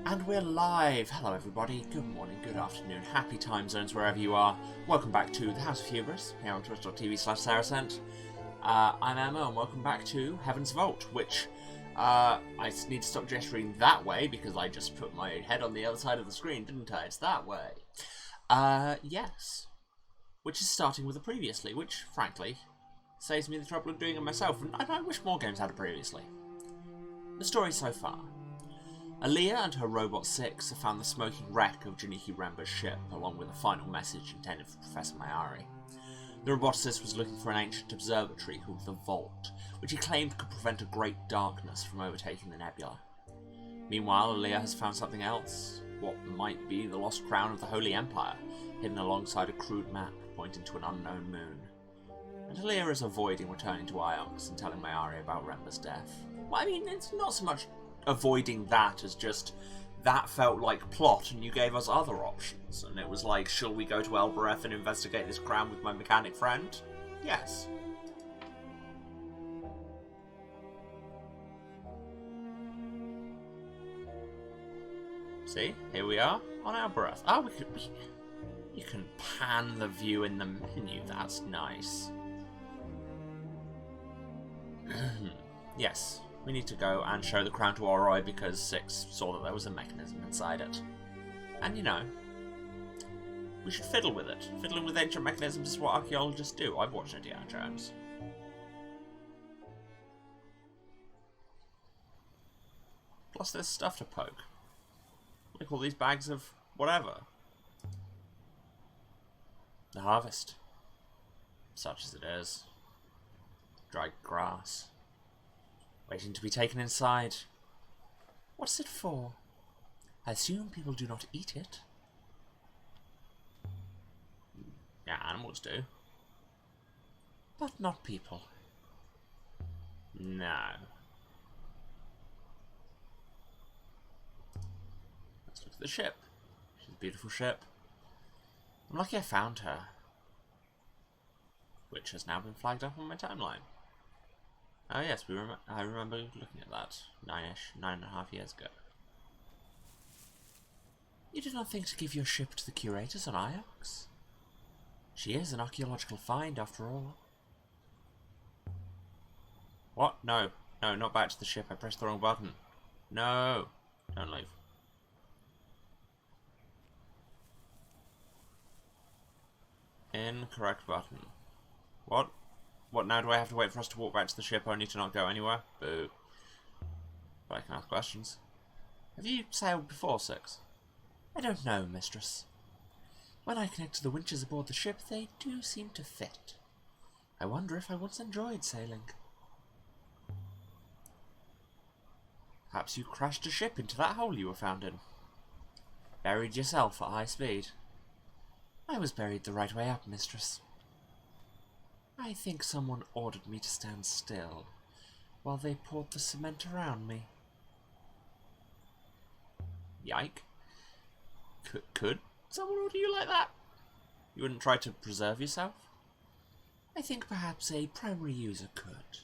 And we're live! Hello everybody, good morning, good afternoon, happy time zones wherever you are. Welcome back to the House of Hubris, here on twitch.tv/Saracent. I'm Emma, and welcome back to Heaven's Vault, which I need to stop gesturing that way because I just put my head on the other side of the screen, didn't I? It's that way. Yes. Which is starting with a previously, which, frankly, saves me the trouble of doing it myself, and I wish more games had a previously. The story so far. Aaliyah and her Robot 6 have found the smoking wreck of Janiki Remba's ship, along with a final message intended for Professor Mayari. The roboticist was looking for an ancient observatory called the Vault, which he claimed could prevent a great darkness from overtaking the nebula. Meanwhile, Aaliyah has found something else, what might be the lost crown of the Holy Empire, hidden alongside a crude map pointing to an unknown moon. And Aaliyah is avoiding returning to Iox and telling Mayari about Remba's death. Well, I mean, it's not so much avoiding that as just that felt like plot and you gave us other options, and it was like, shall we go to Elbereth and investigate this crown with my mechanic friend? Yes. See, here we are on Elbereth. Oh, you can pan the view in the menu, that's nice. Yes. We need to go and show the crown to Oroi because Six saw that there was a mechanism inside it. And you know, we should fiddle with it. Fiddling with ancient mechanisms is what archaeologists do. I've watched Indiana Jones. Plus there's stuff to poke. Like all these bags of whatever. The harvest. Such as it is. Dried grass. Waiting to be taken inside. What's it for? I assume people do not eat it. Yeah, animals do. But not people. No. Let's look at the ship. She's a beautiful ship. I'm lucky I found her. Which has now been flagged up on my timeline. Oh yes, I remember looking at that 9.5 years ago. You did not think to give your ship to the curators on Iox? She is an archaeological find after all. What? No. No, not back to the ship. I pressed the wrong button. No. Don't leave. Incorrect button. What? What, now do I have to wait for us to walk back to the ship only to not go anywhere? Boo. But I can ask questions. Have you sailed before, Six? I don't know, mistress. When I connect to the winches aboard the ship, they do seem to fit. I wonder if I once enjoyed sailing. Perhaps you crashed a ship into that hole you were found in. Buried yourself at high speed. I was buried the right way up, mistress. I think someone ordered me to stand still while they poured the cement around me. Yike. Could someone order you like that? You wouldn't try to preserve yourself? I think perhaps a primary user could.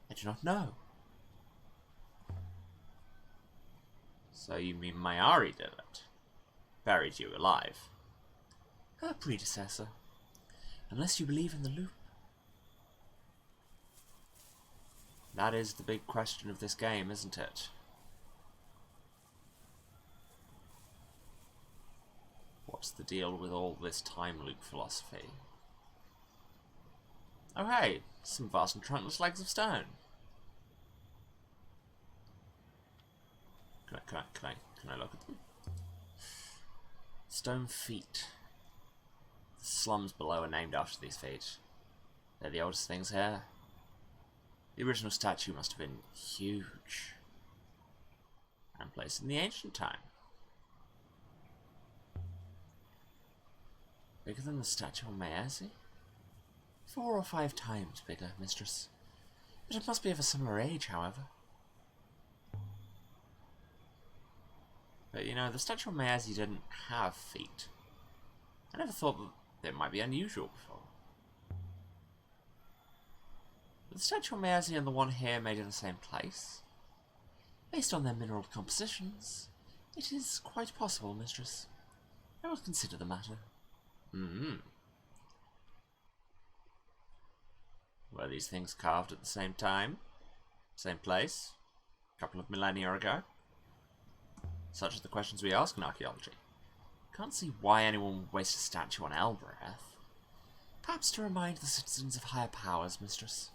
I do not know. So you mean Mayari did it? Buried you alive? Her predecessor. Unless you believe in the loop. That is the big question of this game, isn't it? What's the deal with all this time loop philosophy? Oh hey, some vast and trunkless legs of stone. Can I look at them? Stone feet. The slums below are named after these feet. They're the oldest things here. The original statue must have been huge and placed in the ancient time. Bigger than the statue on Mayasi? 4 or 5 times bigger, mistress. But it must be of a similar age, however. But you know, the statue on Mayasi didn't have feet. I never thought that it might be unusual before. The statue on Mayasi and the one here made in the same place. Based on their mineral compositions, It is quite possible, mistress. I will consider the matter. Were these things carved at the same time? Same place? A couple of millennia ago? Such are the questions we ask in archaeology. Can't see why anyone would waste a statue on Elbereth. Perhaps to remind the citizens of higher powers, mistress.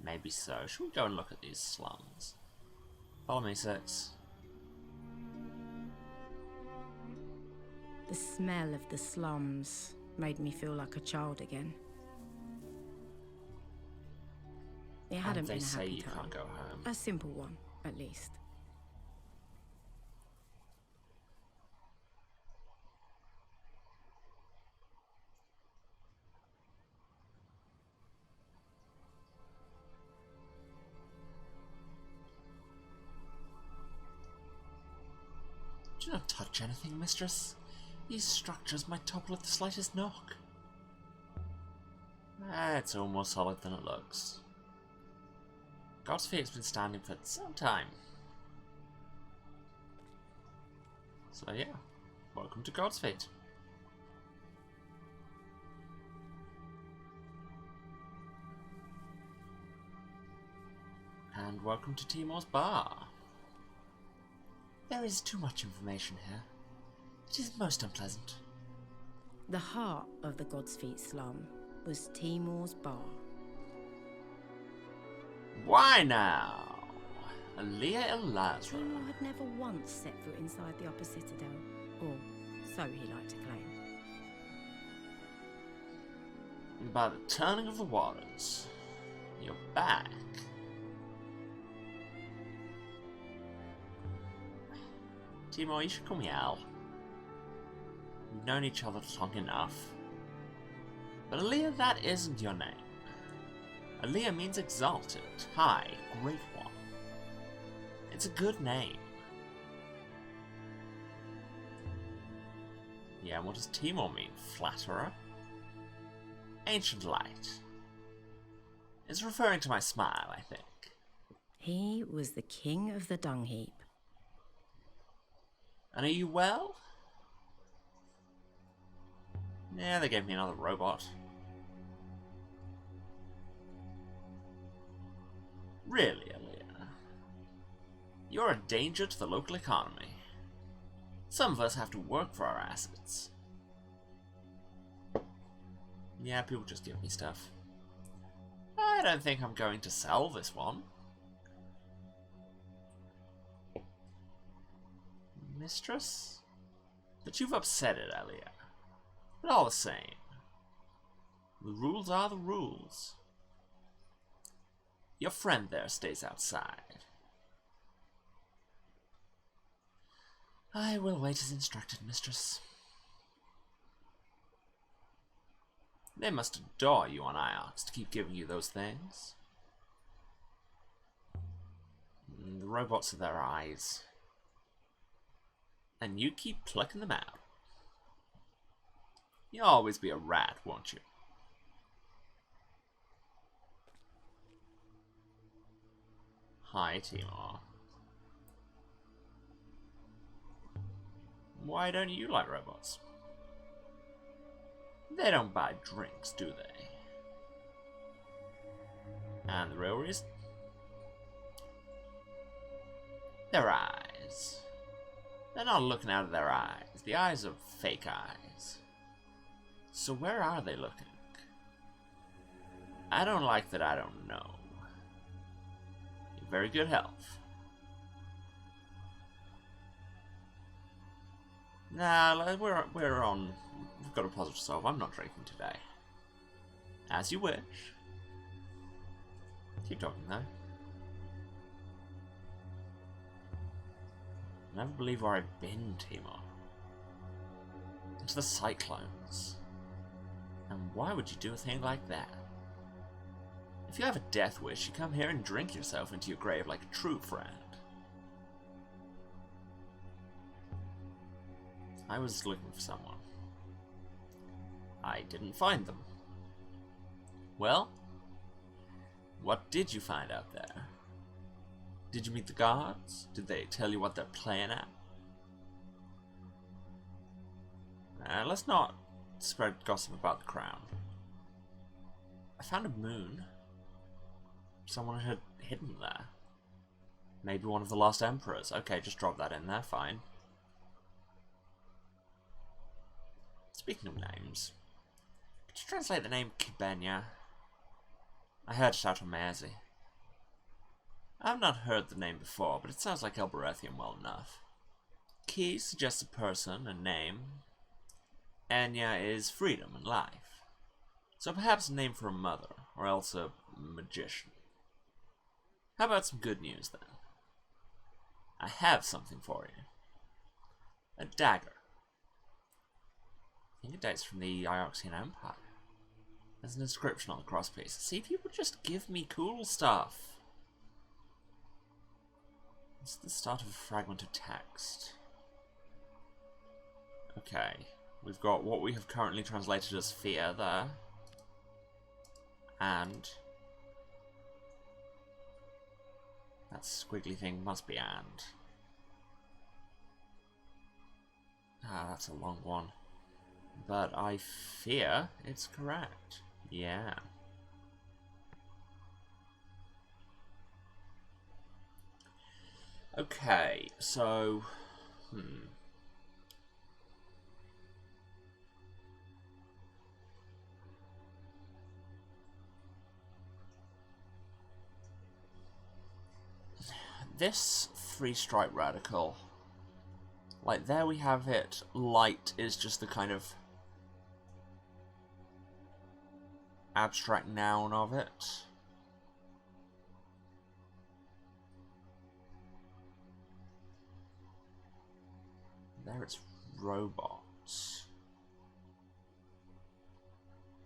Maybe so. Should we go and look at these slums? Follow me, Six. The smell of the slums made me feel like a child again. It hadn't been a happy time. They say you can't go home. A simple one, at least. Do not touch anything, mistress. These structures might topple at the slightest knock. It's all more solid than it looks. God's feet has been standing for some time. So yeah, welcome to God's feet. And welcome to Timor's bar. There is too much information here. It is most unpleasant. The heart of the God's Feet slum was Timor's bar. Why now? Aaliyah Elazra. Timor had never once set foot inside the upper citadel, or so he liked to claim. By the turning of the waters, you're back. Timor, you should call me Al. We've known each other long enough. But Aaliyah, that isn't your name. Aaliyah means exalted, high, great one. It's a good name. Yeah, and what does Timor mean? Flatterer? Ancient light. It's referring to my smile, I think. He was the king of the dung heap. And are you well? Yeah, they gave me another robot. Really, Aaliyah? You're a danger to the local economy. Some of us have to work for our assets. Yeah, people just give me stuff. I don't think I'm going to sell this one. Mistress? But you've upset it, Aaliyah. But all the same, the rules are the rules. Your friend there stays outside. I will wait as instructed, mistress. They must adore you on Iox to keep giving you those things. The robots are their eyes. And you keep plucking them out. You'll always be a rat, won't you? Hi, Timor. Why don't you like robots? They don't buy drinks, do they? And the real reason? Their eyes. They're not looking out of their eyes. The eyes are fake eyes. So where are they looking? I don't like that I don't know. You're very good health. Nah, we're on. We've got a puzzle to solve. I'm not drinking today. As you wish. Keep talking though. I never believe where I've been, Timor. Into the Cyclones. And why would you do a thing like that? If you have a death wish, you come here and drink yourself into your grave like a true friend. I was looking for someone. I didn't find them. Well, what did you find out there? Did you meet the guards? Did they tell you what they're playing at? Let's not spread gossip about the crown. I found a moon. Someone had hidden there. Maybe one of the last emperors. Okay, just drop that in there, fine. Speaking of names, could you translate the name Kibenya? I heard it out on Maisie. I've not heard the name before, but it sounds like Elberethian well enough. Ki suggests a person, a name. Enya is freedom and life. So perhaps a name for a mother, or else a magician. How about some good news then? I have something for you. A dagger. I think it dates from the Ioxian Empire. There's an inscription on the crosspiece. See, people just give me cool stuff. It's the start of a fragment of text. Okay, we've got what we have currently translated as fear there. And that squiggly thing must be and. Ah, that's a long one. But I fear it's correct. Yeah. Okay, so... This three-stripe radical, like there we have it, light is just the kind of abstract noun of it. There it's robots.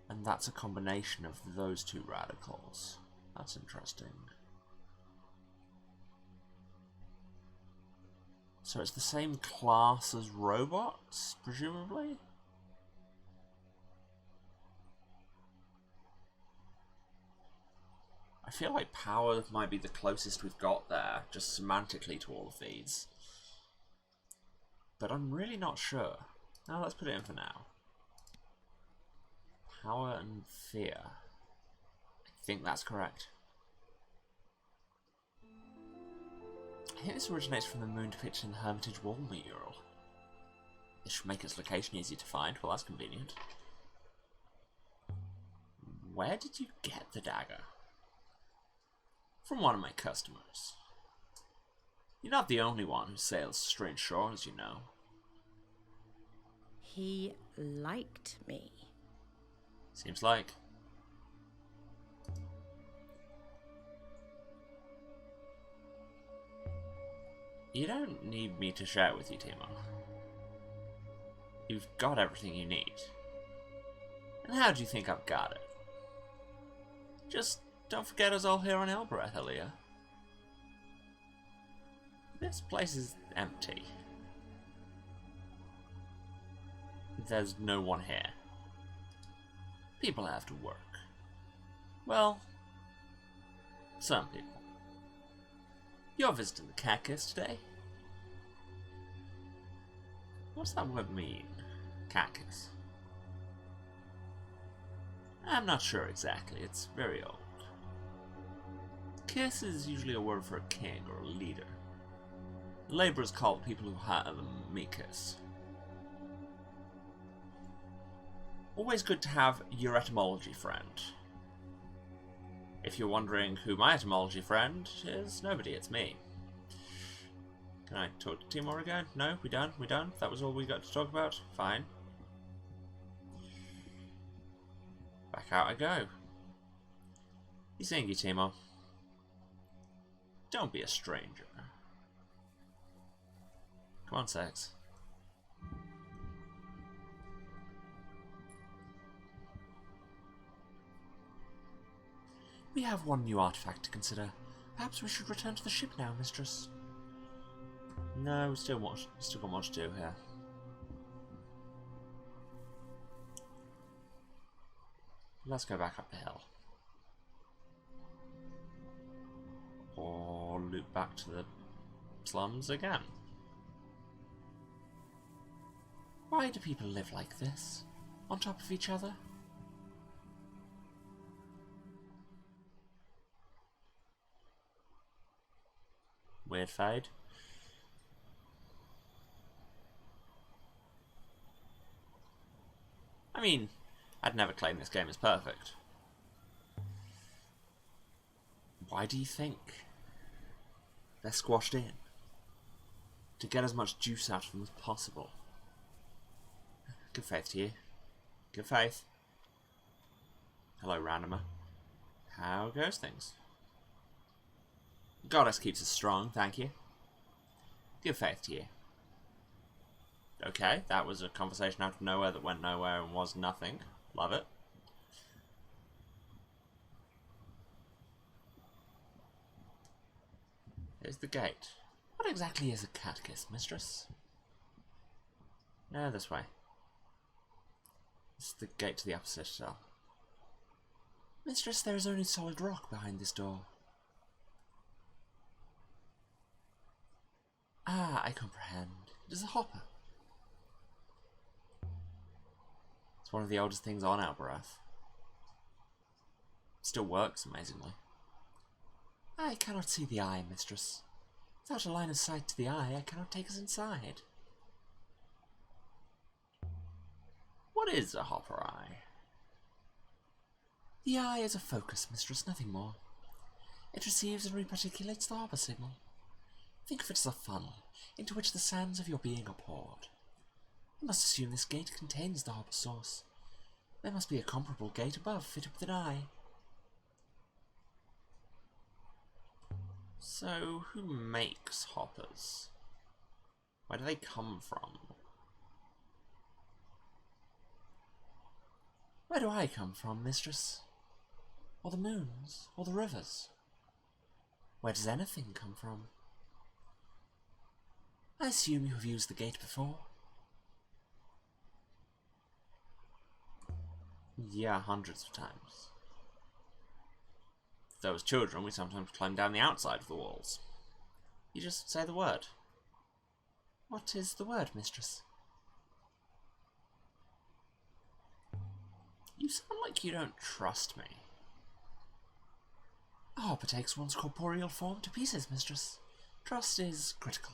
And that's a combination of those two radicals. That's interesting. So it's the same class as robots, presumably? I feel like power might be the closest we've got there, just semantically to all of these. But I'm really not sure. Now let's put it in for now. Power and fear. I think that's correct. I think this originates from the moon depicted in the Hermitage wall mural. This should make its location easy to find. Well, that's convenient. Where did you get the dagger? From one of my customers. You're not the only one who sails strange shores, you know. He liked me. Seems like. You don't need me to share with you, Timo. You've got everything you need. And how do you think I've got it? Just don't forget us all here on Elbereth, Elia. This place is empty. There's no one here. People have to work. Well, some people. You're visiting the Cactus today? What's that word mean? Cactus? I'm not sure exactly. It's very old. Kiss is usually a word for a king or a leader. Laborers call people who hire them Mikas. Always good to have your etymology friend. If you're wondering who my etymology friend is, nobody, it's me. Can I talk to Timor again? No? We done? We done? That was all we got to talk about? Fine. Back out I go. You seeing you, Timor? Don't be a stranger. Come on, Sex. We have one new artifact to consider. Perhaps we should return to the ship now, mistress. No, we still got much to do here. Let's go back up the hill. Or loop back to the slums again. Why do people live like this? On top of each other? Weird fade. I mean, I'd never claim this game is perfect. Why do you think they're squashed in? To get as much juice out of them as possible. Good faith to you. Good faith. Hello, randomer. How goes things? Goddess keeps us strong, thank you. Good faith to you. Okay, that was a conversation out of nowhere that went nowhere and was nothing. Love it. Here's the gate. What exactly is a catechist, mistress? No, this way. This is the gate to the upper citadel. Mistress, there is only solid rock behind this door. Ah, I comprehend. It is a hopper. It's one of the oldest things on Alberoth. Still works, amazingly. I cannot see the eye, mistress. Without a line of sight to the eye, I cannot take us inside. What is a hopper eye? The eye is a focus, mistress, nothing more. It receives and reparticulates the hopper signal. Think of it as a funnel, into which the sands of your being are poured. You must assume this gate contains the hopper source. There must be a comparable gate above, fitted with an eye. So, who makes hoppers? Where do they come from? Where do I come from, mistress? Or the moons? Or the rivers? Where does anything come from? I assume you have used the gate before? Yeah, hundreds of times. If there was children, we sometimes climbed down the outside of the walls. You just say the word. What is the word, mistress? You sound like you don't trust me. A hopper takes one's corporeal form to pieces, mistress. Trust is critical.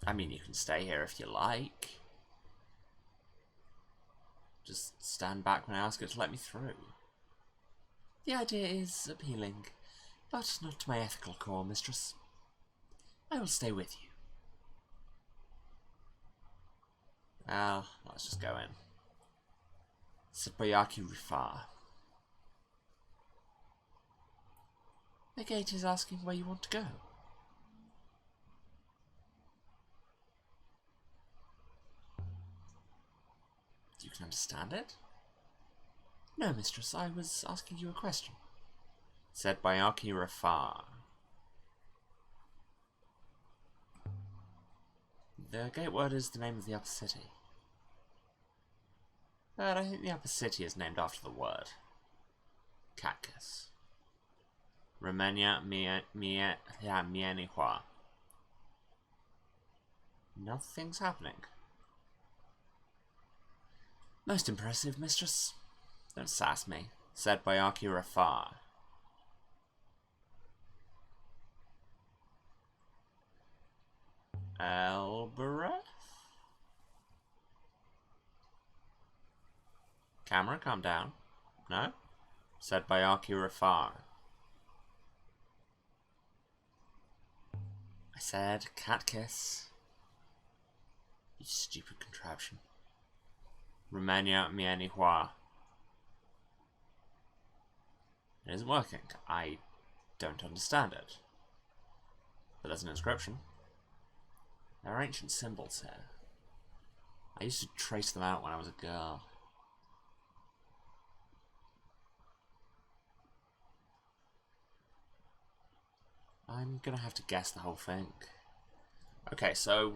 I mean, you can stay here if you like. Just stand back when I ask her to let me through. The idea is appealing, but not to my ethical core, mistress. I will stay with you. Well, let's just go in. Sitbayaki Rifar. The gate is asking where you want to go. You can understand it? No, mistress, I was asking you a question. Said Bayaki Rafar. The gateword is the name of the upper city. But I think the upper city is named after the word. Cactus. Remenya Mienihua. Nothing's happening. Most impressive, mistress. Don't sass me, said Bayaki Rafar. Alberoth? Camera, calm down. No? Said Bayaki Rafar. I said cat kiss. You stupid contraption. Remenya Mienihua. It isn't working. I don't understand it. But there's an inscription. There are ancient symbols here. I used to trace them out when I was a girl. I'm gonna have to guess the whole thing. Okay, so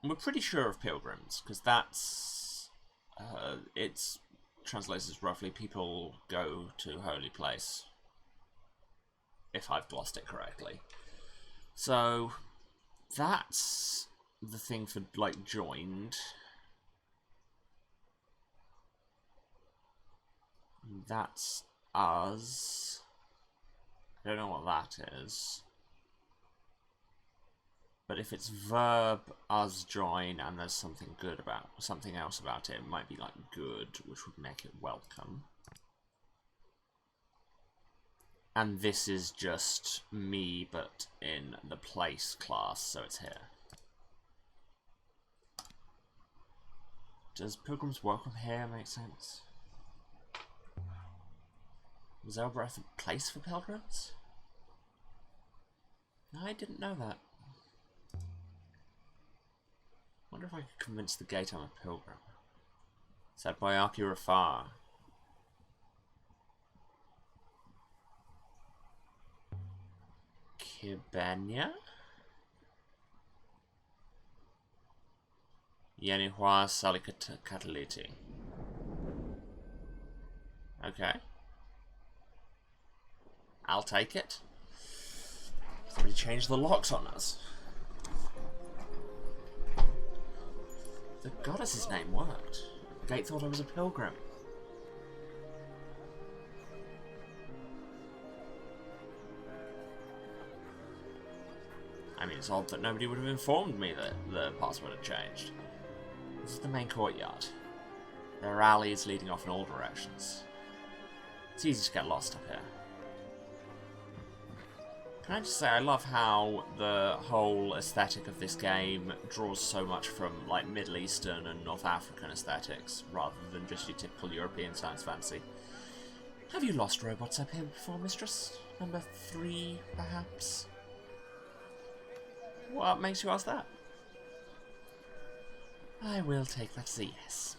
we're pretty sure of pilgrims, because that's... it's translates as roughly people go to holy place. If I've glossed it correctly. So, that's the thing for, like, joined. That's us. I don't know what that is. But if it's verb, us, join, and there's something good about, something else about it, it might be like good, which would make it welcome. And this is just me, but in the place class, so it's here. Does Pilgrim's Welcome here make sense? Was Elbreth a place for pilgrims? I didn't know that. Wonder if I could convince the gate I'm a pilgrim. Said by Arki Rafar. Kibenya? Yenihua Salikataliti. Okay. I'll take it. Somebody changed the locks on us. The goddess's name worked. The gate thought I was a pilgrim. I mean, it's odd that nobody would have informed me that the password had changed. This is the main courtyard. There are alleys leading off in all directions. It's easy to get lost up here. Can I just say, I love how the whole aesthetic of this game draws so much from, like, Middle Eastern and North African aesthetics, rather than just your typical European science fantasy. Have you lost robots up here before, Mistress? Number 3, perhaps? What makes you ask that? I will take that as a yes.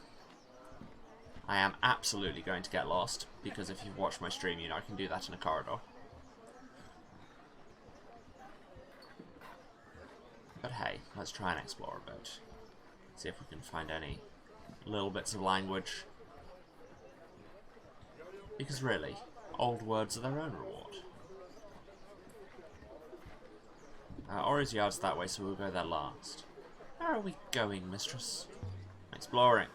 I am absolutely going to get lost, because if you've watched my stream, you know I can do that in a corridor. But hey, let's try and explore a bit. See if we can find any little bits of language. Because really, old words are their own reward. Ori's Yard's that way, so we'll go there last. Where are we going, Mistress? Exploring.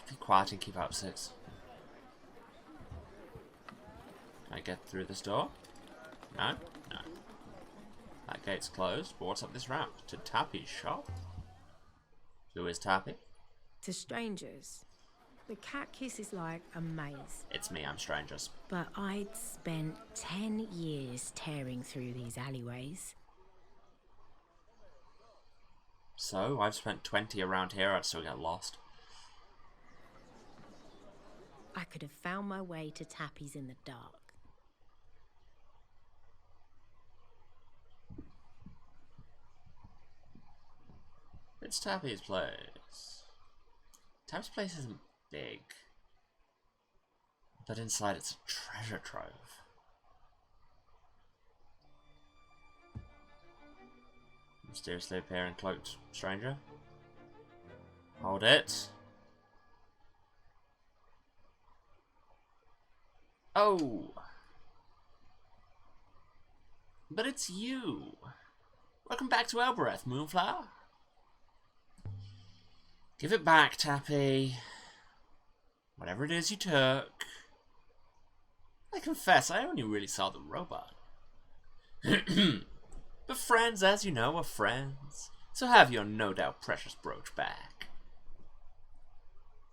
Be quiet and keep out 6. Can I get through this door? No? No. That gate's closed, but what's up this ramp? To Tappy's shop? Who is Tappy? To strangers, the cat kiss is like a maze. It's me, I'm strangers. But I'd spent 10 years tearing through these alleyways. So, I've spent 20 around here, I'd still get lost. I could have found my way to Tappy's in the dark. It's Tappy's place. Tappy's place isn't big, but inside it's a treasure trove. Mysteriously appearing cloaked stranger. Hold it. Oh! But it's you! Welcome back to Elbreth, Moonflower. Give it back, Tappy. Whatever it is you took. I confess, I only really saw the robot. But friends, as you know, are friends. So have your no doubt precious brooch back.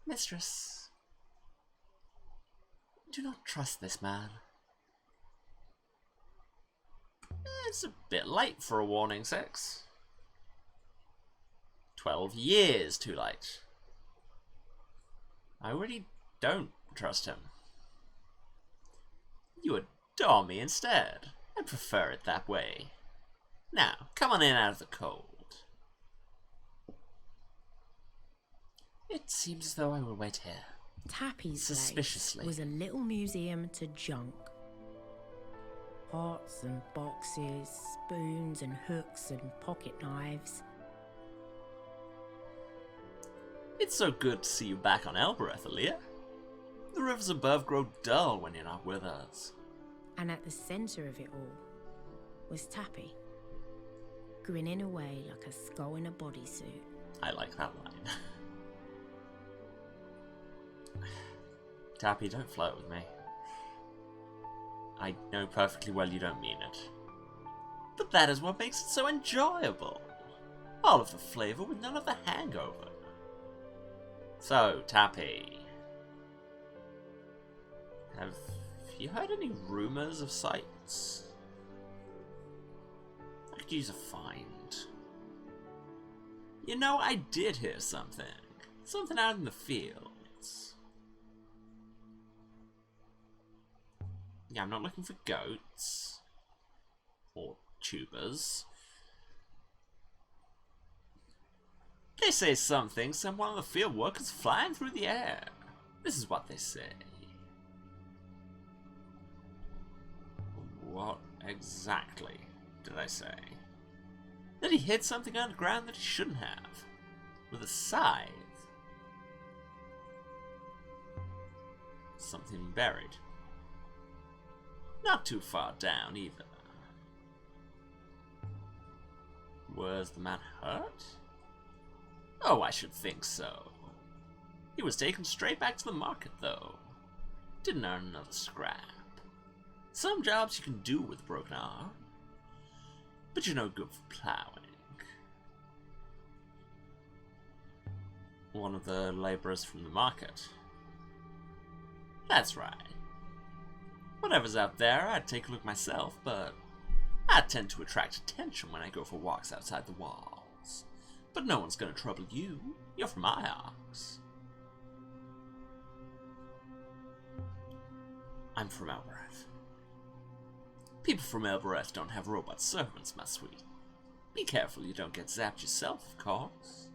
Mistress, do not trust this man. It's a bit late for a warning, 6. 12 years too late. I really don't trust him. You adore me instead. I prefer it that way. Now, come on in out of the cold. It seems as though I will wait here. Tappy's Suspiciously. place was a little museum to junk. Pots and boxes, spoons and hooks and pocket knives. It's so good to see you back on Elbreth, Aaliyah. The rivers above grow dull when you're not with us. And at the centre of it all was Tappy. grinning away like a skull in a bodysuit. I like that line. Tappy, don't flirt with me. I know perfectly well you don't mean it. But that is what makes it so enjoyable. All of the flavour with none of the hangover. So, Tappy, have you heard any rumours of sights? I could use a find. You know, I did hear something. Something out in the fields. Yeah, I'm not looking for goats. Or tubers. They say something, some one of the field workers flying through the air. This is what they say. What exactly did I say? That he hit something underground that he shouldn't have. With a scythe. Something buried. Not too far down either. Was the man hurt? Oh, I should think so. He was taken straight back to the market, though. Didn't earn another scrap. Some jobs you can do with a broken arm, but you're no good for plowing. One of the labourers from the market. That's right. Whatever's out there, I'd take a look myself, but I tend to attract attention when I go for walks outside the walls. But no one's gonna trouble you. You're from my arcs. I'm from Elbereth. People from Elbereth don't have robot servants, my sweet. Be careful you don't get zapped yourself, of course.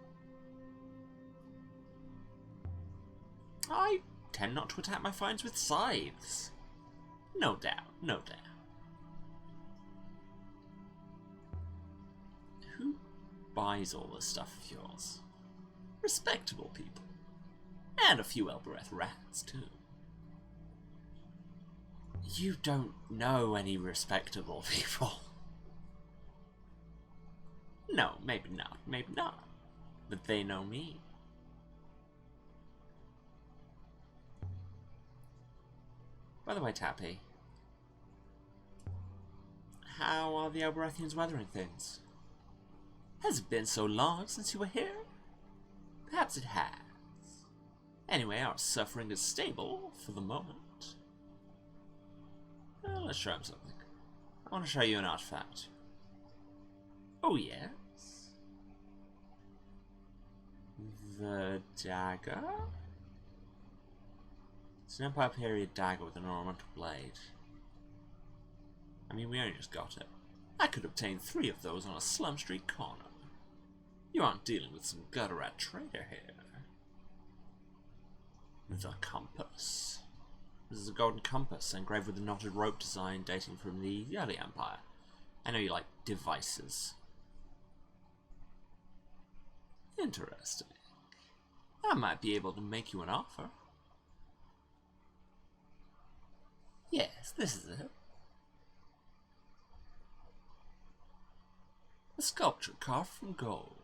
I tend not to attack my finds with scythes. No doubt, no doubt. Who buys all this stuff of yours? Respectable people. And a few Elbereth rats, too. You don't know any respectable people. No, maybe not. But they know me. By the way, Tappy, how are the Elberethians weathering things? Has it been so long since you were here? Perhaps it has. Anyway, our suffering is stable for the moment. Well, let's show him something. I want to show you an artifact. Oh, yes? The dagger? It's an Empire period dagger with an ornamental blade. I mean, we only just got it. I could obtain 3 of those on a slum street corner. You aren't dealing with some gutter rat trader here. The compass. This is a golden compass engraved with a knotted rope design dating from the early Empire. I know you like devices. Interesting. I might be able to make you an offer. Yes, this is it. A sculpture carved from gold.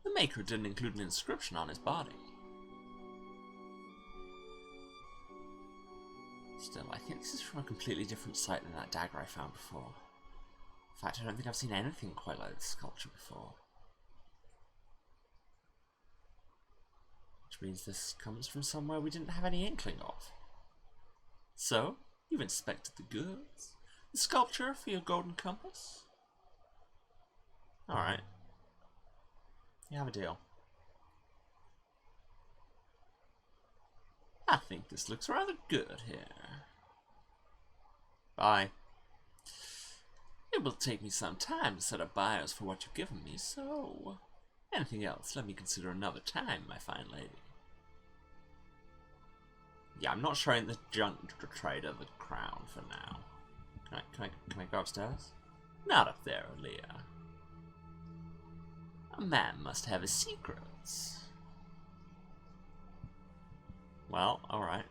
The maker didn't include an inscription on his body. Still, I think this is from a completely different site than that dagger I found before. In fact, I don't think I've seen anything quite like this sculpture before. Which means this comes from somewhere we didn't have any inkling of. So, you've inspected the goods? The sculpture for your golden compass? Alright. You have a deal. I think this looks rather good here. Bye. It will take me some time to set up buyers for what you've given me, so anything else, let me consider another time, my fine lady. Yeah, I'm not showing the junk trader the crown for now. Can I go upstairs? Not up there, Aaliyah. A man must have his secrets. Well, alright.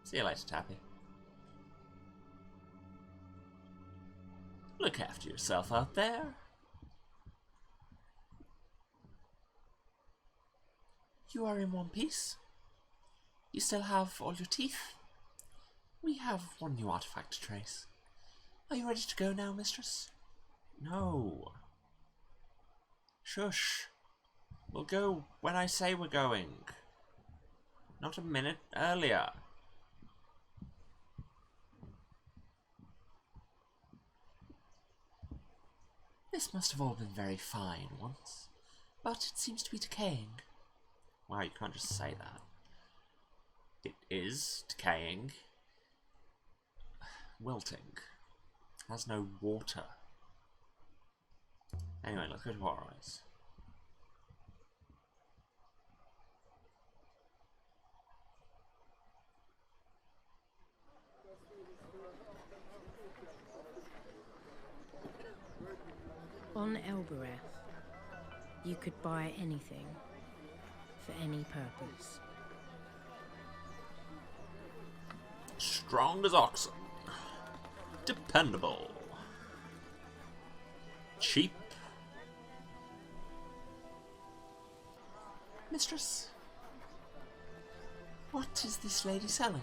See you later, Tappy. Look after yourself out there. You are in one piece. You still have all your teeth. We have one new artifact to trace. Are you ready to go now, mistress? No. Shush. We'll go when I say we're going. Not a minute earlier. This must have all been very fine once, but it seems to be decaying. Wow, you can't just say that. It is decaying. Wilting. Has no water. Anyway, let's go to our eyes. On Elbereth, you could buy anything for any purpose. Strong as oxen. Dependable. Cheap. Mistress, what is this lady selling?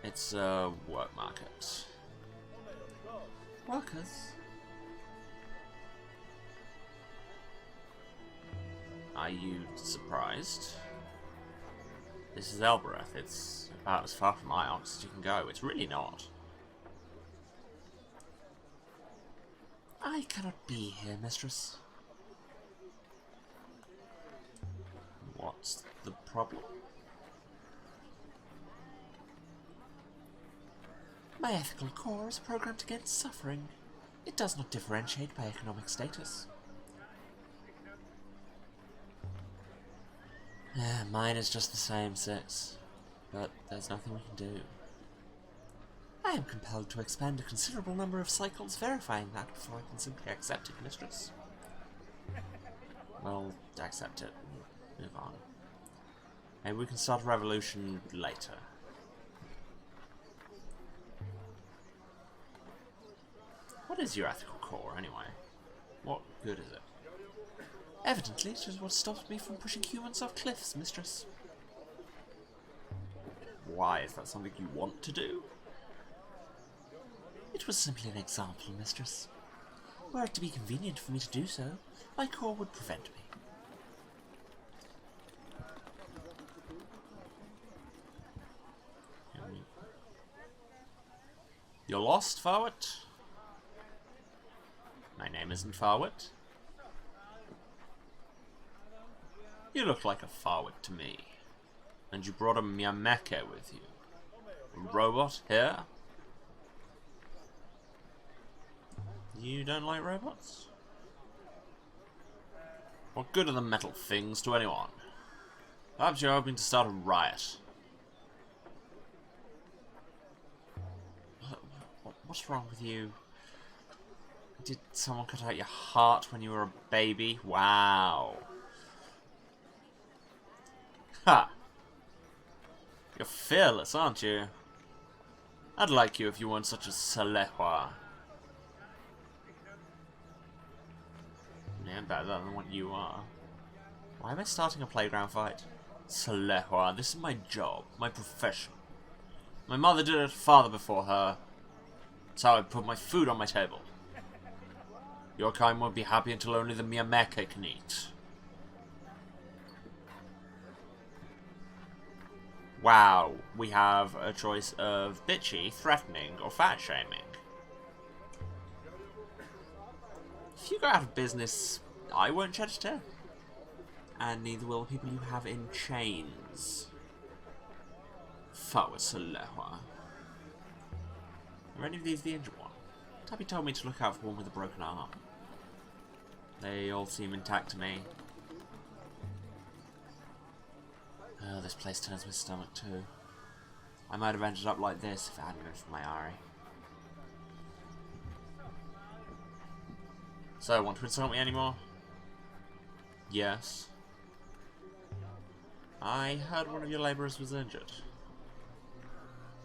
It's a work market. Workers? Are you surprised? This is Elbereth. It's about as far from Iox as you can go. It's really not. I cannot be here, mistress. What's the problem? My ethical core is programmed against suffering. It does not differentiate by economic status. Mine is just the same, Six. But there's nothing we can do. I am compelled to expend a considerable number of cycles verifying that before I can simply accept it, mistress. Well, accept it and move on. Maybe we can start a revolution later. What is your ethical core, anyway? What good is it? Evidently, it is what stops me from pushing humans off cliffs, mistress. Why? Is that something you want to do? It was simply an example, mistress. Were it to be convenient for me to do so, my core would prevent me. You're lost, Farwet? My name isn't Farwet. You look like a Farwet to me. And you brought a Miameke with you. A robot here? You don't like robots? What good are the metal things to anyone? Perhaps you're hoping to start a riot. What's wrong with you? Did someone cut out your heart when you were a baby? Wow. Ha! You're fearless, aren't you? I'd like you if you weren't such a Salehwa. Yeah, better than what you are. Why am I starting a playground fight? Salehwa, this is my job, my profession. My mother did it, father before her. It's how I put my food on my table. Your kind won't be happy until only the Miameke can eat. Wow, we have a choice of bitchy, threatening, or fat-shaming. If you go out of business, I won't shed a tear. And neither will the people you have in chains. Fawa Salehwa. Are any of these the injured one? Tabby told me to look out for one with a broken arm. They all seem intact to me. Oh, this place turns my stomach too. I might have ended up like this if it hadn't been for my Ari. So, want to insult me anymore? Yes. I heard one of your labourers was injured.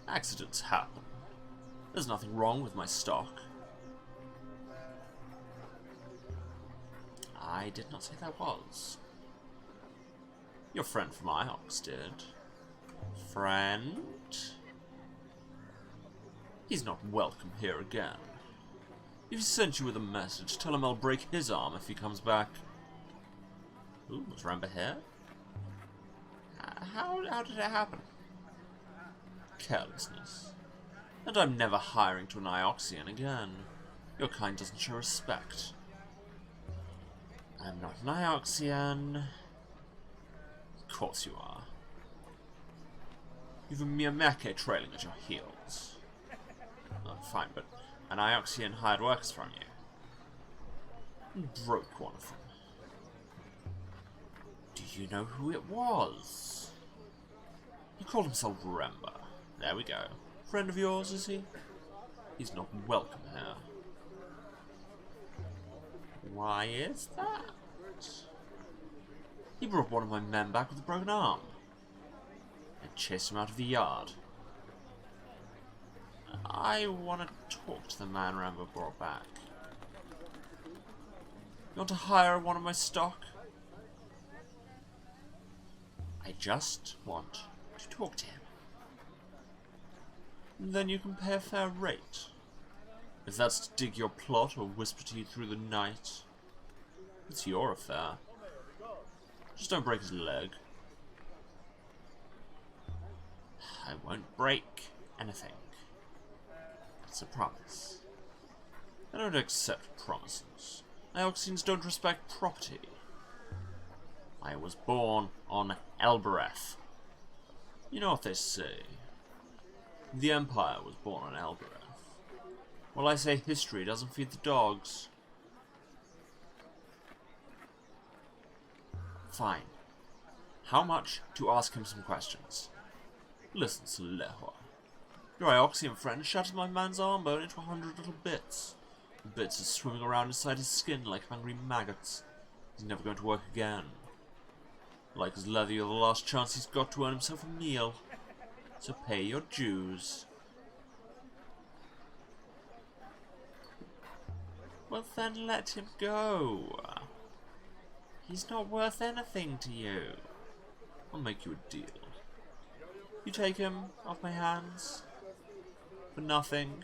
Accidents happen. There's nothing wrong with my stock. I did not say that was. Your friend from Iox did. Friend? He's not welcome here again. If he sent you with a message, tell him I'll break his arm if he comes back. Ooh, was Ramba here? How did it happen? Carelessness. And I'm never hiring to an Ioxian again. Your kind doesn't show respect. I'm not an Ioxian. Of course you are. You've a mere mecha trailing at your heels. Oh, fine, but an Ioxian hired workers from you. And broke one of them. Do you know who it was? He called himself Remba. There we go. Friend of yours, is he? He's not welcome here. Why is that? He brought one of my men back with a broken arm. And chased him out of the yard. I want to talk to the man Rambo brought back. You want to hire one of my stock? I just want to talk to him. Then you can pay a fair rate. If that's to dig your plot or whisper to you through the night, it's your affair. Just don't break his leg. I won't break anything. It's a promise. I don't accept promises. Ioxians don't respect property. I was born on Elbereth. You know what they say. The Empire was born on Elbereth. Well, I say history doesn't feed the dogs. Fine. How much to ask him some questions? Listen, Salehwa. Your Ioxian friend shattered my man's arm bone into 100 little bits. The bits are swimming around inside his skin like hungry maggots. He's never going to work again. Like his leather, you're the last chance he's got to earn himself a meal. So pay your dues. Well then let him go. He's not worth anything to you. I'll make you a deal. You take him off my hands for nothing,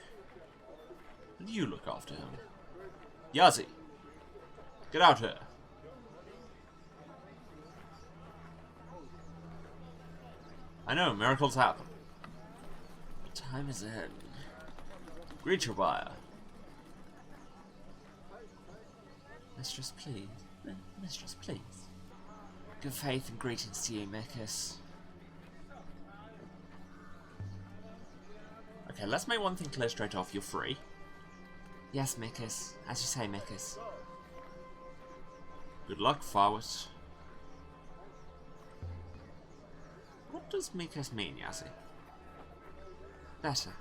and you look after him. Yazi, get out here. I know, miracles happen. What time is it? Greet your buyer. Mistress, please. Mistress, please. Good faith and greetings to you, Mikus. Okay, let's make one thing clear straight off. You're free. Yes, Mikus. As you say, Mikus. Good luck, Farwat. What does Mikus mean, Yazi? Better.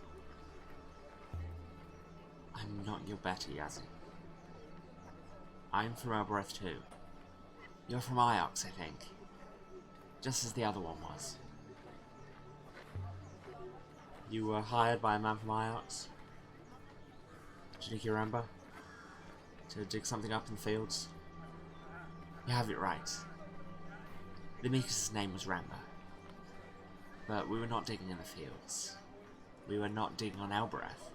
I'm not your better, Yazi. I'm from Elbereth too. You're from Iox, I think. Just as the other one was. You were hired by a man from Iox? Jiniki Ramba? To dig something up in the fields? You have it right. The Mikus' name was Ramba. But we were not digging in the fields. We were not digging on Elbereth.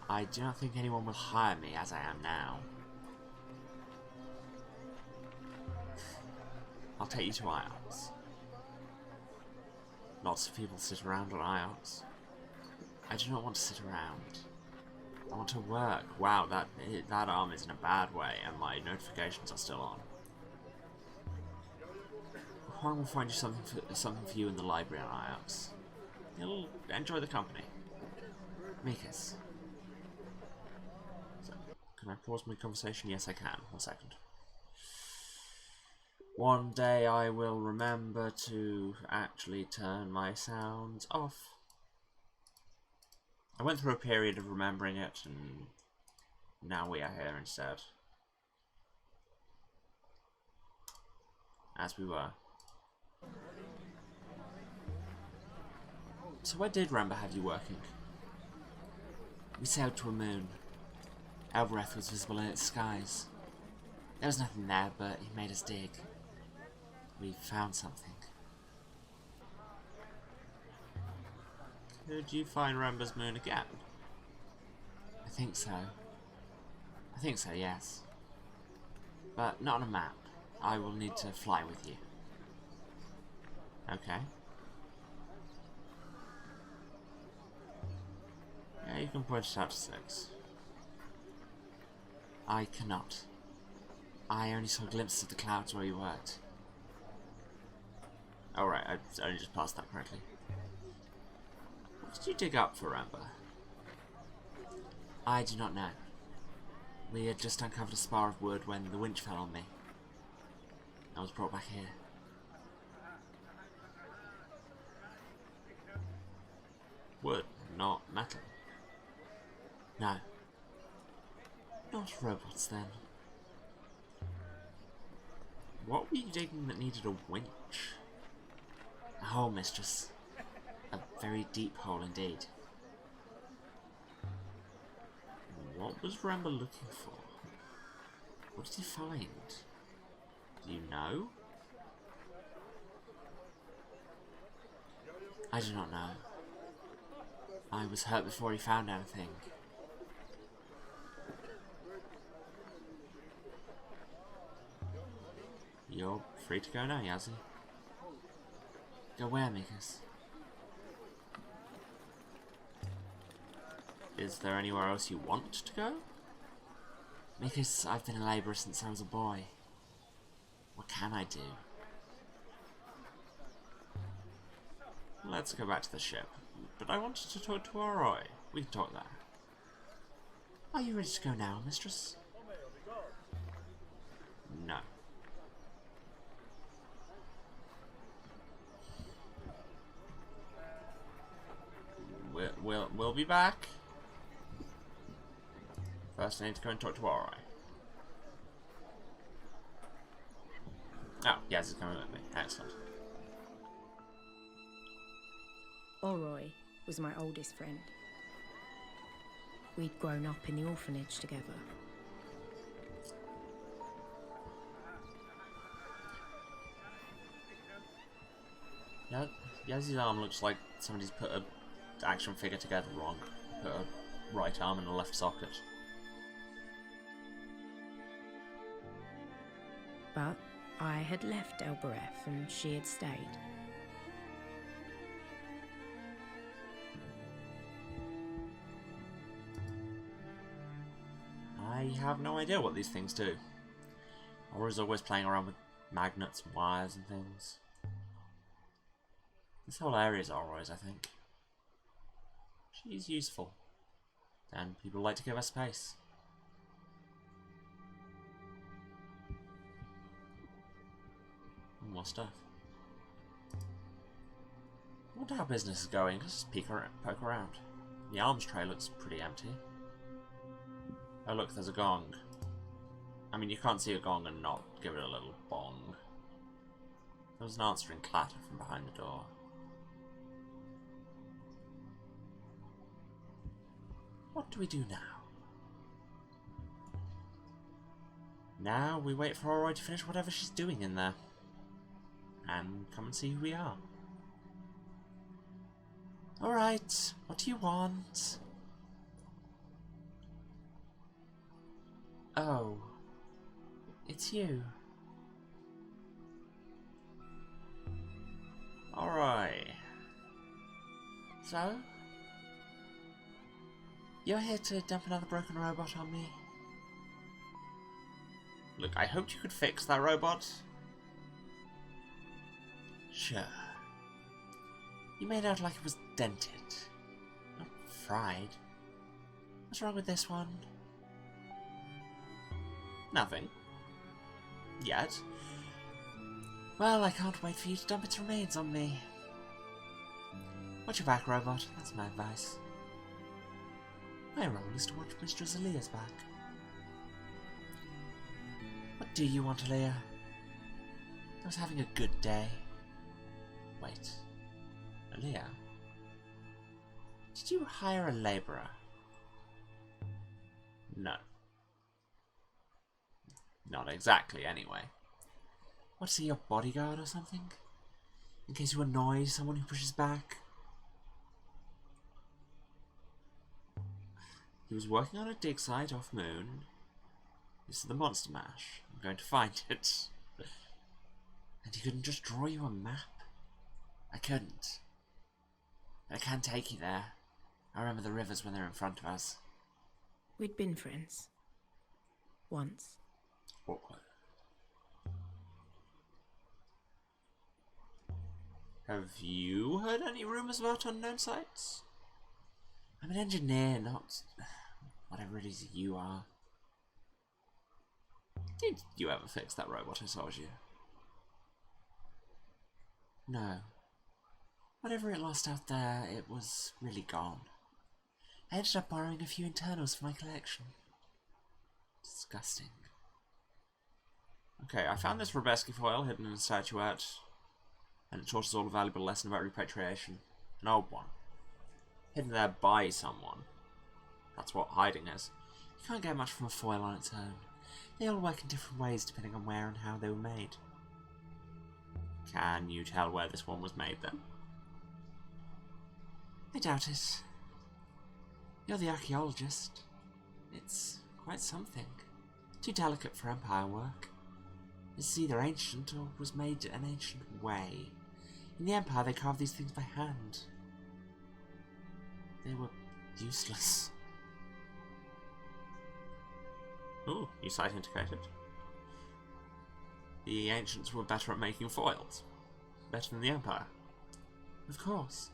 I do not think anyone will hire me as I am now. I'll take you to Iox. Lots of people sit around on Iox. I do not want to sit around. I want to work. Wow, that arm is in a bad way, and my notifications are still on. Huang will find you something for you in the library on Iox. You'll enjoy the company. Mikus. So, can I pause my conversation? Yes, I can. 1 second. One day I will remember to actually turn my sounds off. I went through a period of remembering it, and now we are here instead. As we were. So where did Ramba have you working? We sailed to a moon. Elbereth was visible in its skies. There was nothing there, but he made us dig. We found something. Could you find Remba's moon again? I think so. I think so, yes. But not on a map. I will need to fly with you. Okay. Yeah, you can point it out to 6. I cannot. I only saw glimpses of the clouds where you worked. Oh right, I only just passed that correctly. What did you dig up for, Amber? I do not know. We had just uncovered a spar of wood when the winch fell on me. I was brought back here. Wood, not metal. No. Not robots, then. What were you digging that needed a winch? A hole, mistress. A very deep hole indeed. What was Ramba looking for? What did he find? Do you know? I do not know. I was hurt before he found anything. You're free to go now, Yazzie. Go where, Mikas? Is there anywhere else you want to go? Mikas, I've been a labourer since I was a boy. What can I do? Let's go back to the ship. But I wanted to talk to Oroi. We can talk there. Are you ready to go now, mistress? No. We'll be back. First, I need to go and talk to Oroi. Oh, yes, he's coming with me. Excellent. Oroi was my oldest friend. We'd grown up in the orphanage together. Yeah, Yazzie's arm looks like somebody's put a action figure together wrong. Put a right arm in a left socket. But I had left Elbereth and she had stayed. I have no idea what these things do. Oroi's always playing around with magnets and wires and things. This whole area is Oroi's, I think. She's useful. And people like to give her space. More stuff. I wonder how business is going. Let's just poke around. The arms tray looks pretty empty. Oh look, there's a gong. I mean, you can't see a gong and not give it a little bong. There was an answering clatter from behind the door. What do we do now? Now we wait for Oroi to finish whatever she's doing in there. And come and see who we are. Alright, what do you want? Oh, it's you. Alright. So? You're here to dump another broken robot on me? Look, I hoped you could fix that robot. Sure. You made out like it was dented, not fried. What's wrong with this one? Nothing. Yet. Well, I can't wait for you to dump its remains on me. Watch your back, robot. That's my advice. My role is to watch Mistress Aaliyah's back. What do you want, Aaliyah? I was having a good day. Wait. Aaliyah? Did you hire a labourer? No. Not exactly, anyway. What's he, your bodyguard or something? In case you annoy someone who pushes back? He was working on a dig site off Moon. This is the Monster Mash. I'm going to find it. And he couldn't just draw you a map? I couldn't. But I can take you there. I remember the rivers when they're in front of us. We'd been friends. Once. What? Have you heard any rumours about unknown sites? I'm an engineer, not whatever it is you are. Did you ever fix that robot I sold you? No. Whatever it lost out there, it was really gone. I ended up borrowing a few internals for my collection. Disgusting. Okay, I found this Rabeski foil hidden in a statuette, and it taught us all a valuable lesson about repatriation. An old one. Hidden there by someone. That's what hiding is. You can't get much from a foil on its own. They all work in different ways depending on where and how they were made. Can you tell where this one was made then? I doubt it. You're the archaeologist. It's quite something. Too delicate for Empire work. It's either ancient or was made an ancient way. In the Empire they carved these things by hand. They were useless. Ooh, new site indicated. The ancients were better at making foils. Better than the Empire. Of course.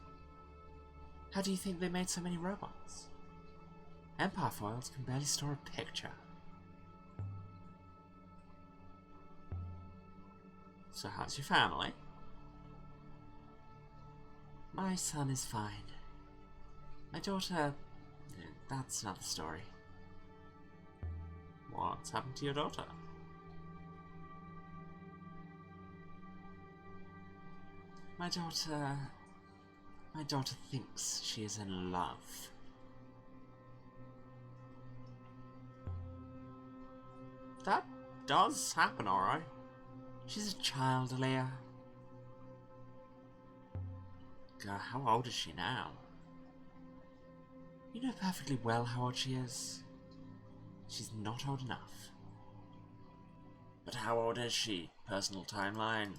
How do you think they made so many robots? Empire foils can barely store a picture. So how's your family? My son is fine. My daughter... that's another story. What's happened to your daughter? My daughter thinks she is in love. That does happen, alright. She's a child, Aaliyah. God, how old is she now? You know perfectly well how old she is. She's not old enough. But how old is she? Personal timeline.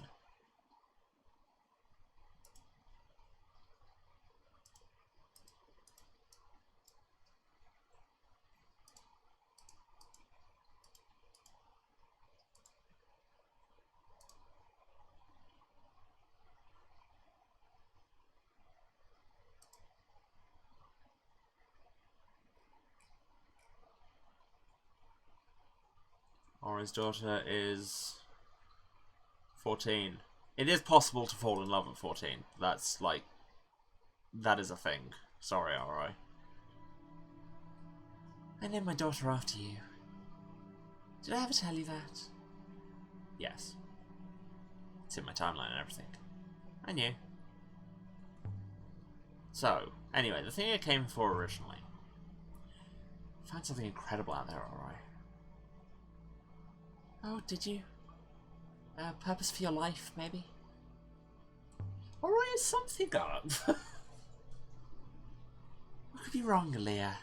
Or his daughter is 14. It is possible to fall in love at 14. That's like... that is a thing. Sorry, alright. I named my daughter after you. Did I ever tell you that? Yes. It's in my timeline and everything. I knew. So, anyway, the thing I came for originally. I found something incredible out there, alright. Oh, did you? A purpose for your life, maybe? Alright, is something up. What could be wrong, Aaliyah?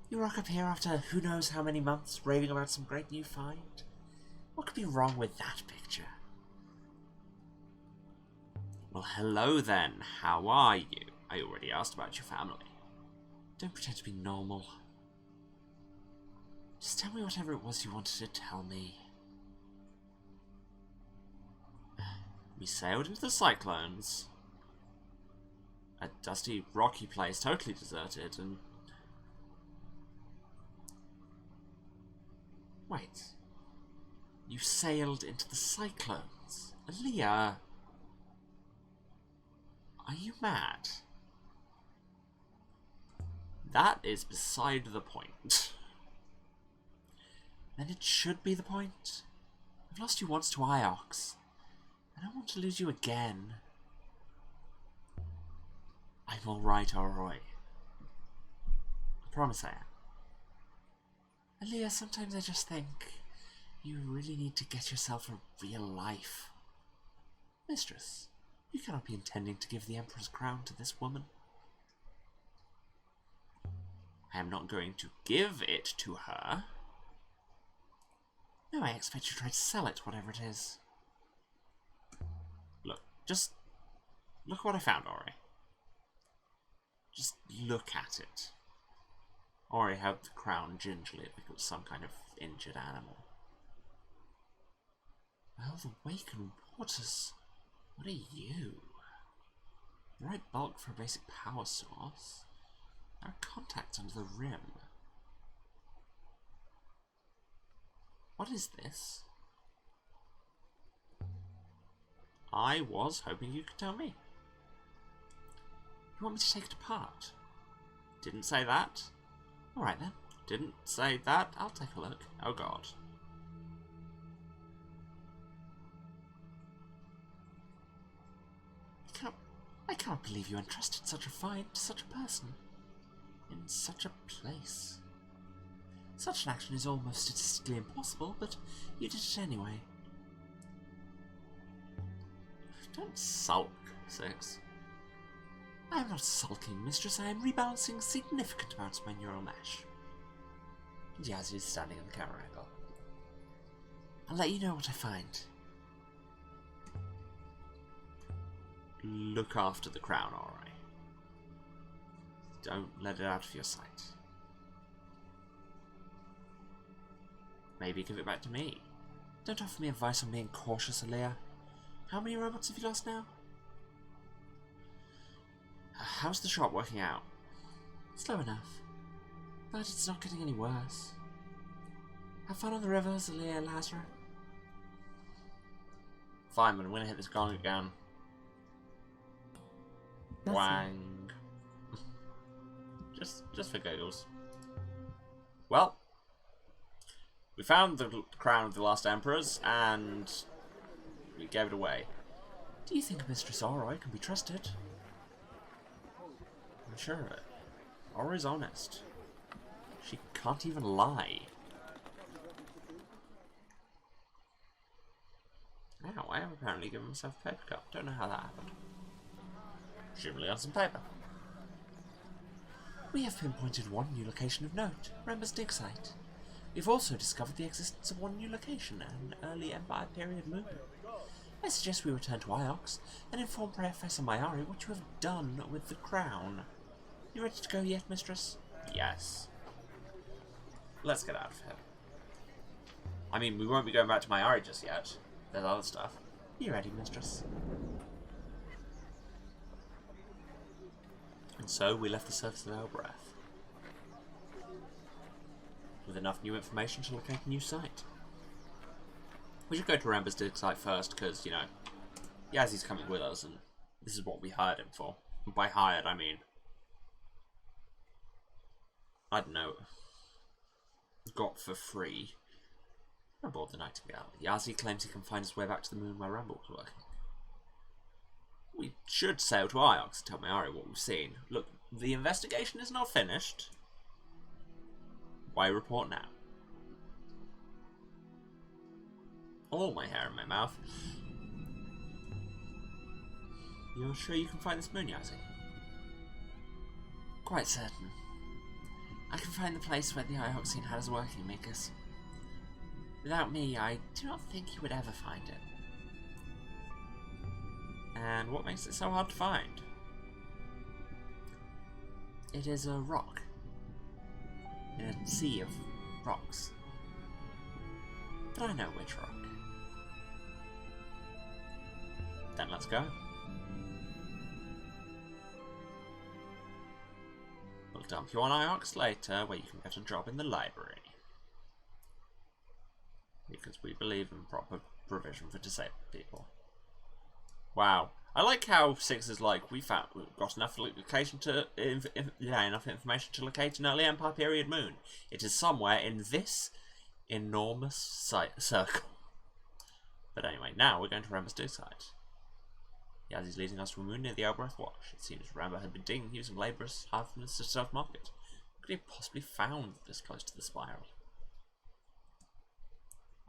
You rock up here after who knows how many months raving about some great new find? What could be wrong with that picture? Well, hello then. How are you? I already asked about your family. Don't pretend to be normal. Just tell me whatever it was you wanted to tell me. We sailed into the cyclones. A dusty, rocky place, totally deserted, and... Wait. You sailed into the cyclones? Aaliyah? Are you mad? That is beside the point. Then it should be the point. I've lost you once to Iox. I don't want to lose you again. I'm alright, alright. I promise I am. Aaliyah, sometimes I just think, You really need to get yourself a real life. Mistress, you cannot be intending to give the Emperor's crown to this woman. I am not going to give it to her. No, I expect you to try to sell it, whatever it is. Look, just look what I found, Ori. Just look at it. Ori held the crown gingerly like it was some kind of injured animal. Well, the Waken Waters. What are you? The right bulk for a basic power source. There are contacts under the rim. What is this? I was hoping you could tell me. You want me to take it apart? Didn't say that. Alright then. Didn't say that. I'll take a look. Oh god. I cannot believe you entrusted such a find to such a person. In such a place. Such an action is almost statistically impossible, but you did it anyway. Don't sulk, Six. I am not sulking, mistress. I am rebalancing significant amounts of my neural mesh. Yazzie is standing in the camera angle. I'll let you know what I find. Look after the crown, Ori. Don't let it out of your sight. Maybe give it back to me. Don't offer me advice on being cautious, Aaliyah. How many robots have you lost now? How's the shop working out? Slow enough. But it's not getting any worse. Have fun on the rivers, Aaliyah Lazarus. Fine, but I'm gonna hit this gong again. Nothing. Wang. just for giggles. Well, we found the crown of the last emperors, and we gave it away. Do you think Mistress Ori can be trusted? I'm sure of it. Ori's honest. She can't even lie. Now, I have apparently given myself a paper cup. Don't know how that happened. Presumably on some paper. We have pinpointed one new location of note, Rember's dig site. We've also discovered the existence of one new location, an early Empire period moon. I suggest we return to Iox and inform Professor Mayari what you have done with the crown. You ready to go yet, mistress? Yes. Let's get out of here. I mean, we won't be going back to Mayari just yet. There's other stuff. You ready, mistress? And so we left the surface of our breath, with enough new information to locate a new site. We should go to Ramber's dig site first, because, you know, Yazzie's coming with us, and this is what we hired him for. And by hired, I mean, I don't know, got for free. I'm aboard the Nightingale. Yazzie claims he can find his way back to the moon where Rambo was working. We should sail to Iox and tell Mayari what we've seen. Look, the investigation is not finished. Why report now? All my hair in my mouth. You're sure you can find this moon, Yazzie? Quite certain. I can find the place where the Ioxian had his working makers. Without me, I do not think you would ever find it. And what makes it so hard to find? It is a rock. In a sea of rocks. But I know which rock. Then let's go. We'll dump you on Iox later, where you can get a job in the library. Because we believe in proper provision for disabled people. Wow. I like how Six is like, we've got enough location to enough information to locate an early Empire period moon. It is somewhere in this enormous circle. But anyway, now we're going to Ramber's dig site. Yazzie's leading us to a moon near the Elbereth Wash. It seems Ramber had been digging using labourers hired from the South Market. Could he have possibly found this close to the spiral?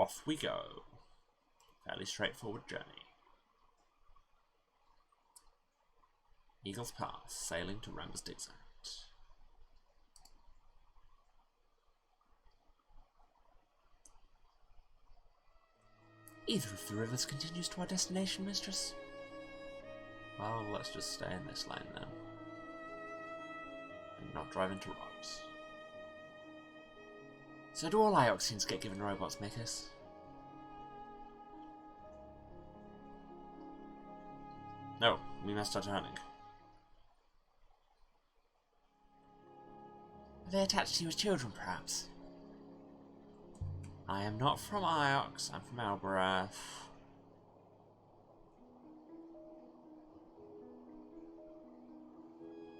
off we go. Fairly straightforward journey. Eagle's Pass, sailing to Rambus Dig Site. Either of the rivers continues to our destination, mistress? Well, let's just stay in this lane then. And not drive into rocks. So do all Ioxians get given robots, Mikus? No, we must start turning. Are they attached to you as children, perhaps? I am not from Iox, I'm from Elbereth.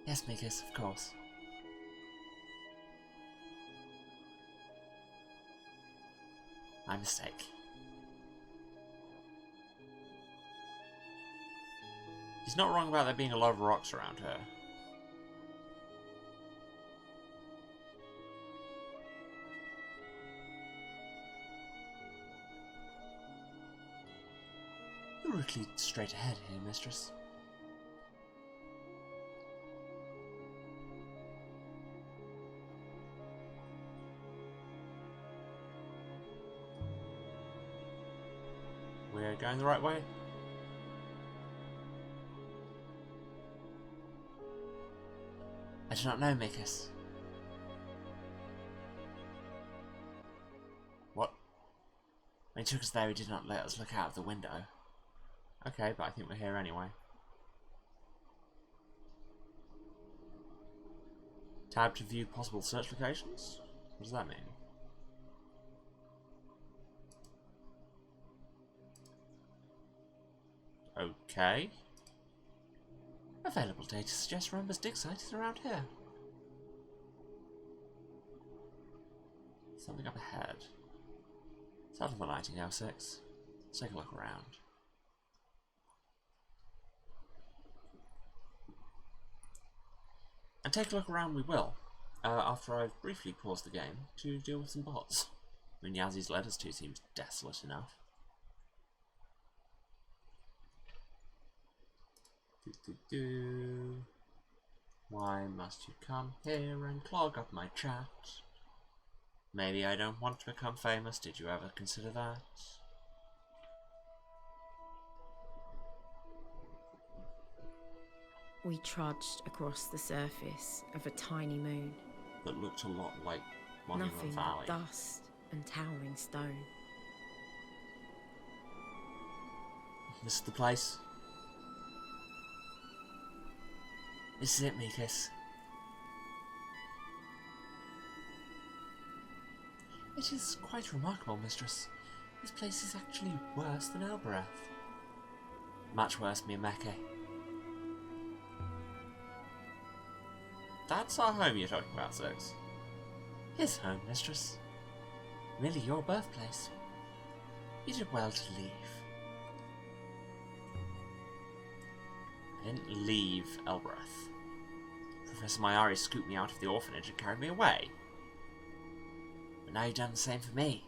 Yes, Mikus, of course. My mistake. He's not wrong about there being a lot of rocks around her. The route leads straight ahead here, mistress. We're going the right way? I do not know, Mikus. What? When he took us there, he did not let us look out of the window. Okay, but I think we're here anyway. Tab to view possible search locations? What does that mean? Okay. Available data suggests Rambus Dig Site is around here. Something up ahead. Start of the Nightingale 6. Let's take a look around. And take a look around we will, after I've briefly paused the game to deal with some bots. I mean, Yazzy's led us to seems desolate enough. Why must you come here and clog up my chat? Maybe I don't want to become famous, did you ever consider that? We trudged across the surface of a tiny moon. That looked a lot like Monument Nothing Valley. but dust and towering stone. This is the place. This is it, Mikus. It is quite remarkable, mistress. This place is actually worse than Elbereth. Much worse, Miyameke. That's our home you're talking about, Six. His home, mistress. Really your birthplace. You did well to leave. I didn't leave Elbereth. Professor Mayari scooped me out of the orphanage and carried me away. But now you've done the same for me.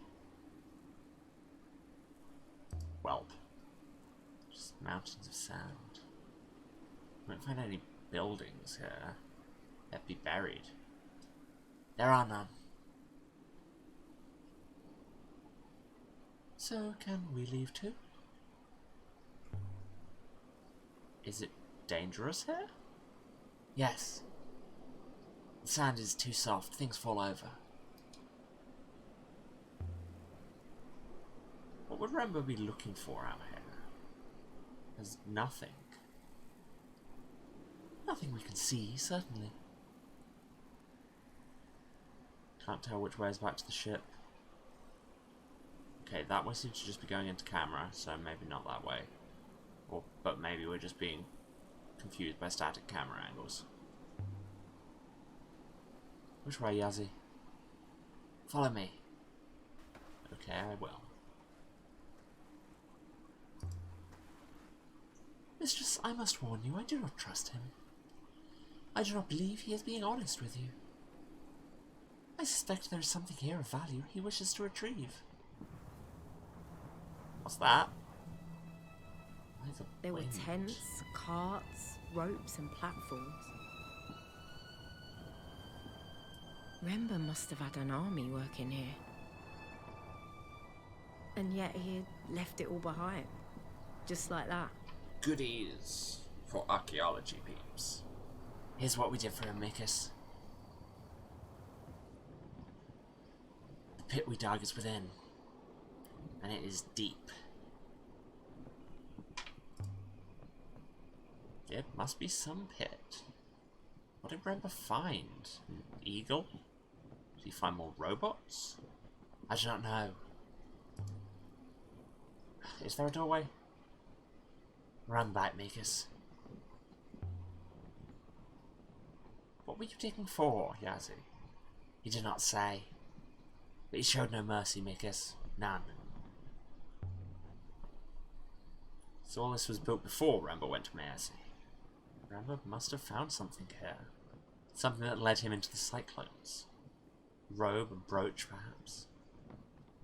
Welp. Just mountains of sand. Won't find any buildings here. They'd be buried. There are none. So, can we leave too? Is it dangerous here? Yes. The sand is too soft, things fall over. What would Rambo be looking for out here? There's nothing. Nothing we can see, certainly. Can't tell which way is back to the ship. Okay, that way seems to just be going into camera, so maybe not that way. But maybe we're just being confused by static camera angles. Which way, Yazzie? Follow me. Okay, I will. Mistress, I must warn you, I do not trust him. I do not believe he is being honest with you. I suspect there is something here of value he wishes to retrieve. What's that? There were tents, carts, ropes and platforms. Rember must have had an army working here. And yet he had left it all behind. Just like that. Goodies for archaeology peeps. Here's what we did for Amicus. The pit we dug is within. And it is deep. There must be some pit. What did Rember find? An eagle? Did he find more robots? I do not know. Is there a doorway? Run back, Mikas. What were you digging for, Yazzie? He did not say. But he showed no mercy, Mikas. None. So all this was built before Rember went to Mersey. Rember must have found something here. Something that led him into the Cyclones. Robe and brooch, perhaps.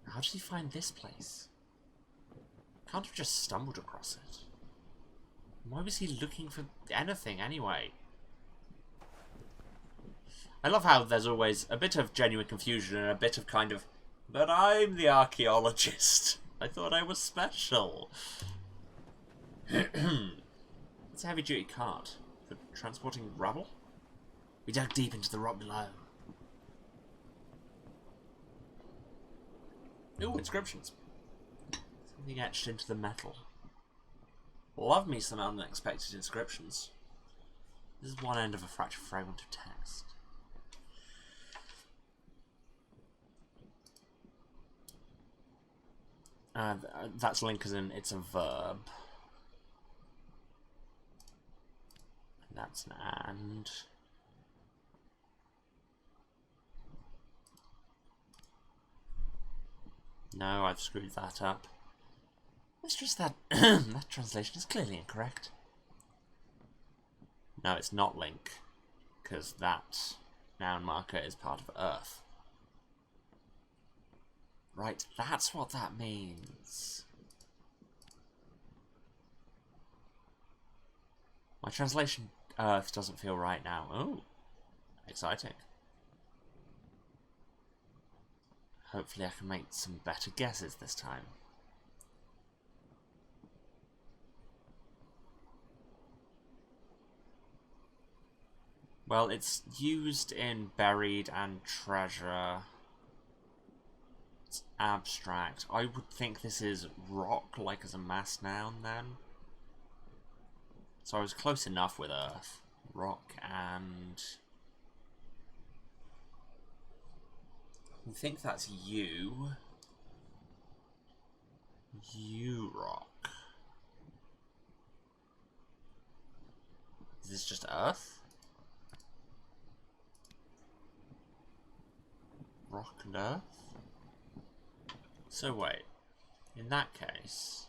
How did he find this place? Can't have just stumbled across it. Why was he looking for anything anyway? I love how there's always a bit of genuine confusion and a bit of kind of, but I'm the archaeologist. I thought I was special. It's a heavy-duty cart for transporting rubble. We dug deep into the rock below. Ooh, inscriptions. Something etched into the metal. Love me some unexpected inscriptions. This is one end of a fractured fragment of text. That's link as in it's a verb. And that's an and. No, I've screwed that up. It's just that that translation is clearly incorrect. No, it's not link, because that noun marker is part of Earth. Right, that's what that means. My translation Earth doesn't feel right now. Oh, exciting. Hopefully I can make some better guesses this time. Well, it's used in buried and treasure. It's abstract. I would think this is rock, like as a mass noun then. So I was close enough with earth. Rock and... I think that's you. You rock. Is this just earth? Rock and earth? So wait, in that case,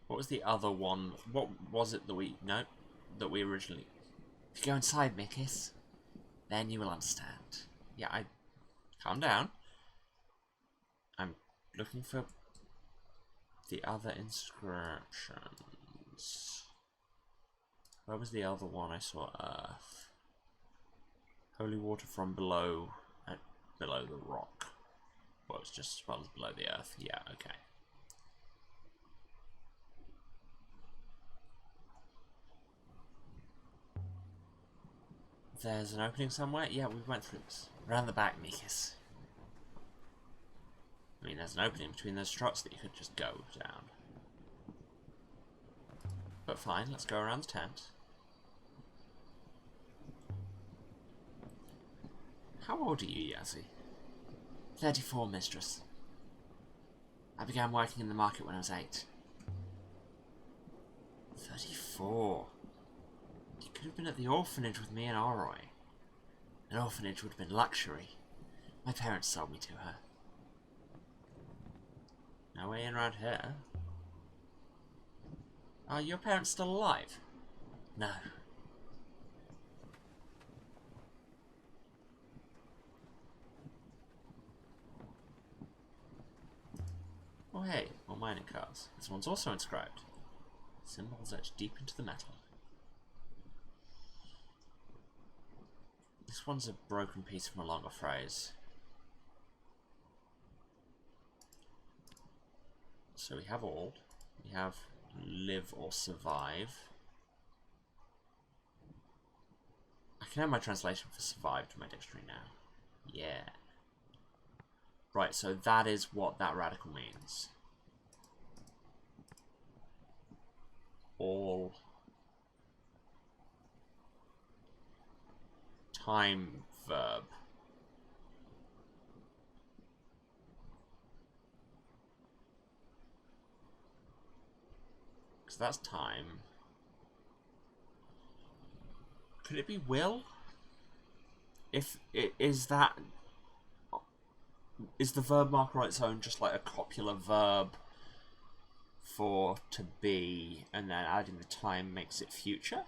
what was the other one? What was it that we originally... If you go inside, Mikis, then you will understand. Yeah, calm down. I'm looking for the other inscriptions. Where was the other one I saw? Earth. Holy water from below, below the rock. Well, it's just as well as below the earth. Yeah, okay. There's an opening somewhere? Yeah, we went through this. Around the back, Mikis. I mean, there's an opening between those struts that you could just go down. But fine, let's go around the tent. How old are you, Yazzie? 34, mistress. I began working in the market when I was 8. 34. You could have been at the orphanage with me and Oroy. An orphanage would have been luxury. My parents sold me to her. No way in around here. Are your parents still alive? No. Oh hey, well mining cars. This one's also inscribed. Symbols etched deep into the metal. This one's a broken piece from a longer phrase. So we have all. We have live or survive. I can add my translation for survive to my dictionary now. Yeah. Right, so that is what that radical means. All time verb. Because that's time. Could it be will? If it is that... Is the verb marker on its own just like a copular verb for to be, and then adding the time makes it future?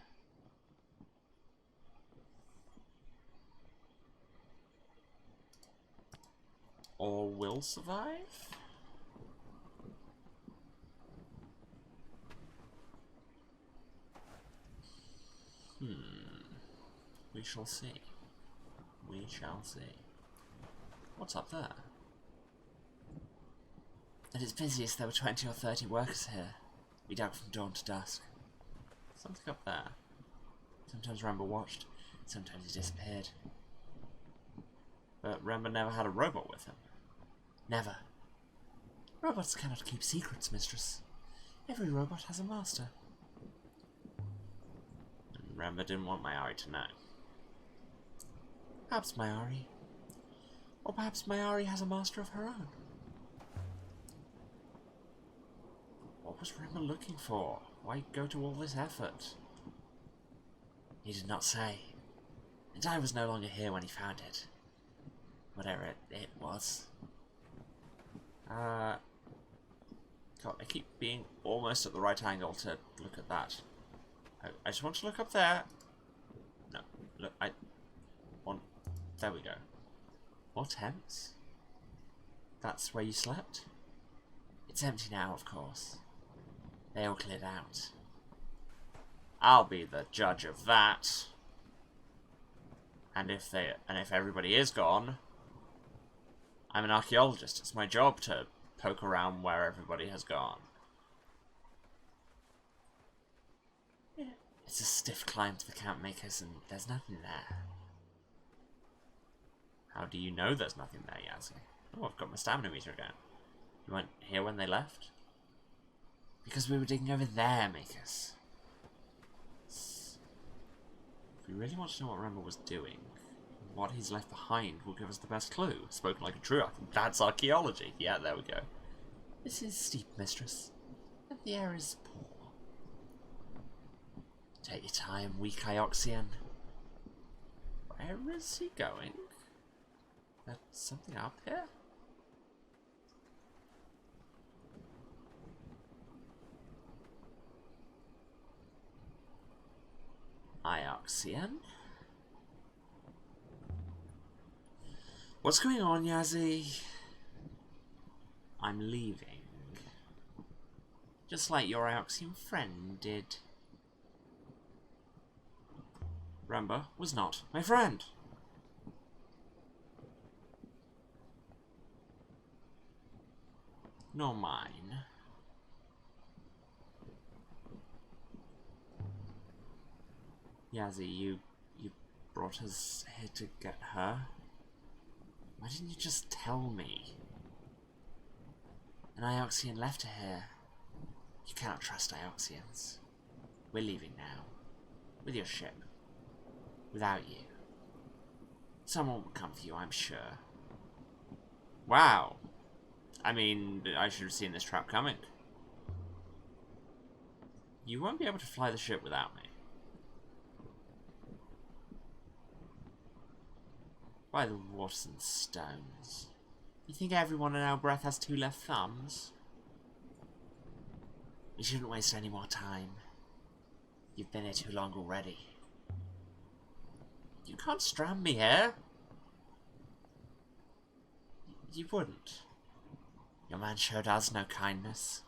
Or will survive? We shall see. We shall see. What's up there? At its busiest, there were 20 or 30 workers here. We dug from dawn to dusk. Something up there. Sometimes Rambo watched, sometimes he disappeared. But Rambo never had a robot with him. Never. Robots cannot keep secrets, mistress. Every robot has a master. And Rambo didn't want Mayari to know. Perhaps Mayari. Or perhaps Mayari has a master of her own. What was Rambo looking for? Why go to all this effort? He did not say. And I was no longer here when he found it. Whatever it was. God, I keep being almost at the right angle to look at that. I just want to look up there. No, look, there we go. More tents? That's where you slept? It's empty now, of course. They all cleared out. I'll be the judge of that. And if everybody is gone, I'm an archaeologist. It's my job to poke around where everybody has gone. Yeah. It's a stiff climb to the camp makers, and there's nothing there. How do you know there's nothing there, Yazzie? Oh, I've got my stamina meter again. You weren't here when they left? Because we were digging over there, makers. If we really want to know what Rambo was doing, what he's left behind will give us the best clue. Spoken like a true, I think that's archaeology. Yeah, there we go. This is steep, mistress, and the air is poor. Take your time, weak Ioxian. Where is he going? There's something up here? Ioxian? What's going on, Yazzie? I'm leaving. Just like your Ioxian friend did. Rambo was not my friend. Nor mine. Yazzie, you brought us here to get her? Why didn't you just tell me? An Ioxian left her here. You cannot trust Ioxians. We're leaving now. With your ship. Without you. Someone will come for you, I'm sure. Wow. I mean, I should have seen this trap coming. You won't be able to fly the ship without me. By the waters and stones. You think everyone in our breath has two left thumbs? We shouldn't waste any more time. You've been here too long already. You can't strand me here. You wouldn't. Your man showed us no kindness.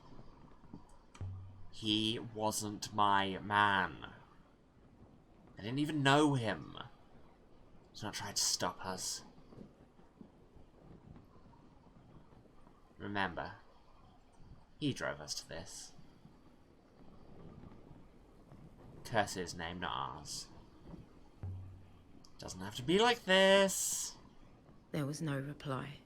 He wasn't my man. I didn't even know him. He's not trying to stop us. Remember, he drove us to this. Curse his name, not ours. Doesn't have to be like this. There was no reply.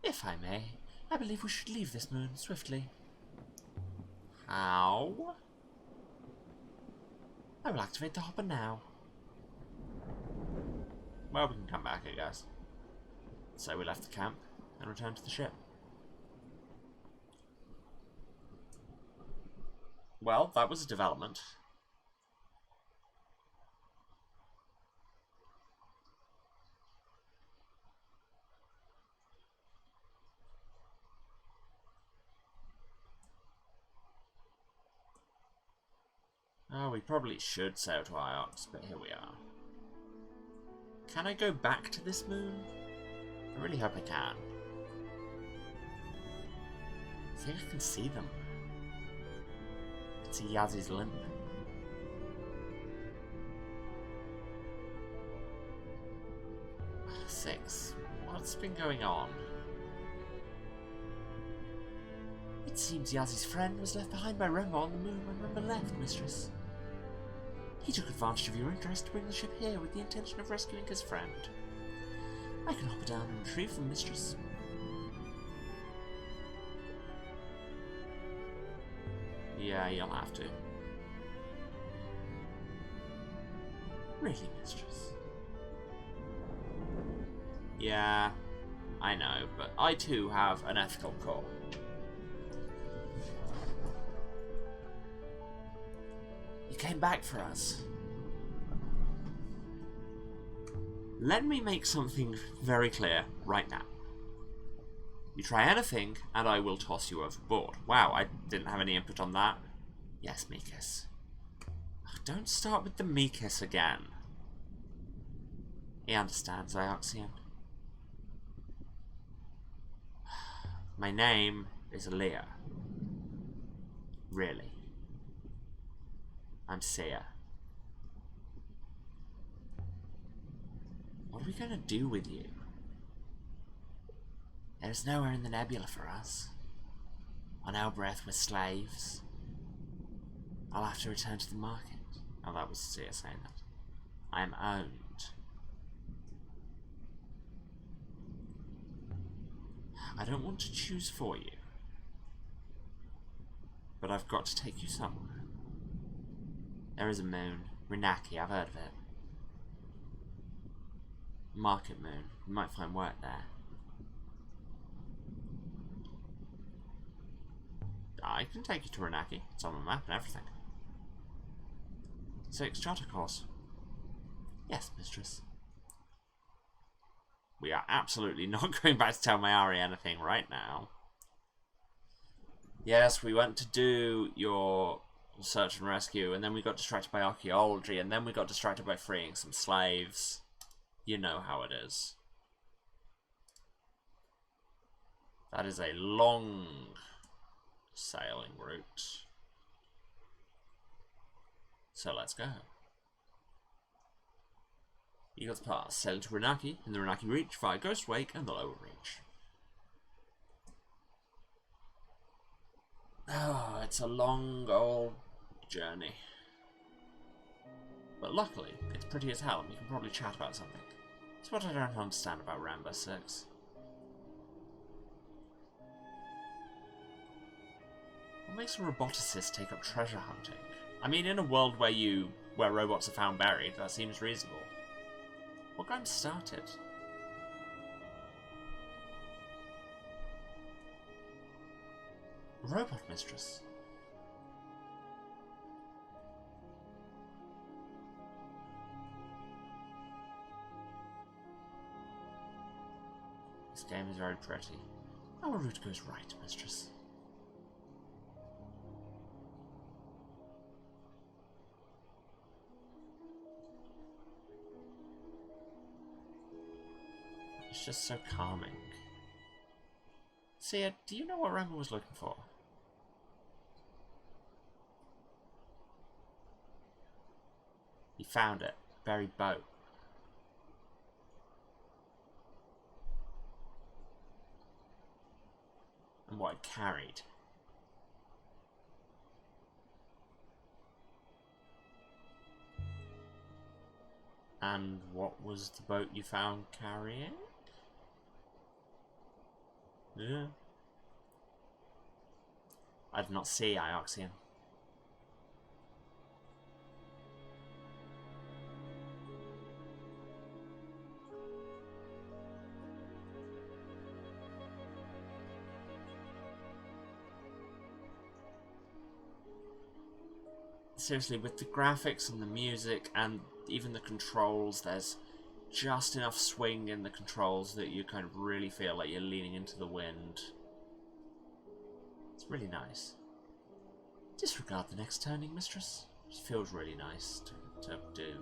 If I may, I believe we should leave this moon swiftly. How? I will activate the hopper now. Well, we can come back, I guess. So we left the camp and returned to the ship. Well, that was a development. Oh, we probably should sail to Iox, but here we are. Can I go back to this moon? I really hope I can. I think I can see them. I can see Yazzy's limp. 6. What's been going on? It seems Yazzy's friend was left behind by Remba on the moon when Remba left, mistress. He took advantage of your interest to bring the ship here with the intention of rescuing his friend. I can hop down and retrieve them, mistress. Yeah, you'll have to. Really, mistress? Yeah, I know, but I too have an ethical core. You came back for us. Let me make something very clear right now. You try anything, and I will toss you overboard. Wow, I didn't have any input on that. Yes, Meekiss. Oh, don't start with the Meekiss again. He understands, Ioxian. My name is Leah. Really. I'm Sia. What are we gonna do with you? There's nowhere in the nebula for us. On our breath, we're slaves. I'll have to return to the market. Oh, that was Sia saying that. I am owned. I don't want to choose for you. But I've got to take you somewhere. There is a moon. Rinaki, I've heard of it. Market moon. You might find work there. I can take you to Rinaki. It's on the map and everything. 6 charter course. Yes, mistress. We are absolutely not going back to tell Mayari anything right now. Yes, we went to do your search and rescue, and then we got distracted by archaeology, and then we got distracted by freeing some slaves. You know how it is. That is a long sailing route. So let's go. Eagles Pass, sailing to Rinaki, in the Rinaki Reach, via Ghost Wake and the Lower Reach. Oh, it's a long old journey. But luckily, it's pretty as hell and we can probably chat about something. It's what I don't understand about Rambo 6. What makes a roboticist take up treasure hunting? I mean, in a world where robots are found buried, that seems reasonable. What got him started? Robot mistress. This game is very pretty. Our route goes right, mistress. It's just so calming. See, do you know what Rambo was looking for? He found it. Buried boat. And what it carried. And what was the boat you found carrying? Yeah. I did not see Ioxian. Seriously, with the graphics and the music and even the controls, there's just enough swing in the controls that you kind of really feel like you're leaning into the wind. It's really nice. Disregard the next turning, mistress. It feels really nice to do.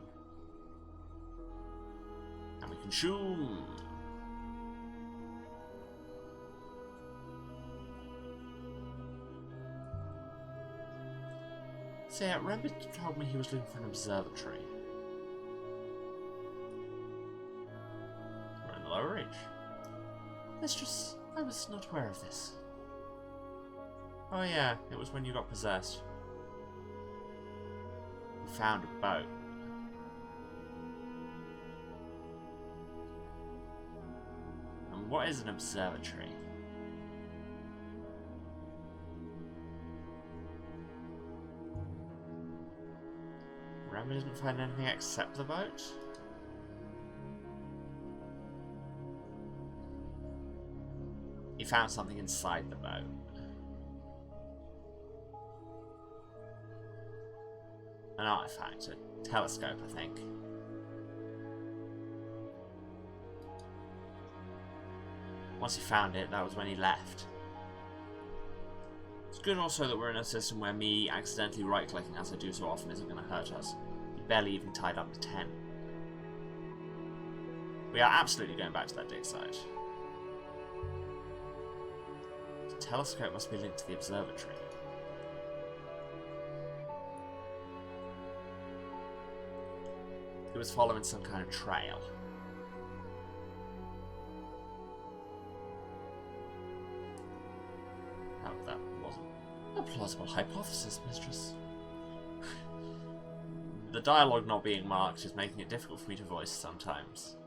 And we can shoom. So yeah, Rabbit told me he was looking for an observatory. We're in the lower reach. Mistress, I was not aware of this. Oh yeah, it was when you got possessed. We found a boat. And what is an observatory? Remy didn't find anything except the boat? He found something inside the boat. An artifact, a telescope, I think. Once he found it, that was when he left. It's good also that we're in a system where me accidentally right-clicking, as I do so often, isn't going to hurt us. He barely even tied up the 10. We are absolutely going back to that dig site. The telescope must be linked to the observatory. He was following some kind of trail. Oh, that wasn't a plausible hypothesis, mistress. The dialogue not being marked is making it difficult for me to voice sometimes.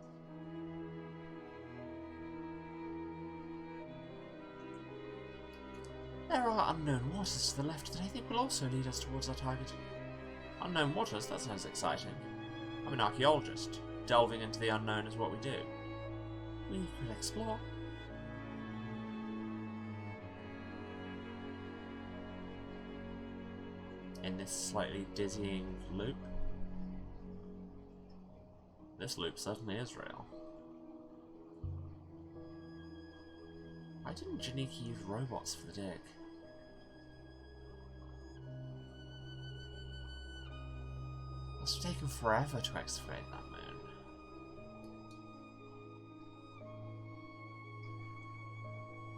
There are unknown waters to the left that I think will also lead us towards our target. Unknown waters? That sounds exciting. I'm an archaeologist. Delving into the unknown is what we do. We could explore. In this slightly dizzying loop. This loop certainly is real. Why didn't Janiki use robots for the dig? Must have taken forever to excavate that moon.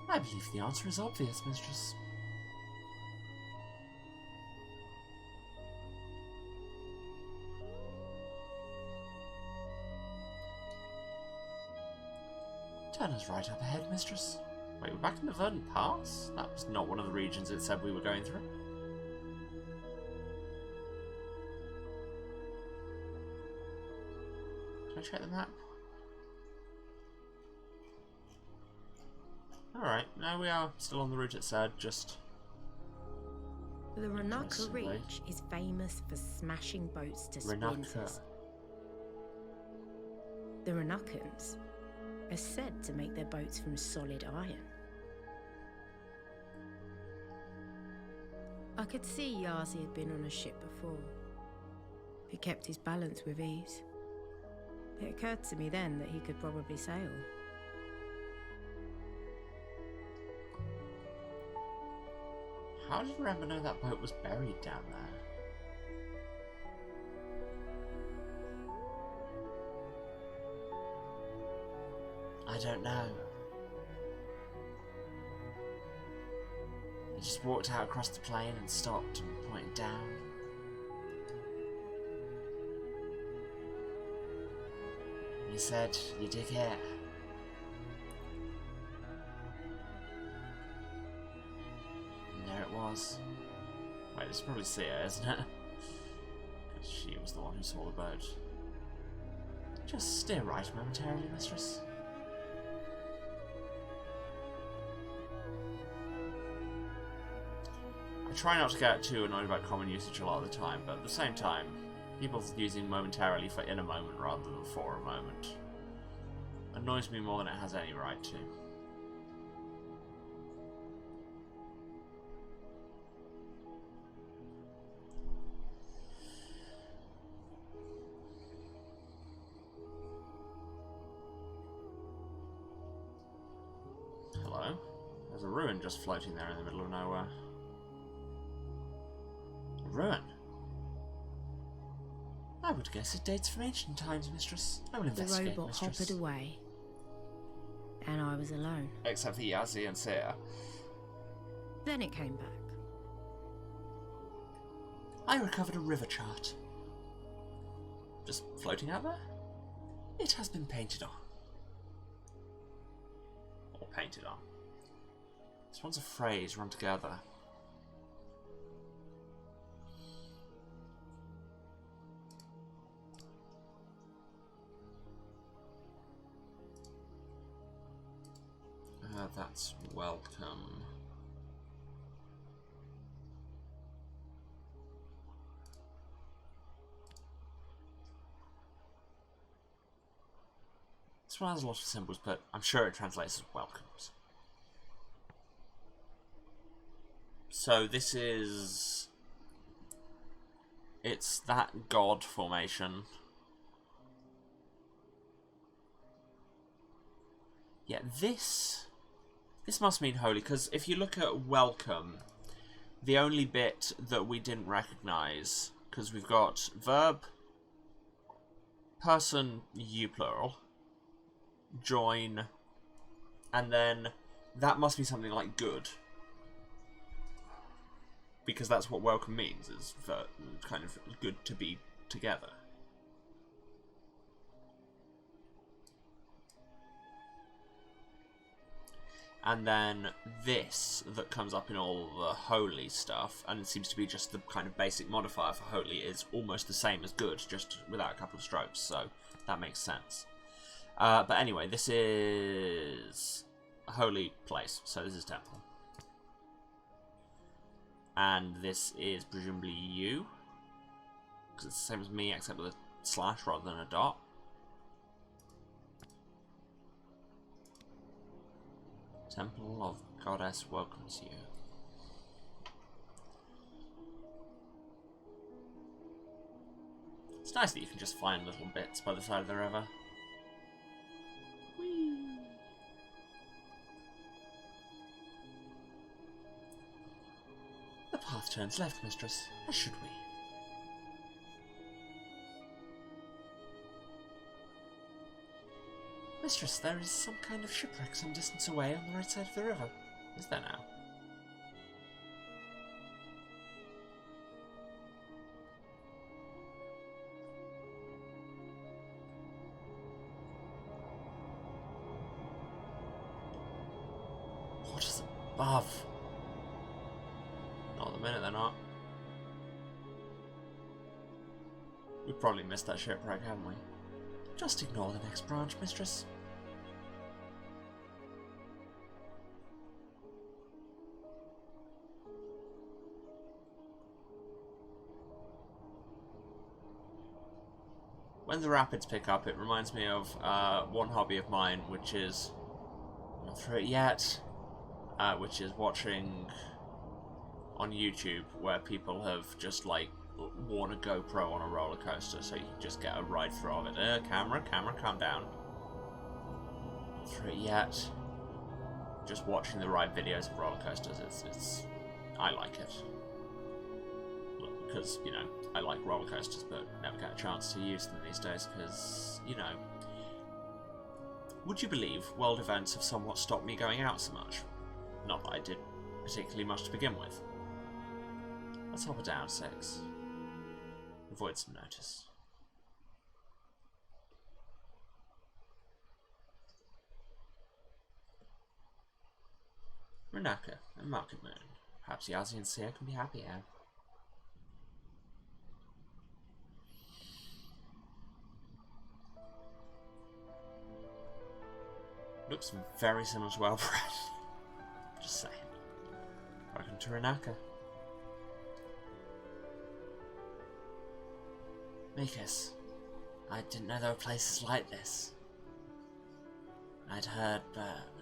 I believe the answer is obvious, mistress. Turn us right up ahead, mistress. Wait, we're back in the Verdant Pass? That was not one of the regions it said we were going through. Can I check the map? Alright, now we are still on the route it said, just... The Ranaka Reach is famous for smashing boats to splinters. The Ranakans are said to make their boats from solid iron. I could see Yazi had been on a ship before. He kept his balance with ease. It occurred to me then that he could probably sail. How did Rambo know that boat was buried down there? I don't know. He just walked out across the plain and stopped and pointed down. And he said, "You dig it?" And there it was. Wait, it's probably Sia, isn't it? Because she was the one who saw the boat. Just steer right momentarily, mistress. I try not to get too annoyed about common usage a lot of the time, but at the same time, people using momentarily for in a moment rather than for a moment annoys me more than it has any right to. Hello? There's a ruin just floating there in the middle of nowhere. A ruin? I would guess it dates from ancient times, mistress. I will investigate, The robot mistress. hoppered away, and I was alone. Except for Yazzie and Sia. Then it came back. I recovered a river chart. Just floating out there? It has been painted on. Or painted on. This one's a phrase run together. That's welcome. This one has a lot of symbols, but I'm sure it translates as welcomes. So this is... It's that god formation. Yeah, this must mean holy, because if you look at welcome, the only bit that we didn't recognise, because we've got verb, person, you plural, join, and then that must be something like good. Because that's what welcome means, is for kind of good to be together. And then this that comes up in all the holy stuff, and it seems to be just the kind of basic modifier for holy, is almost the same as good, just without a couple of strokes, so that makes sense. But anyway, this is a holy place, so this is temple. And this is presumably you, because it's the same as me except with a slash rather than a dot. Temple of Goddess welcomes you. It's nice that you can just find little bits by the side of the river. Whee! The path turns left, mistress. As should we? Mistress, there is some kind of shipwreck some distance away on the right side of the river. Is there now? What is above? Not at the minute, they're not. We've probably missed that shipwreck, haven't we? Just ignore the next branch, mistress. When the rapids pick up, it reminds me of one hobby of mine, which is, I'm not through it yet, which is watching on YouTube where people have just like worn a GoPro on a roller coaster, so you can just get a ride through of it. Camera, calm down. Not through it yet. Just watching the ride videos of roller coasters, I like it. Because, you know, I like roller coasters, but never get a chance to use them these days, because, you know, Would you believe world events have somewhat stopped me going out so much? Not that I did particularly much to begin with. Let's hop it down 6. Avoid some notice. Renaka, a market moon. Perhaps Yazi and Seer can be happy here. Looks very similar to Elbred. Just saying. Welcome to Renaka. Mikas, I didn't know there were places like this. I'd heard, but...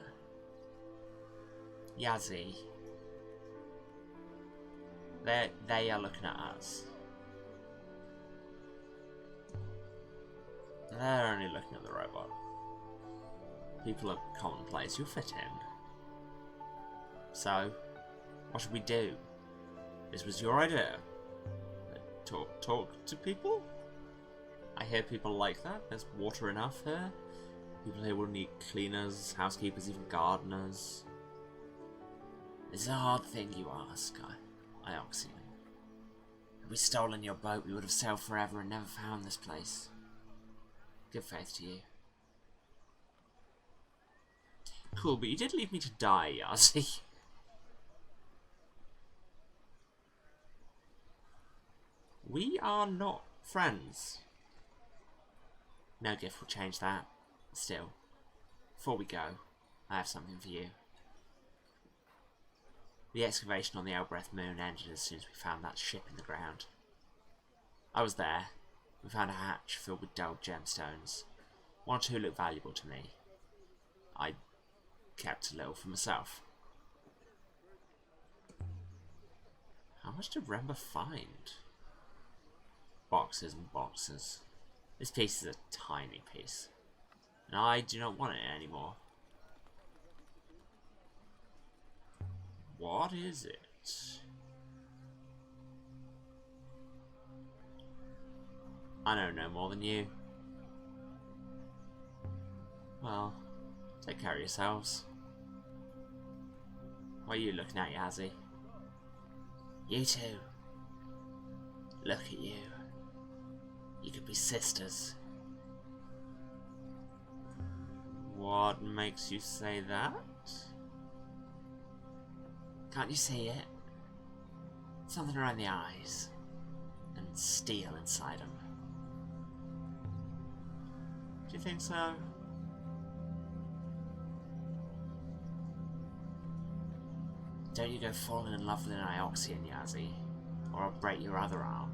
Yazi. They are looking at us. They're only looking at the robot. People are commonplace, you'll fit in. So, what should we do? This was your idea. Talk to people? I hear people like that. There's water enough here. People here will need cleaners, housekeepers, even gardeners. It's a hard thing you ask, Ioxian. Had we stolen your boat, we would have sailed forever and never found this place. Good faith to you. Cool, but you did leave me to die, Yazi. We are not friends. No gift will change that. Still, before we go, I have something for you. The excavation on the Elbreth moon ended as soon as we found that ship in the ground. I was there. We found a hatch filled with dull gemstones. 1 or 2 looked valuable to me. I kept a little for myself. How much did Remba find? Boxes and boxes. This piece is a tiny piece, and I do not want it anymore. What is it? I know no more than you. Well, take care of yourselves. What are you looking at, Yazi? You too. Look at you. You could be sisters. What makes you say that? Can't you see it? Something around the eyes. And steel inside them. Do you think so? Don't you go falling in love with an Ioxian, Yazi, or I'll break your other arm.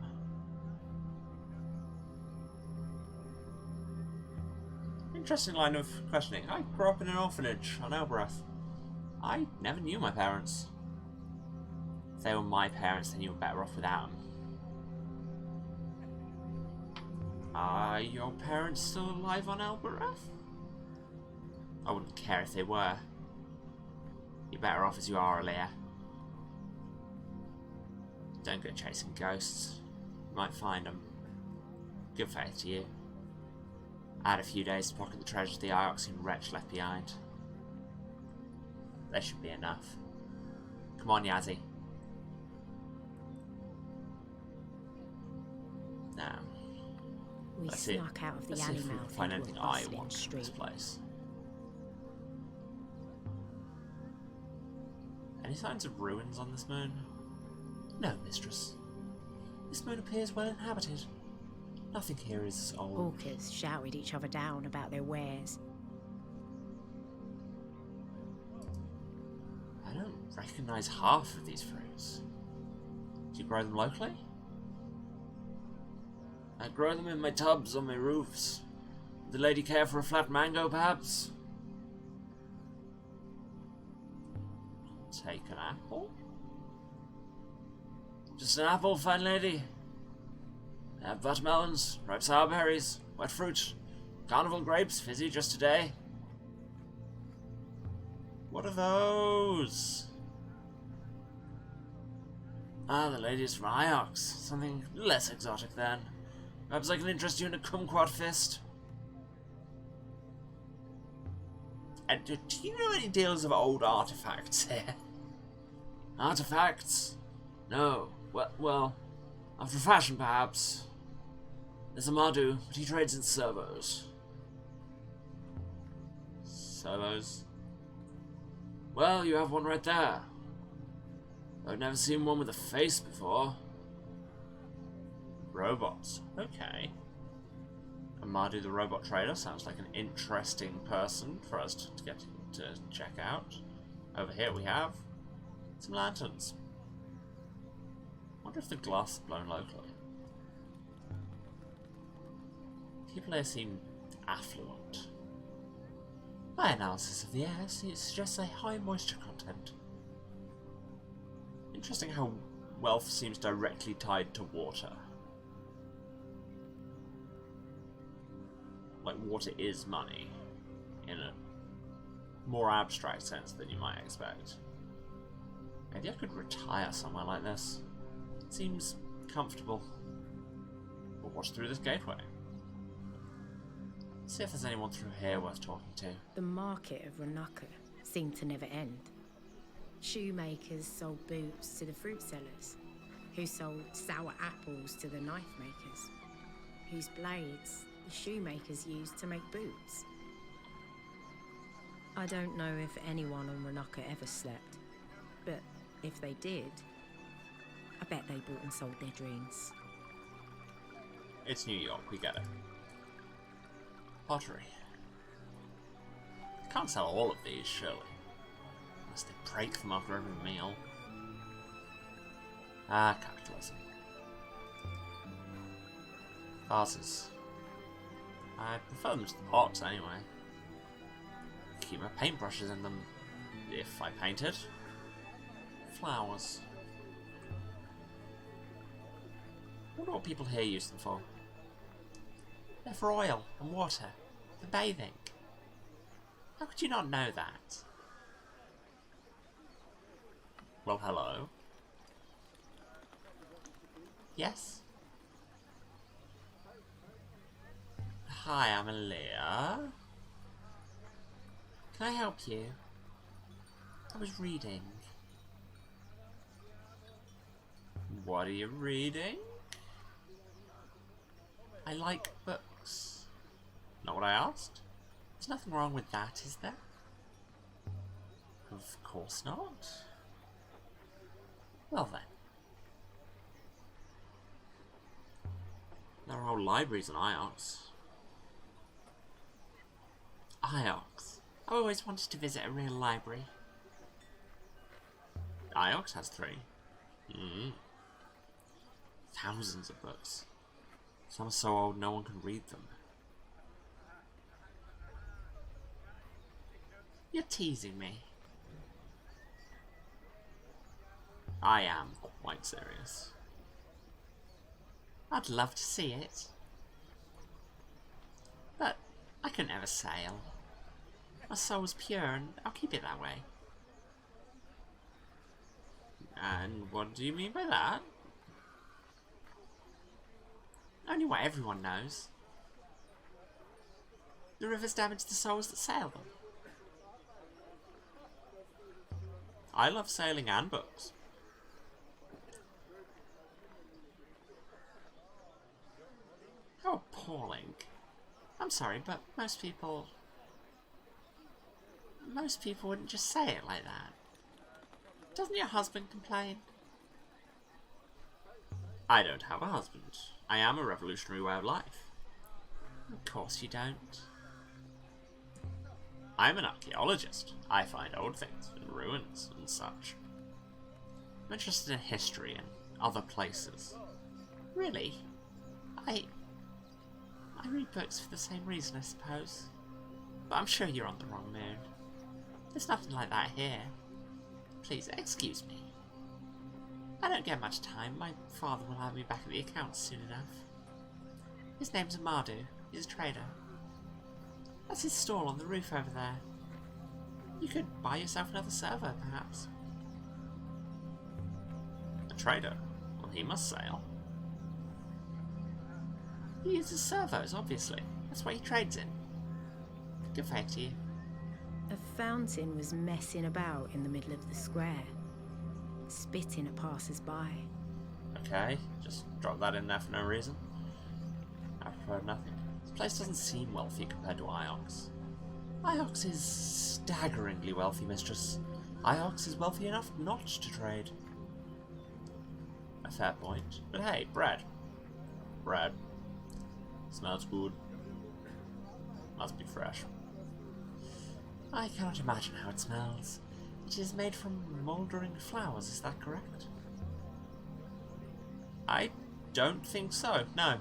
Interesting line of questioning. I grew up in an orphanage on Elbreth. I never knew my parents. If they were my parents, then you were better off without them. Are your parents still alive on Elbreth? I wouldn't care if they were. You're better off as you are, Aaliyah. Don't go chasing ghosts. You might find them. Good faith to you. I had a few days to pocket the treasure the Ioxian wretch left behind. They should be enough. Come on, Yazi. Now, We snuck out of the let's see alley if we can mouth find into anything a I bustling want in this street. place. Any signs of ruins on this moon? No, mistress. This moon appears well inhabited. Nothing here is old. Hawkers shouted each other down about their wares. I don't recognise half of these fruits. Do you grow them locally? I grow them in my tubs on my roofs. Would the lady care for a flat mango, perhaps? Take an apple? Just an apple, fine lady. I have buttermelons, ripe sour berries, wet fruit, carnival grapes, fizzy just today. What are those? Ah, the lady is from Iox. Something less exotic then. Perhaps I can interest you in a kumquat fist. And do you know any deals of old artifacts here? Artifacts? No. Well, after fashion, perhaps. There's a Mardu, but he trades in servos. Servos? Well, you have one right there. I've never seen one with a face before. Robots. Okay. Amadu the robot trader sounds like an interesting person for us to get to check out. Over here we have some lanterns. Wonder if the glass is blown locally. People here seem affluent. My analysis of the air suggests a high moisture content. Interesting how wealth seems directly tied to water. Like water is money, in a more abstract sense than you might expect. Maybe I could retire somewhere like this. It seems comfortable. But what's through this gateway? See if there's anyone through here worth talking to. The market of Ranaka seemed to never end. Shoemakers sold boots to the fruit sellers, who sold sour apples to the knife makers, whose blades the shoemakers used to make boots. I don't know if anyone on Ranaka ever slept, but if they did, I bet they bought and sold their dreams. It's New York, we get it. Pottery. Can't sell all of these, surely. Unless they break them after every meal. Ah, capitalism. Vases. I prefer them to the pots, anyway. Keep my paintbrushes in them, if I painted. Flowers. I wonder what people here use them for. They're for oil and water, for bathing. How could you not know that? Well, hello. Yes? Hi, I'm Aaliyah. Can I help you? I was reading. What are you reading? I like books. Not what I asked? There's nothing wrong with that, is there? Of course not. Well then. There are whole libraries in Iox. Iox. I always wanted to visit a real library. Iox has 3. Thousands of books. Some are so old no one can read them. You're teasing me. I am quite serious. I'd love to see it. But I could never sail. My soul's pure and I'll keep it that way. And what do you mean by that? Only what everyone knows. The rivers damage the souls that sail them. I love sailing and books. How appalling. I'm sorry, but most people wouldn't just say it like that. Doesn't your husband complain? I don't have a husband. I am a revolutionary way of life. Of course you don't. I'm an archaeologist. I find old things and ruins and such. I'm interested in history and other places. Really? I read books for the same reason, I suppose. But I'm sure you're on the wrong moon. There's nothing like that here. Please, excuse me. I don't get much time. My father will have me back at the accounts soon enough. His name's Amadu. He's a trader. That's his stall on the roof over there. You could buy yourself another servo, perhaps. A trader? Well, he must sail. He uses servos, obviously. That's what he trades in. Good faith to you. A fountain was messing about in the middle of the square, spitting at passers-by. Okay, just drop that in there for no reason. I prefer nothing. This place doesn't seem wealthy compared to Iox. Iox is staggeringly wealthy, mistress. Iox is wealthy enough not to trade. A fair point. But hey, bread. Bread. Smells good. Must be fresh. I cannot imagine how it smells. It is made from mouldering flowers, is that correct? I don't think so, no.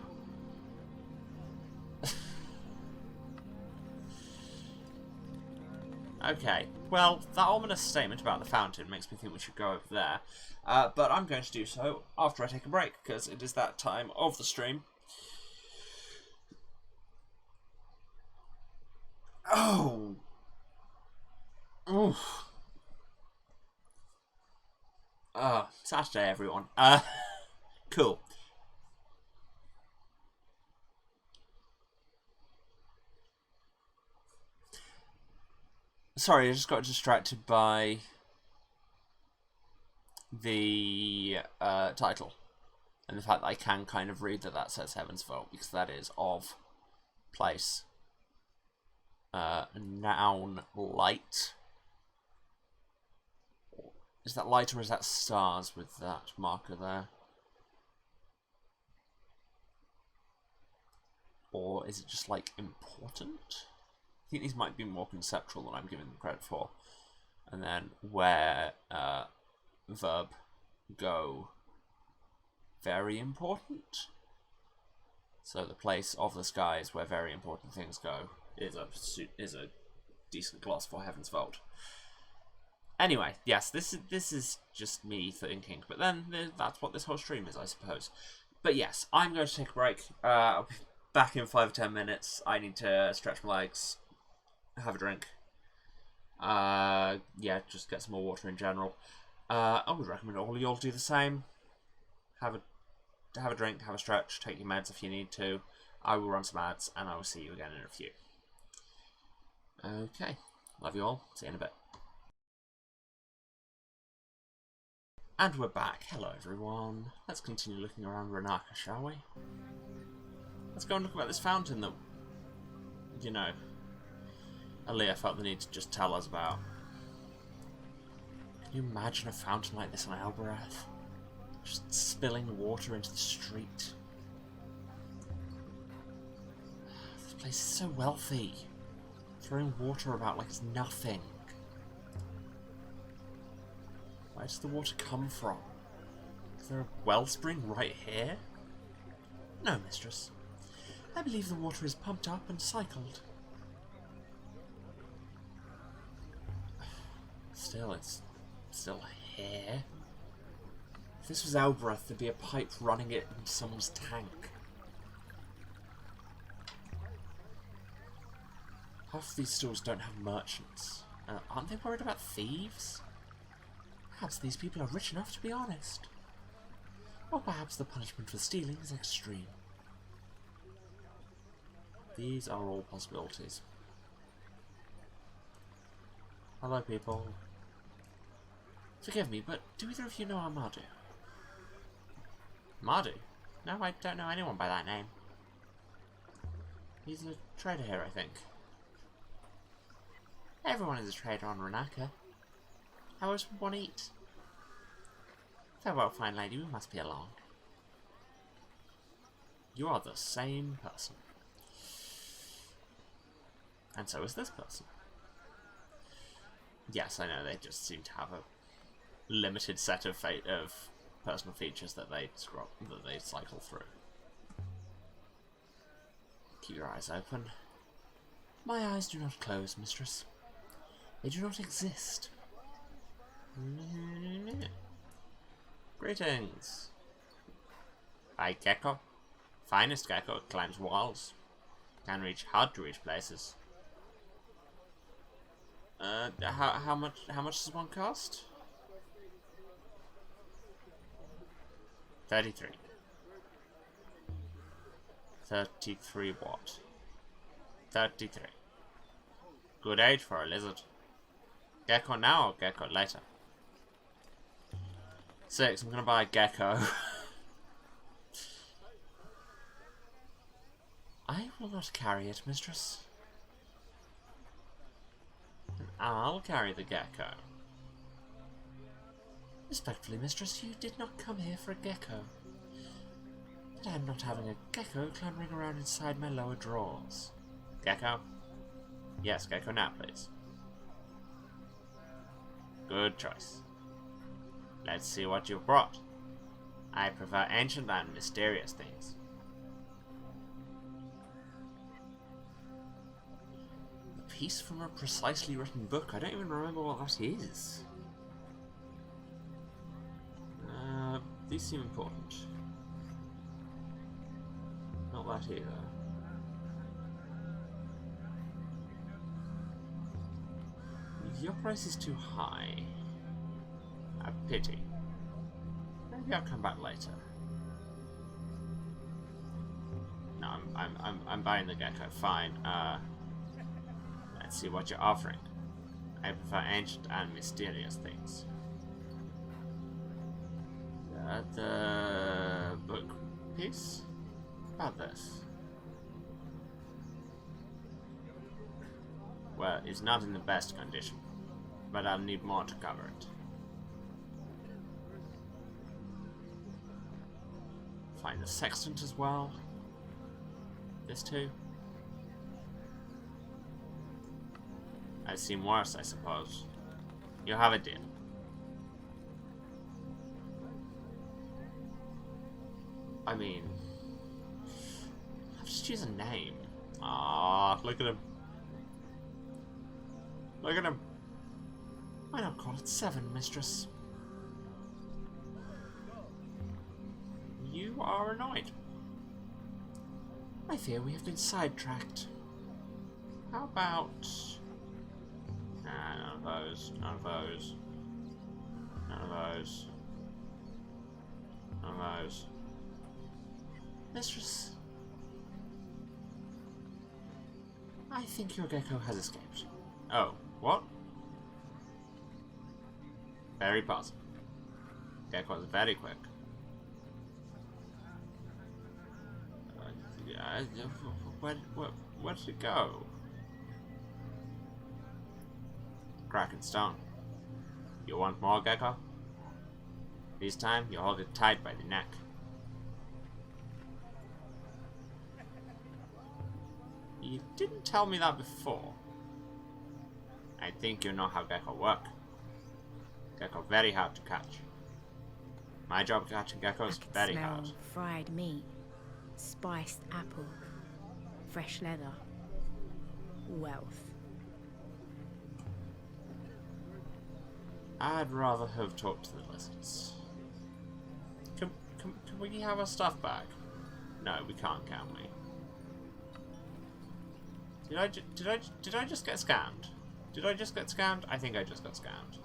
Okay, well, that ominous statement about the fountain makes me think we should go over there. But I'm going to do so after I take a break, because it is that time of the stream. Oh! Oof. Saturday, everyone. Cool. Sorry, I just got distracted by the title and the fact that I can kind of read that says Heaven's Vault, because that is of place. Noun light. Is that light or is that stars with that marker there? Or is it just like important? I think these might be more conceptual than I'm giving them credit for. And then where verb go, very important. So the place of the skies where very important things go is a decent gloss for Heaven's Vault. Anyway, yes, this is just me thinking, but then that's what this whole stream is, I suppose. But yes, I'm going to take a break. I'll be back in 5 or 10 minutes. I need to stretch my legs, have a drink. Yeah, just get some more water in general. I would recommend all of you all do the same. Have a drink, have a stretch, take your meds if you need to. I will run some ads, and I will see you again in a few. Okay, love you all. See you in a bit. And we're back. Hello, everyone. Let's continue looking around Renaka, shall we? Let's go and look about this fountain that, you know, Aaliyah felt the need to just tell us about. Can you imagine a fountain like this on Elbereth? Just spilling water into the street. This place is so wealthy. Throwing water about like it's nothing. Where does the water come from? Is there a wellspring right here? No, mistress. I believe the water is pumped up and cycled. Still, it's still here. If this was Elbereth, there'd be a pipe running it into someone's tank. Half of these stores don't have merchants. Aren't they worried about thieves? Perhaps these people are rich enough to be honest. Or perhaps the punishment for stealing is extreme. These are all possibilities. Hello, people. Forgive me, but do either of you know Amadou? Amadou? No, I don't know anyone by that name. He's a trader here, I think. Everyone is a trader on Renaka. How else would one eat? Farewell, fine lady, we must be along. You are the same person. And so is this person. Yes, I know, they just seem to have a limited set of personal features that they cycle through. Keep your eyes open. My eyes do not close, mistress. They do not exist. Greetings. Hi, gecko. Finest gecko, it climbs walls. Can reach hard to reach places. How much does one cost? 33. 33 what? 33. Good age for a lizard. Gecko now or gecko later? 6, I'm gonna buy a gecko. I will not carry it, mistress. And I'll carry the gecko. Respectfully, mistress, you did not come here for a gecko. But I'm not having a gecko clambering around inside my lower drawers. Gecko? Yes, gecko now, please. Good choice. Let's see what you've brought. I prefer ancient and mysterious things. A piece from a precisely written book. I don't even remember what that is. These seem important. Not that either. Your price is too high. A pity. Maybe I'll come back later. No, I'm buying the gecko. Fine. Let's see what you're offering. I prefer ancient and mysterious things. The book piece? About this. Well, it's not in the best condition, but I'll need more to cover it. Find the sextant as well. This too. I've seen worse, I suppose. You have a deal. I mean, I'll just use a name. Ah, look at him. Look at him. Why not call it 7, mistress? You are annoyed. I fear we have been sidetracked. How about... Nah, none of those. None of those. None of those. None of those. Mistress, I think your gecko has escaped. Oh, what? Very possible. Gecko is very quick. Where did it go? Cracking stone. You want more, gecko? This time, you hold it tight by the neck. You didn't tell me that before. I think you know how gecko work. Gecko very hard to catch. My job catching geckos is very hard. Fried meat, spiced apple, fresh leather, wealth. I'd rather have talked to the lizards. Can we have our stuff back? No, we can't, can we? Did I just get scammed? Did I just get scammed? I think I just got scammed.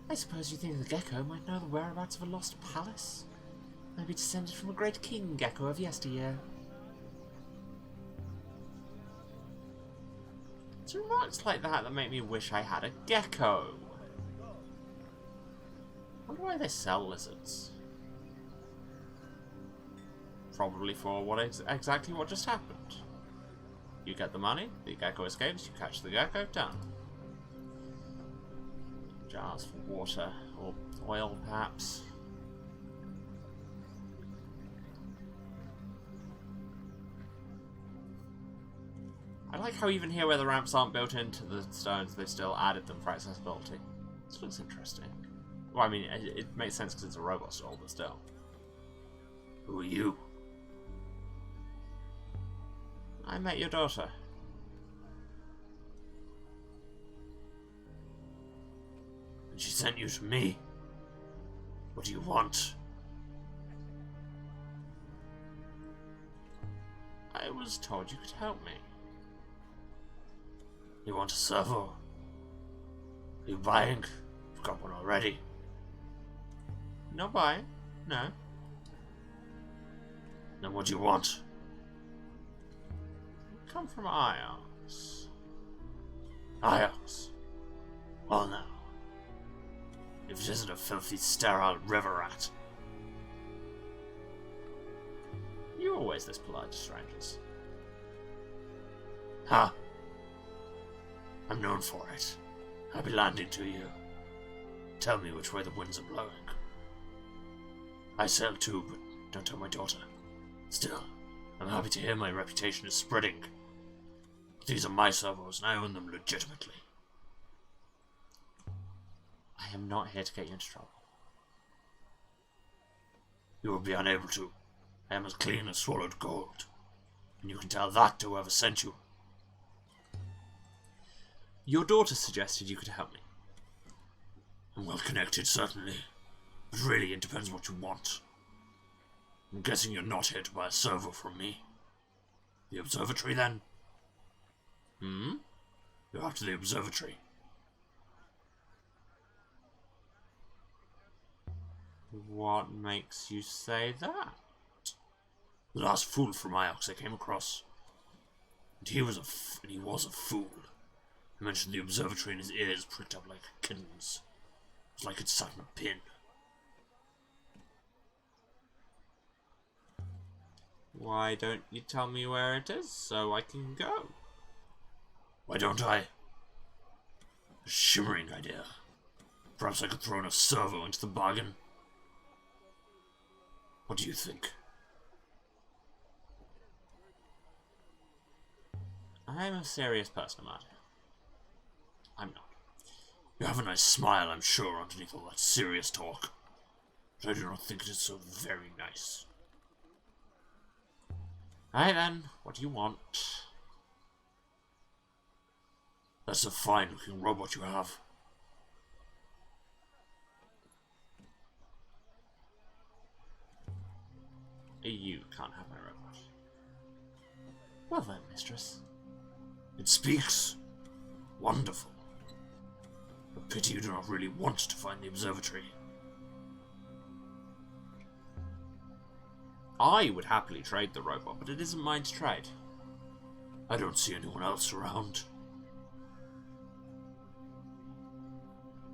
I suppose you think the gecko might know the whereabouts of a lost palace? Maybe descended from a great king gecko of yesteryear. It's remarks like that make me wish I had a gecko. I wonder why they sell lizards. Probably for exactly what just happened. You get the money, the gecko escapes, you catch the gecko, done. Jars for water, or oil perhaps. I like how even here where the ramps aren't built into the stones, they've still added them for accessibility. This looks interesting. Well, I mean, it makes sense because it's a robot stall, but still. Who are you? I met your daughter. And she sent you to me. What do you want? I was told you could help me. You want a servo? Are you buying? You've got one already. No buying? No. Then what do you want? Come from Iox. Iox? Well now, if it isn't a filthy, sterile river rat. You're always this polite to strangers. Huh? I'm known for it. I'll be landing to you. Tell me which way the winds are blowing. I sail too, but don't tell my daughter. Still, I'm happy to hear my reputation is spreading. These are my servos, and I own them legitimately. I am not here to get you into trouble. You will be unable to. I am as clean as swallowed gold. And you can tell that to whoever sent you. Your daughter suggested you could help me. I'm well connected, certainly. But really, it depends what you want. I'm guessing you're not here to buy a servo from me. The observatory, then? You're after the observatory. What makes you say that? The last fool from Iox I came across. And he was a fool. He mentioned the observatory and his ears pricked up like a kitten's. It was like it sat in a pin. Why don't you tell me where it is so I can go? Why don't I? A shimmering idea. Perhaps I could throw in a servo into the bargain. What do you think? I'm a serious person, Matt. I'm not. You have a nice smile, I'm sure, underneath all that serious talk. But I do not think it is so very nice. Alright then, what do you want? That's a fine-looking robot you have. You can't have my robot. Well then, mistress. It speaks. Wonderful. A pity you do not really want to find the observatory. I would happily trade the robot, but it isn't mine to trade. I don't see anyone else around.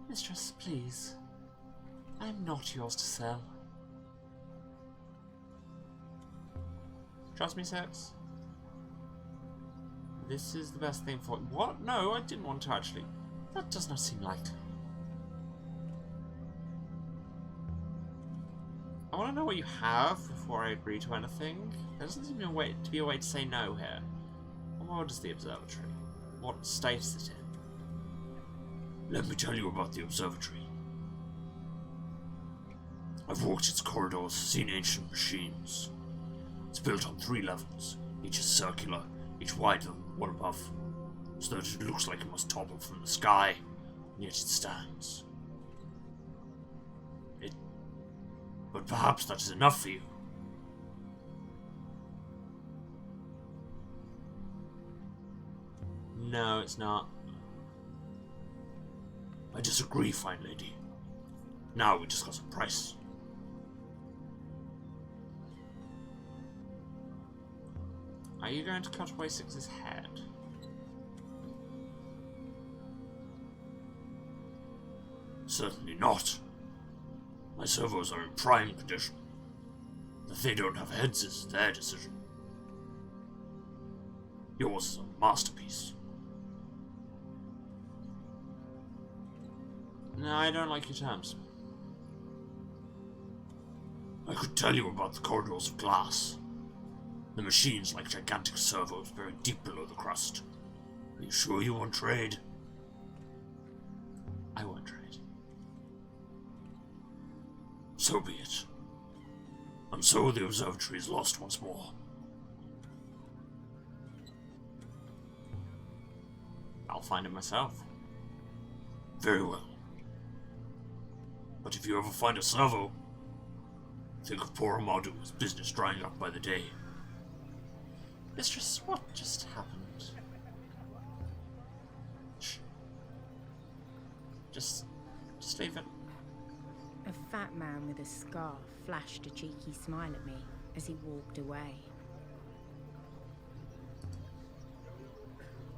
Mistress, please. I am not yours to sell. Trust me, Sex. This is the best thing for... What? No, I didn't want to actually. That does not seem likely. I want to know what you have before I agree to anything. There doesn't seem to be a way to say no here. What is the observatory? What state is it in? Let me tell you about the observatory. I've walked its corridors, seen ancient machines. It's built on 3 levels. Each is circular, each wider than the one above, so that it looks like it must topple from the sky, and yet it stands. But perhaps that is enough for you. No, it's not. I disagree, fine lady. Now we discuss a price. Are you going to cut away Six's head? Certainly not. My servos are in prime condition. That they don't have heads is their decision. Yours is a masterpiece. No, I don't like your terms. I could tell you about the corridors of glass. The machines like gigantic servos buried deep below the crust. Are you sure you won't trade? I won't trade. So be it. And so the observatory is lost once more. I'll find it myself. Very well. But if you ever find a servo, think of poor Amadu as business drying up by the day. Mistress, what just happened? Shh. Just leave it. A fat man with a scarf flashed a cheeky smile at me as he walked away.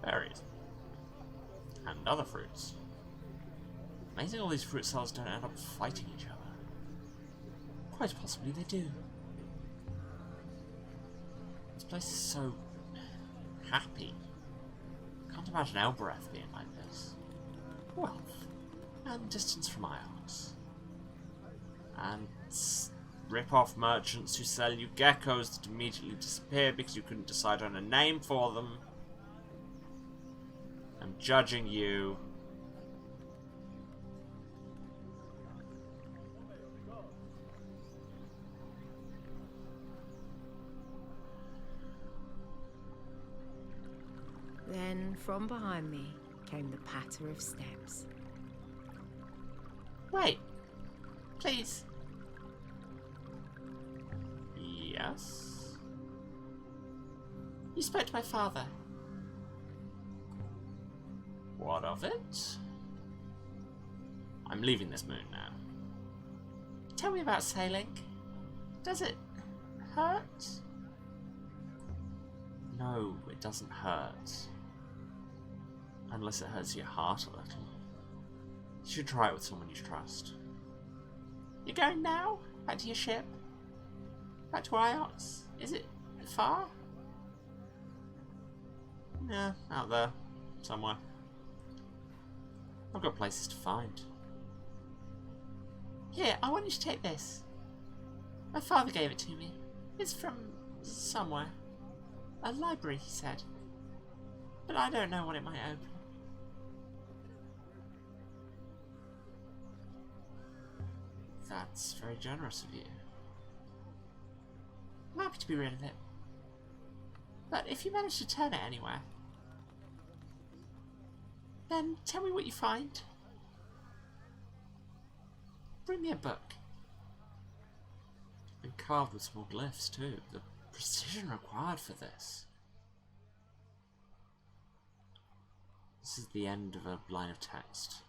Berries. And other fruits. Amazing all these fruit sellers don't end up fighting each other. Quite possibly they do. This place is so happy. Can't imagine Elbereth being like this. Wealth. And distance from Iox. And rip-off merchants who sell you geckos that immediately disappear because you couldn't decide on a name for them. I'm judging you. Then, from behind me, came the patter of steps. Wait. Please. Yes? You spoke to my father. What of it? I'm leaving this moon now. Tell me about sailing. Does it hurt? No, it doesn't hurt. Unless it hurts your heart a little. You should try it with someone you trust. You're going now? Back to your ship? Back to Iox? Is it far? Yeah, out there. Somewhere. I've got places to find. Here, I want you to take this. My father gave it to me. It's from somewhere. A library, he said. But I don't know what it might open. That's very generous of you. I'm happy to be rid of it. But if you manage to turn it anywhere, then tell me what you find. Bring me a book. And carved with small glyphs too. The precision required for this. This is the end of a line of text.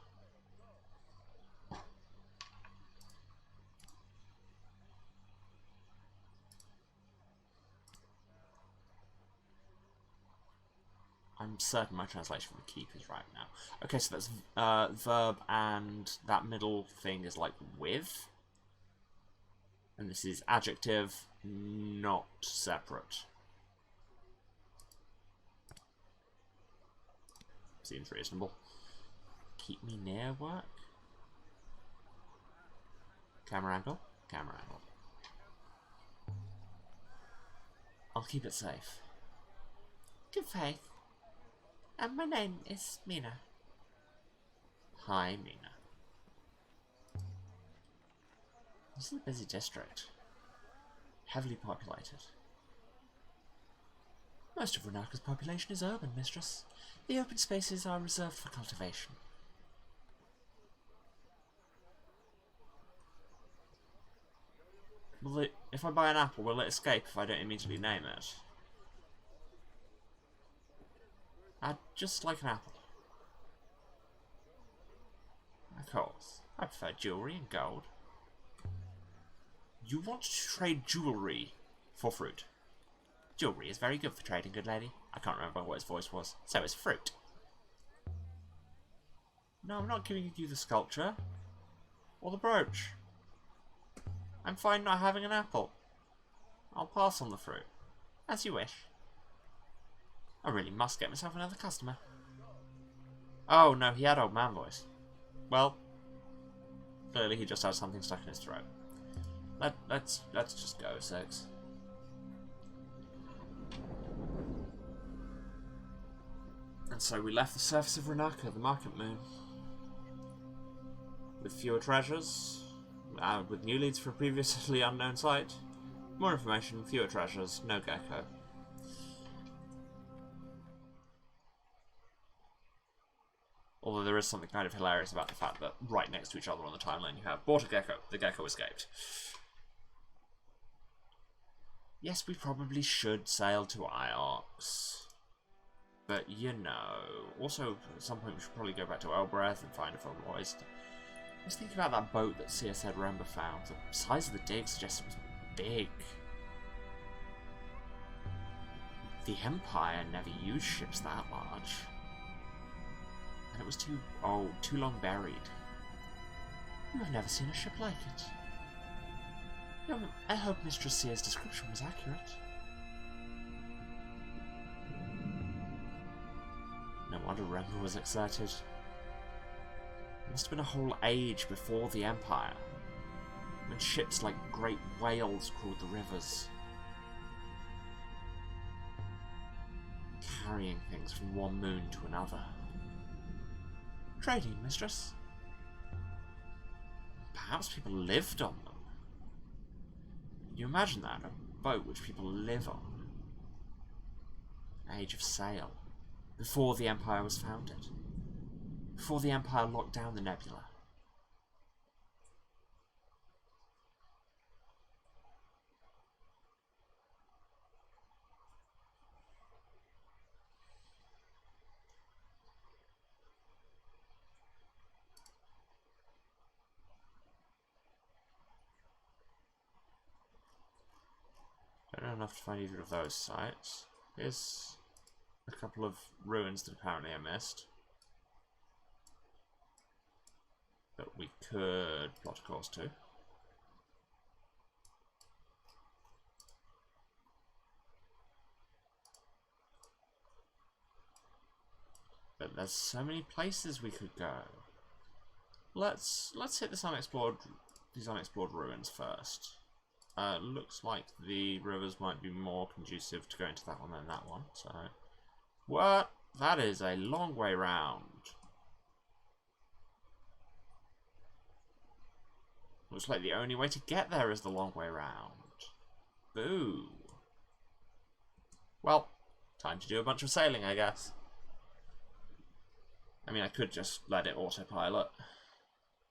I'm certain my translation from keep is right now. Okay, so that's verb, and that middle thing is like with. And this is adjective, not separate. Seems reasonable. Keep me near work. Camera angle. Camera angle. I'll keep it safe. Good faith. And my name is Mina. Hi, Mina. This is a busy district. Heavily populated. Most of Renaka's population is urban, mistress. The open spaces are reserved for cultivation. If I buy an apple, will it escape if I don't immediately name it? I'd just like an apple. Of course. I prefer jewellery and gold. You want to trade jewellery for fruit? Jewellery is very good for trading, good lady. I can't remember what his voice was. So is fruit. No, I'm not giving you the sculpture. Or the brooch. I'm fine not having an apple. I'll pass on the fruit. As you wish. I really must get myself another customer. Oh no, he had old man voice. Well, clearly he just had something stuck in his throat. Let's just go, Six. And so we left the surface of Renaka, the market moon, with fewer treasures, with new leads for a previously unknown site, more information, fewer treasures, no gecko. Although there is something kind of hilarious about the fact that right next to each other on the timeline you have bought a gecko, the gecko escaped. Yes, we probably should sail to Iox. But, you know, also at some point we should probably go back to Elbereth and find a for Royce. I was thinking about that boat that Cia said Remba found. The size of the dig suggests it was big. The Empire never used ships that large. And it was too long buried. You have never seen a ship like it. I hope Mistress Sear's description was accurate. No wonder Rember was excited. It must have been a whole age before the Empire, when ships like great whales crawled the rivers, carrying things from one moon to another. Trading, mistress. Perhaps people lived on them. Can you imagine that? A boat which people live on. Age of sail. Before the Empire was founded. Before the Empire locked down the nebula. I don't know enough to find either of those sites. Here's a couple of ruins that apparently I missed. That we could plot a course to. But there's so many places we could go. Let's hit these unexplored ruins first. Looks like the rivers might be more conducive to going to that one than that one. So, what? That is a long way round. Looks like the only way to get there is the long way round. Boo. Well, time to do a bunch of sailing, I guess. I mean, I could just let it autopilot.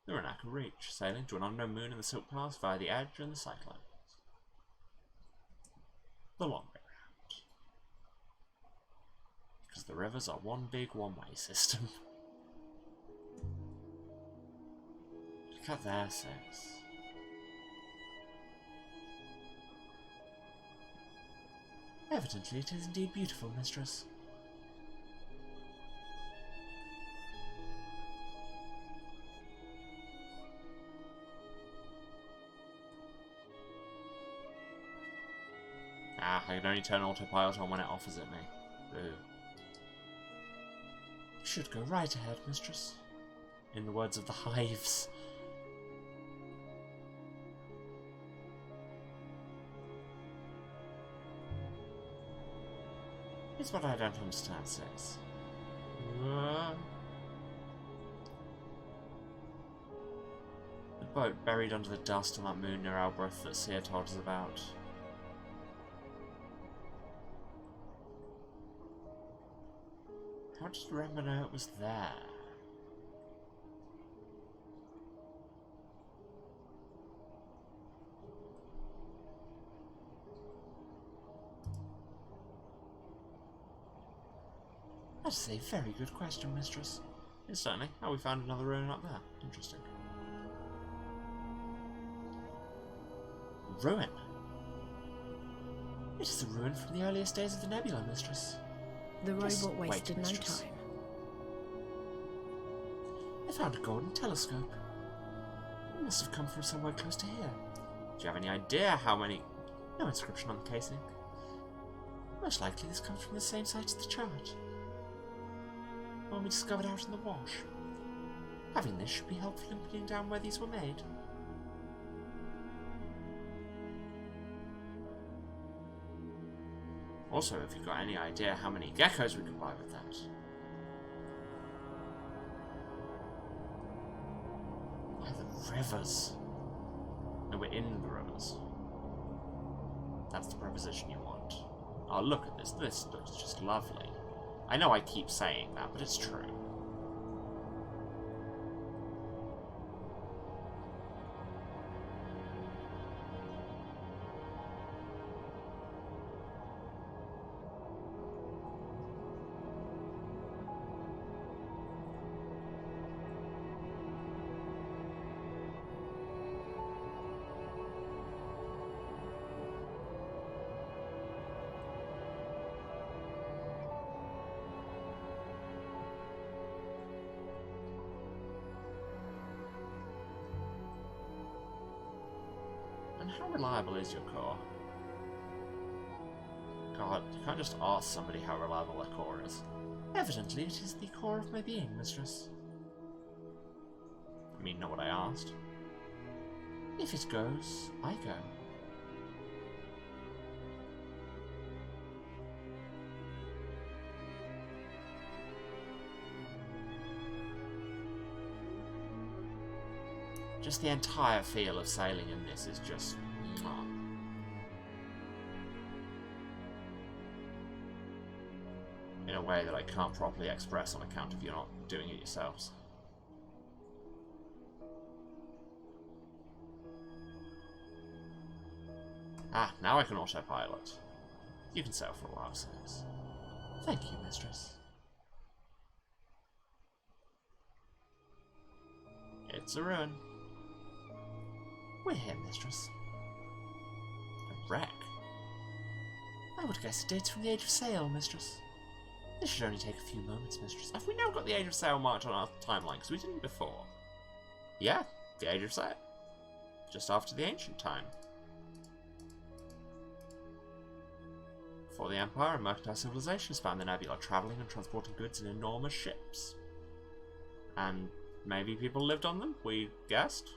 The Renaka Reach, sailing to an unknown moon in the Silk Pass via the Edge and the Cyclones. The long way round. Because the rivers are one big one-way system. Look at their sails. Evidently it is indeed beautiful, mistress. Ah, I can only turn autopilot on when it offers it me. Boo. You should go right ahead, mistress. In the words of the hives. Here's what I don't understand, Six. The boat buried under the dust on that moon near Albrecht that Seer told us about. How did Rember know it was there? That is a very good question, mistress. Yes, certainly. How we found another ruin up there. Interesting. Ruin? It is a ruin from the earliest days of the nebula, mistress. The Just robot wasted wait, no mistress. time. I found a golden telescope. It must have come from somewhere close to here. Do you have any idea how many... No inscription on the casing. Most likely this comes from the same site as the chart. One we discovered out in the wash. Having this should be helpful in pinning down where these were made. Also, if you've got any idea how many geckos we could buy with that. By the rivers. No, we're in the rivers. That's the preposition you want. Oh, look at this. This looks just lovely. I know I keep saying that, but it's true. How reliable is your core? God, you can't just ask somebody how reliable their core is. Evidently, it is the core of my being, mistress. I mean, not what I asked. If it goes, I go. Just the entire feel of sailing in this is just... mwah. In a way that I can't properly express on account of you not doing it yourselves. Ah, now I can autopilot. You can sail for a while, Sims. Thank you, mistress. It's a ruin. We're here, mistress. A wreck? I would guess it dates from the Age of Sail, mistress. This should only take a few moments, mistress. Have we now got the Age of Sail marked on our timeline? Because we didn't before. Yeah, the Age of Sail. Just after the ancient time. Before the Empire and mercantile civilization spanned the nebula, travelling and transporting goods in enormous ships. And maybe people lived on them, we guessed.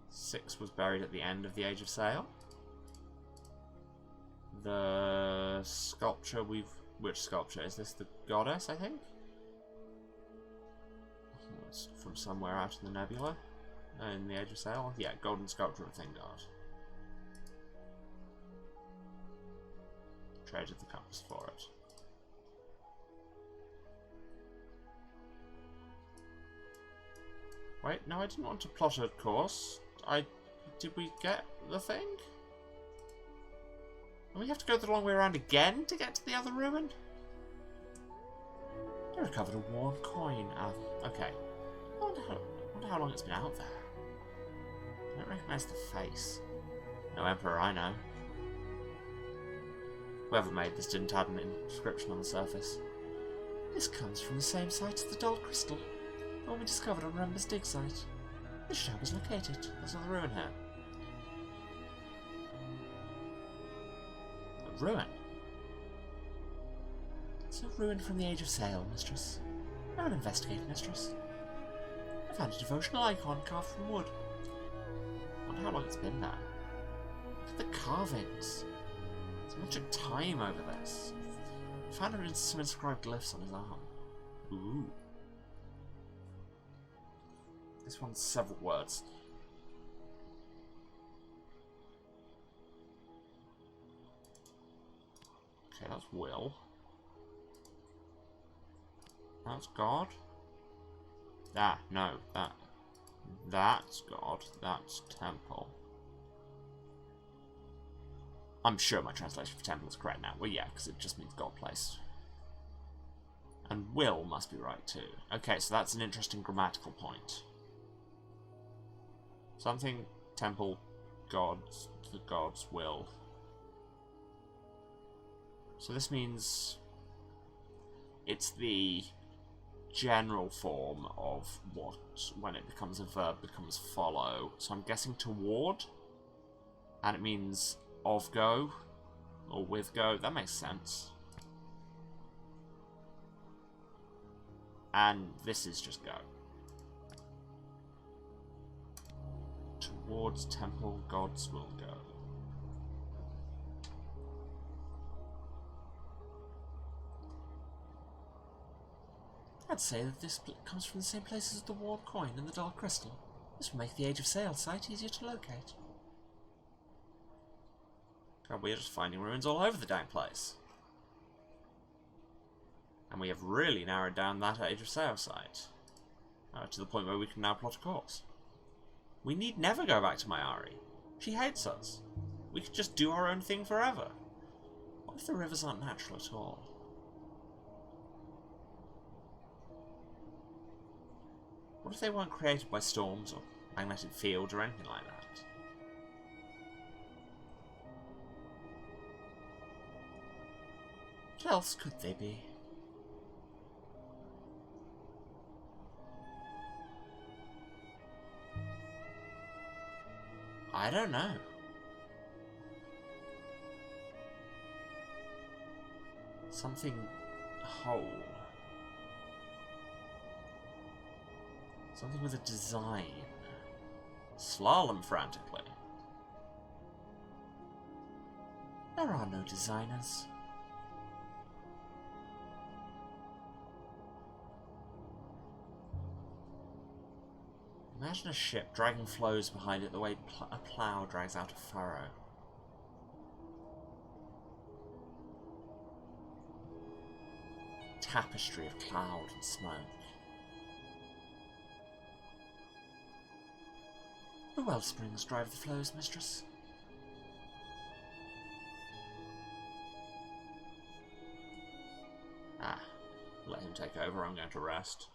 6 was buried at the end of the Age of Sail. The sculpture which sculpture? Is this the goddess, I think? It's from somewhere out in the nebula. In the Age of Sail? Yeah, golden sculpture of Thingard. Traded the compass for it. Wait, no, I didn't want to plot a course. Did we get the thing? And we have to go the long way around again to get to the other ruin? I recovered a worn coin. Okay. I wonder how long it's been out there. I don't recognise the face. No emperor I know. Whoever made this didn't add an inscription on the surface. This comes from the same site as the dull crystal, the one we discovered on Rember's dig site. This shop is located. There's another ruin here. A ruin? It's a ruin from the Age of Sail, mistress. I will investigate, mistress. I found a devotional icon carved from wood. I wonder how long it's been there. Look at the carvings. There's much of time over this. I found some inscribed glyphs on his arm. Ooh. This one's several words. Okay, that's will. That's God. Ah, no, that's God. That's temple. I'm sure my translation for temple is correct now. Well, yeah, because it just means God place. And will must be right too. Okay, so that's an interesting grammatical point. Something, temple, gods, the gods will. So this means it's the general form of what, when it becomes a verb, becomes follow. So I'm guessing toward, and it means of go, or with go. That makes sense. And this is just go. Towards temple, gods will go. I'd say that this comes from the same place as the worn coin and the dull crystal. This will make the Age of Sail site easier to locate. God, we're just finding ruins all over the dang place. And we have really narrowed down that Age of Sail site. To the point where we can now plot a course. We need never go back to Mayari. She hates us. We could just do our own thing forever. What if the rivers aren't natural at all? What if they weren't created by storms or magnetic fields or anything like that? What else could they be? don't know. Something whole. Something with a design. Slalom frantically. There are no designers. Imagine a ship dragging flows behind it the way a plough drags out a furrow. Tapestry of cloud and smoke. The wellsprings drive the flows, mistress. Ah, let him take over, I'm going to rest.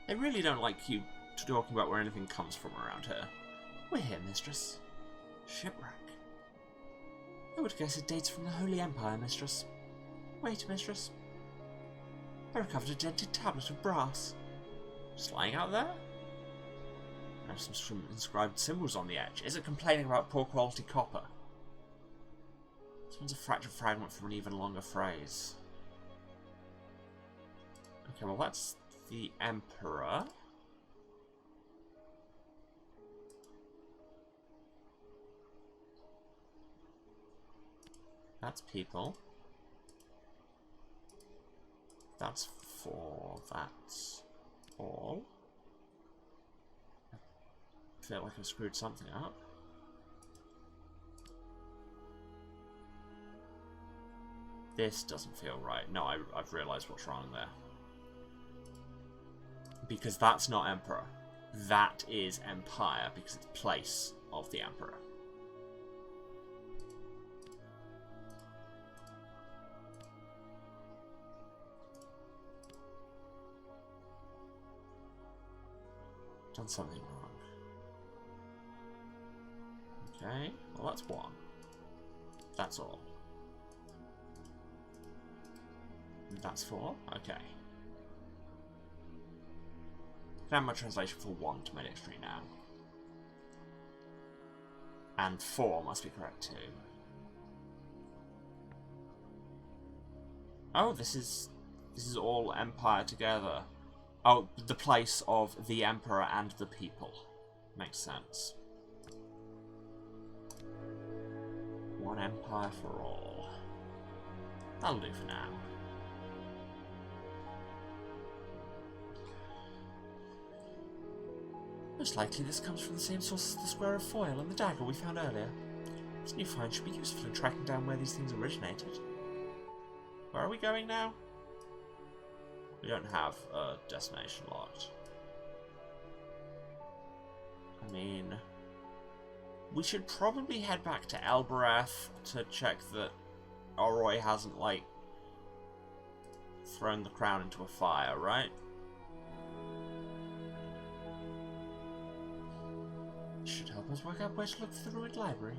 They really don't like you talking about where anything comes from around here. We're here, mistress. Shipwreck. I would guess it dates from the Holy Empire, mistress. Wait, mistress. I recovered a dented tablet of brass. Just lying out there? There's some inscribed symbols on the edge. Is it complaining about poor quality copper? This one's a fractured fragment from an even longer phrase. Okay, well that's the Emperor. That's people. That's 4. That's all. I feel like I've screwed something up. This doesn't feel right. No, I've realised what's wrong there. Because that's not Emperor. That is Empire, because it's place of the Emperor. Done something wrong. Okay, well that's 1. That's all. That's 4, okay. Can have my translation for 1 to my dictionary now. And 4 must be correct too. Oh, this is all Empire together. Oh, the place of the Emperor and the people. Makes sense. One Empire for all. That'll do for now. Most likely this comes from the same source as the square of foil and the dagger we found earlier. This new find should be useful in tracking down where these things originated. Where are we going now? We don't have a destination locked. I mean, we should probably head back to Elbereth to check that Oroy hasn't, like, thrown the crown into a fire, right? Should help us work out where to look for the ruined library.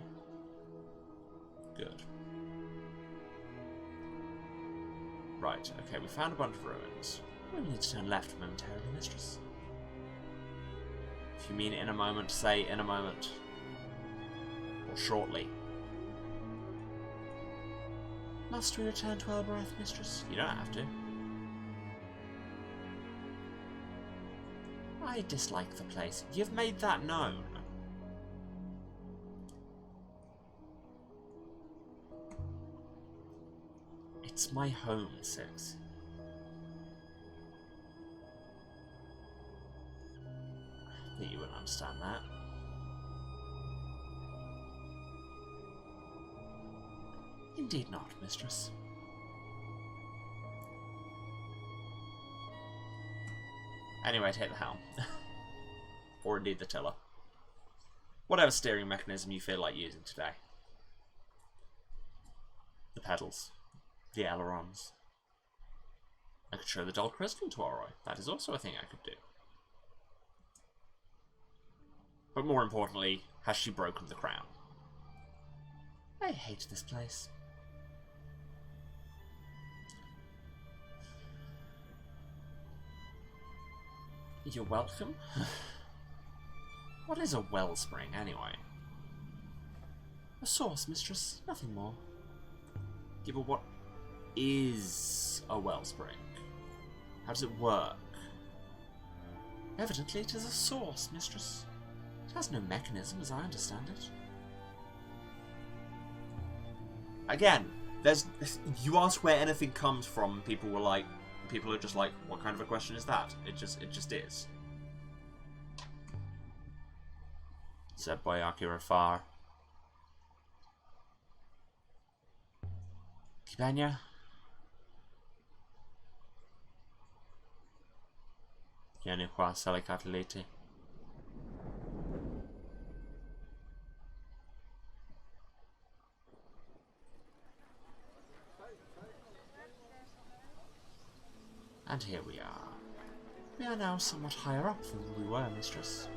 Good. Right, okay, we found a bunch of ruins. We need to turn left momentarily, mistress. If you mean in a moment, say in a moment. Or shortly. Must we return to Elbereth, mistress? You don't have to. I dislike the place. You've made that known. It's my home, Six. I think you wouldn't understand that. Indeed not, mistress. Anyway, take the helm. Or indeed the tiller. Whatever steering mechanism you feel like using today. The pedals. The ailerons. I could show the doll crystal to Oroy. That is also a thing I could do. But more importantly, has she broken the crown? I hate this place. You're welcome. What is a wellspring, anyway? A source, mistress. Nothing more. Yeah, but what is a wellspring? How does it work? Evidently it is a source, mistress. It has no mechanism, as I understand it. Again, you ask where anything comes from, people are just like, what kind of a question is that? It just is. Said Boyaki Rafar. Kibanya? Vieni qua, sale cataliti. And here we are. We are now somewhat higher up than we were, mistress.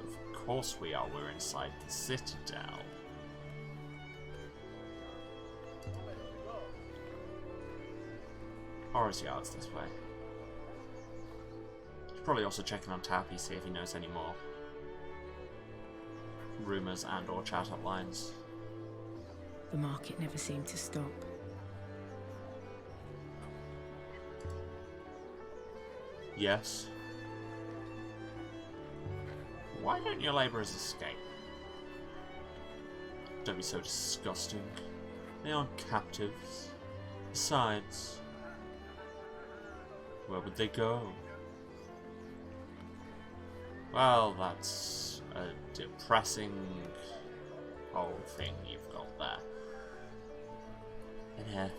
Of course we are. We're inside the citadel. Horus Yard's this way. He's probably also checking on Tappy, see if he knows any more rumours and or chat-up lines. The market never seemed to stop. Yes. Why don't your labourers escape? Don't be so disgusting. They aren't captives. Besides, where would they go? Well, that's a depressing whole thing you've got there. In here.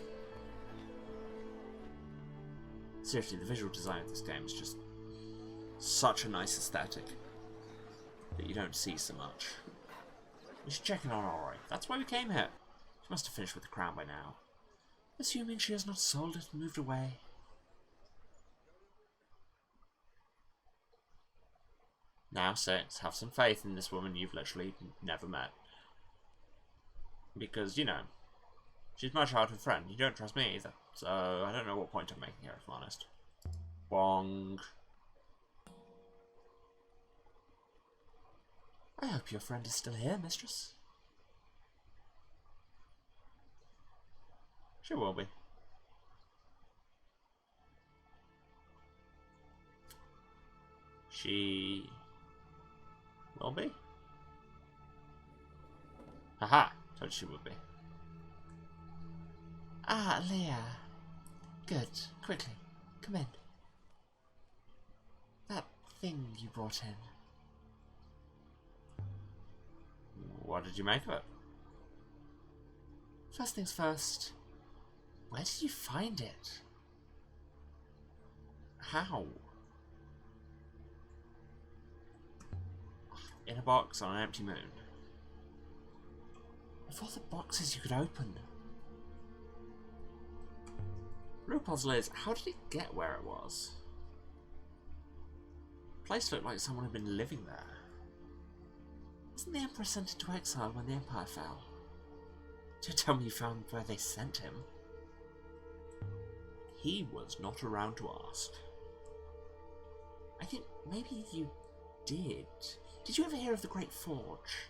Seriously, the visual design of this game is just such a nice aesthetic that you don't see so much. We should check in on Ori. That's why we came here. She must have finished with the crown by now. Assuming she has not sold it and moved away. Now, Saints, have some faith in this woman you've literally never met. Because, you know, she's my childhood friend. You don't trust me either. So, I don't know what point I'm making here, if I'm honest. Bong. I hope your friend is still here, mistress. She will be. She will be. Haha, told she would be. Ah, Leah. Good. Quickly. Come in. That thing you brought in. What did you make of it? First things first. Where did you find it? How? In a box on an empty moon. Of all the boxes you could open. Real puzzle is, how did it get where it was? The place looked like someone had been living there. Wasn't the Emperor sent into exile when the Empire fell? Don't tell me you found where they sent him. He was not around to ask. I think maybe you did. Did you ever hear of the Great Forge?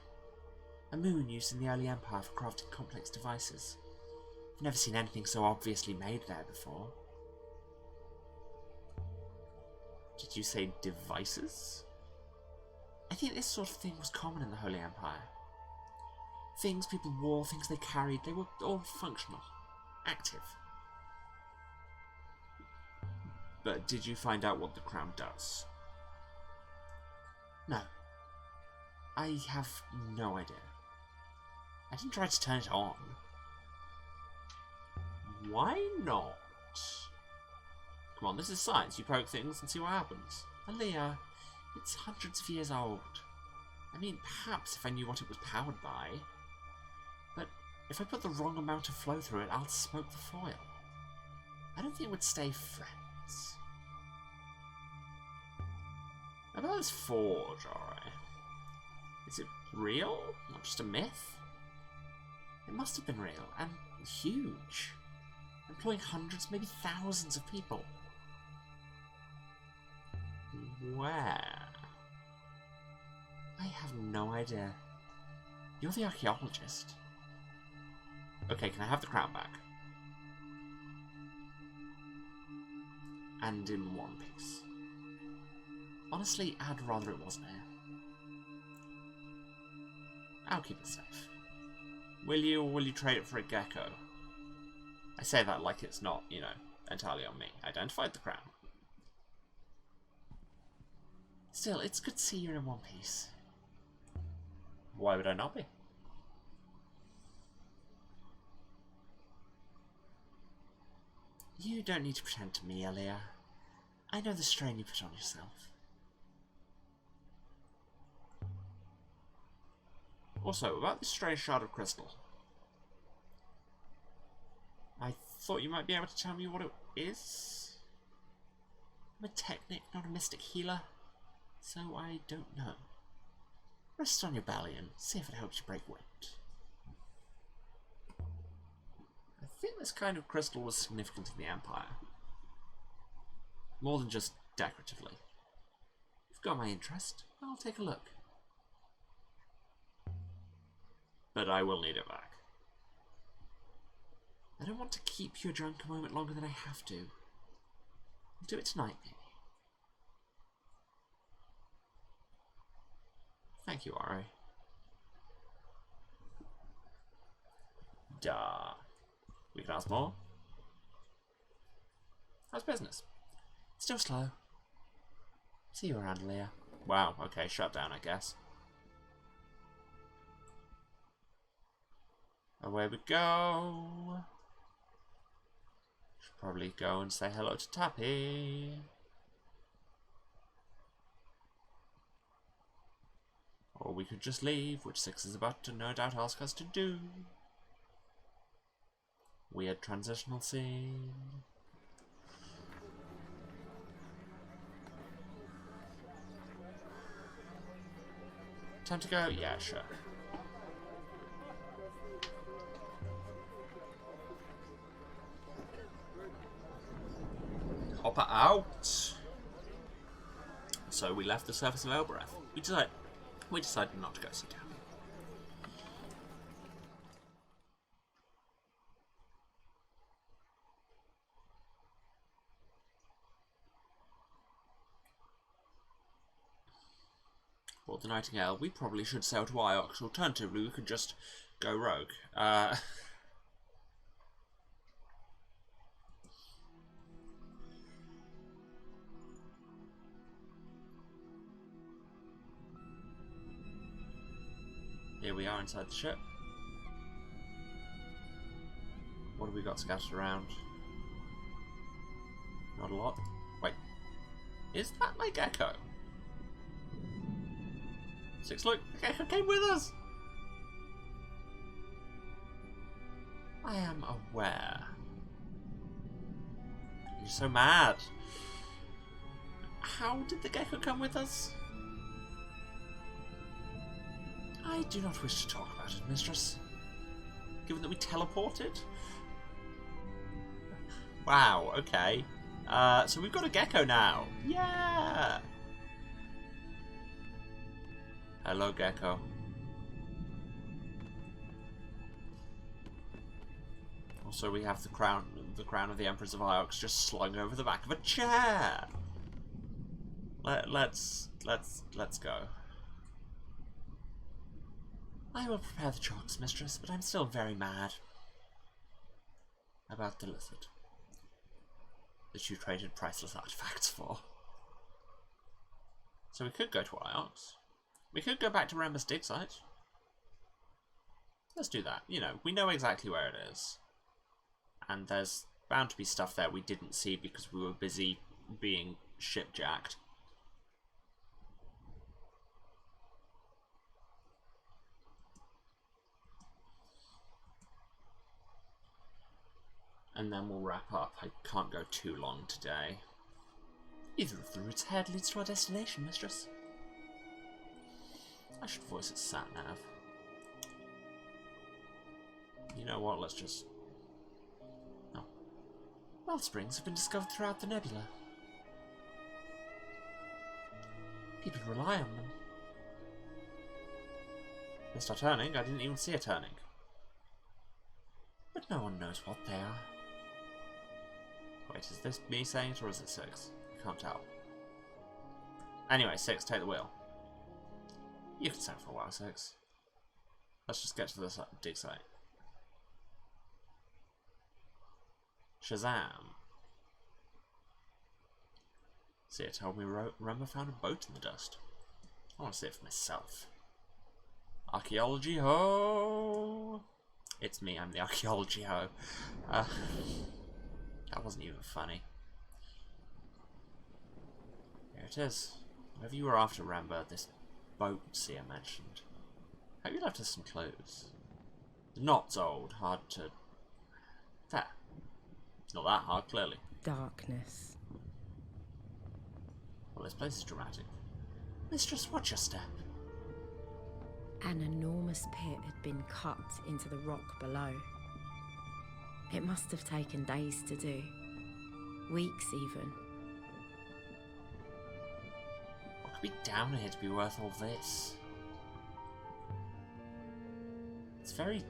A moon used in the early Empire for crafting complex devices. I've never seen anything so obviously made there before. Did you say devices? I think this sort of thing was common in the Holy Empire. Things people wore, things they carried, they were all functional, active. But did you find out what the crown does? No. I have no idea. I didn't try to turn it on. Why not? Come on, this is science. You poke things and see what happens. Aaliyah, it's hundreds of years old. I mean, perhaps if I knew what it was powered by. But if I put the wrong amount of flow through it, I'll smoke the foil. I don't think it would stay friends. About this forge, alright. Is it real? Not just a myth? It must have been real, and huge. Employing hundreds, maybe thousands of people. Where? have no idea. You're the archaeologist. Okay, can I have the crown back? And in one piece. Honestly, I'd rather it wasn't here. I'll keep it safe. Will you, or will you trade it for a gecko? I say that like it's not, you know, entirely on me. I identified the crown. Still, it's good to see you're in one piece. Why would I not be? You don't need to pretend to me, Elia. I know the strain you put on yourself. Also, about this strange shard of crystal. I thought you might be able to tell me what it is. I'm a technic, not a mystic healer, so I don't know. Rest on your belly and see if it helps you break wind. I think this kind of crystal was significant in the Empire. More than just decoratively. You've got my interest. I'll take a look. But I will need it back. I don't want to keep you drunk a moment longer than I have to. I'll do it tonight, maybe. Thank you, Ari. Duh. We can ask more. How's business? Still slow. See you around, Leah. Wow, okay, shut down, I guess. Away we go. Should probably go and say hello to Tappy. Or we could just leave, which Six is about to no doubt ask us to do. Weird transitional scene. Time to go? Yeah, sure. Hopper out. So we left the surface of Elbereth. We decided not to go sit down. For the Nightingale, we probably should sail to Iox. Alternatively, we could just go rogue. Here we are inside the ship. What have we got scattered around? Not a lot. Wait. Is that my gecko? Six, look, the gecko came with us! I am aware. You're so mad. How did the gecko come with us? I do not wish to talk about it, mistress. Given that we teleported? Wow, okay. So we've got a gecko now. Yeah! Hello, gecko. Also, we have the crown of the Empress of Iox just slung over the back of a chair. Let's go. I will prepare the chalks, mistress, but I'm still very mad about the lizard that you traded priceless artifacts for. So we could go to Iox. We could go back to Rembus dig site. Let's do that. You know, we know exactly where it is. And there's bound to be stuff there we didn't see because we were busy being shipjacked. And then we'll wrap up. I can't go too long today. Either of the routes ahead leads to our destination, mistress. I should voice its sat-nav. You know what, let's just... Oh. Well springs have been discovered throughout the nebula. People rely on them. Missed our turning? I didn't even see a turning. But no one knows what they are. Wait, is this me saying it or is it 6? I can't tell. Anyway, 6, take the wheel. You can stand for a while, 6. Let's just get to the dig site. Shazam. See, it told me Remember found a boat in the dust. I want to see it for myself. Archaeology ho! It's me, I'm the archaeology ho. That wasn't even funny. Here it is. Whatever you were after, Rambo, this boat seer mentioned. Hope you left us some clues. The knot's old, hard to... There. Not that hard, clearly. Darkness. Well, this place is dramatic. Mistress, watch your step. An enormous pit had been cut into the rock below. It must have taken days to do. Weeks, even. What could be down here to be worth all this? It's very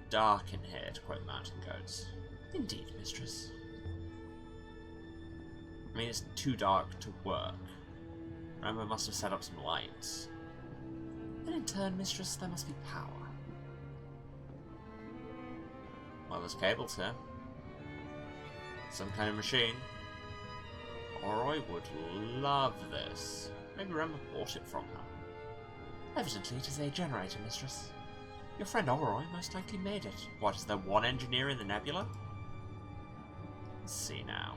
dark in here, to quote the mountain goats. Indeed, mistress. I mean, it's too dark to work. Rambo must have set up some lights. And in turn, mistress, there must be power. Well, there's cables here. Some kind of machine. Oroy would love this. Maybe Rambo bought it from her. Evidently, it is a generator, mistress. Your friend Oroy most likely made it. What, is there one engineer in the nebula? Let's see now.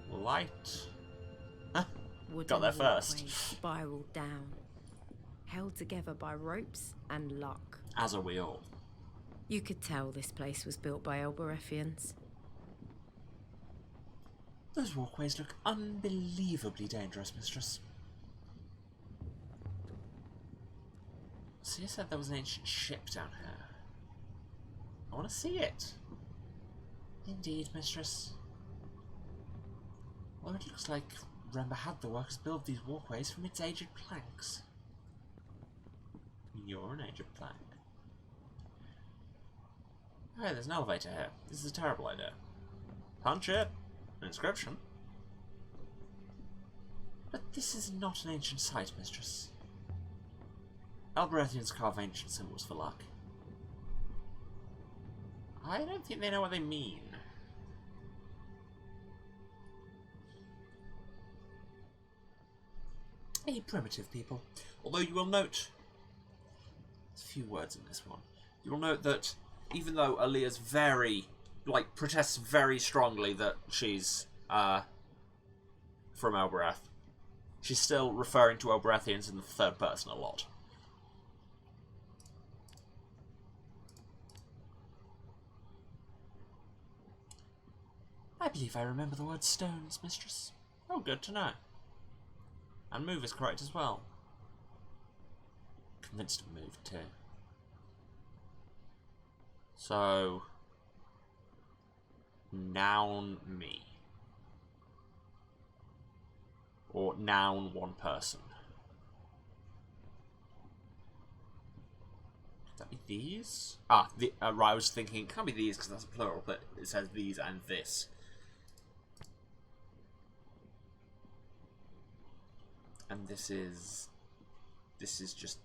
Light. Got there first. Spiraled down, held together by ropes and luck. As are we all. You could tell this place was built by Elberethians. Those walkways look unbelievably dangerous, mistress. So you said there was an ancient ship down here. I want to see it. Indeed, mistress. Well, it looks like Remember had the workers build these walkways from its aged planks. You're an aged plank. Hey, there's an elevator here. This is a terrible idea. Punch it. An inscription. But this is not an ancient site, mistress. Elberethians carve ancient symbols for luck. I don't think they know what they mean. A primitive people. Although you will note... There's a few words in this one. You will note that even though Aaliyah's protests very strongly that she's from Elbereth, she's still referring to Elberethians in the third person a lot. I believe I remember the word stones, mistress. Oh, good to know. And move is correct as well. Convinced to move too. So, noun me. Or noun one person. Could that be these? Ah, right, I was thinking it can't be these because that's a plural, but it says these and this. And this is just...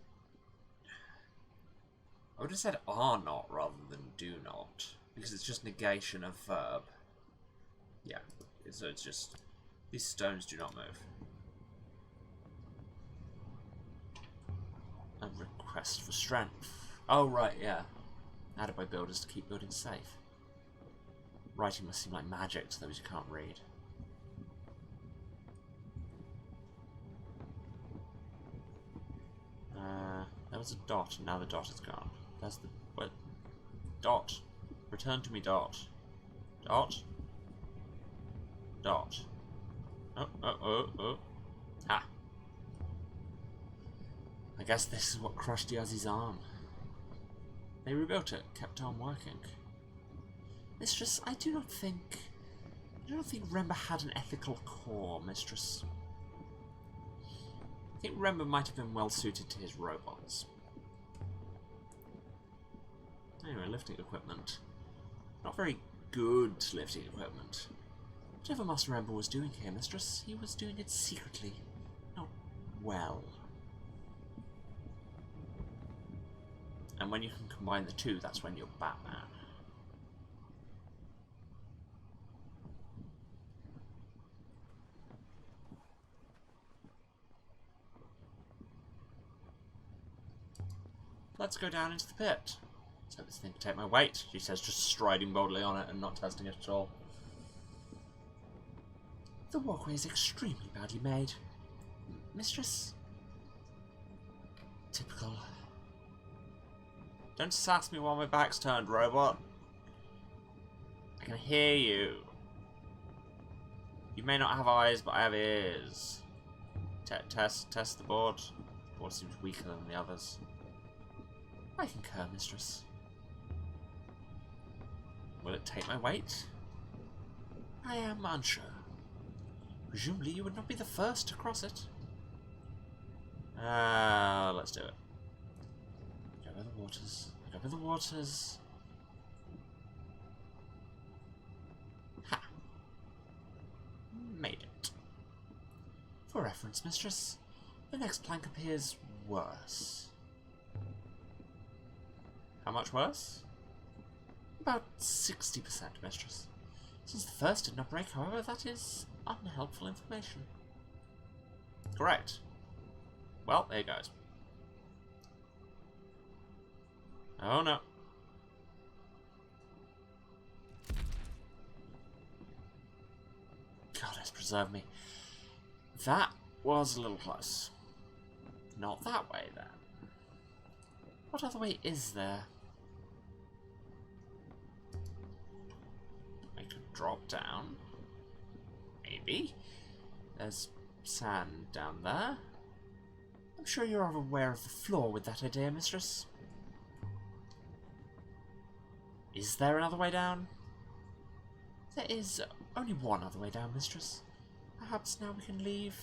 I would have said are not rather than do not, because it's just negation of verb. Yeah, so it's just, these stones do not move. A request for strength. Oh, right, yeah. Added by builders to keep buildings safe. Writing must seem like magic to those who can't read. There was a dot, and now the dot is gone. There's the... What? Dot. Return to me, dot. Dot. Dot. Oh. Ah. I guess this is what crushed Yazzy's arm. They rebuilt it, kept on working. Mistress, I do not think Remember had an ethical core, mistress. think Remember might have been well suited to his robots. Anyway, lifting equipment. Not very good lifting equipment. Whatever Master Remember was doing here, Mistress, he was doing it secretly. Not well. And when you can combine the two, that's when you're Batman. Let's go down into the pit. So this thing can take my weight, she says, just striding boldly on it and not testing it at all. The walkway is extremely badly made. Mistress? Typical. Don't sass me while my back's turned, robot. I can hear you. You may not have eyes, but I have ears. Test the board. The board seems weaker than the others. I concur, Mistress. Will it take my weight? I am unsure. Presumably you would not be the first to cross it. Let's do it. Go over the waters. Go over the waters. Ha! Made it. For reference, Mistress, the next plank appears worse. How much worse? About 60%, Mistress. Since the first did not break, however, that is unhelpful information. Correct. Well, there goes. Oh no. God has preserved me. That was a little close. Not that way, then. What other way is there? I could drop down. Maybe. There's sand down there. I'm sure you're aware of the floor with that idea, Mistress. Is there another way down? There is only one other way down, Mistress. Perhaps now we can leave.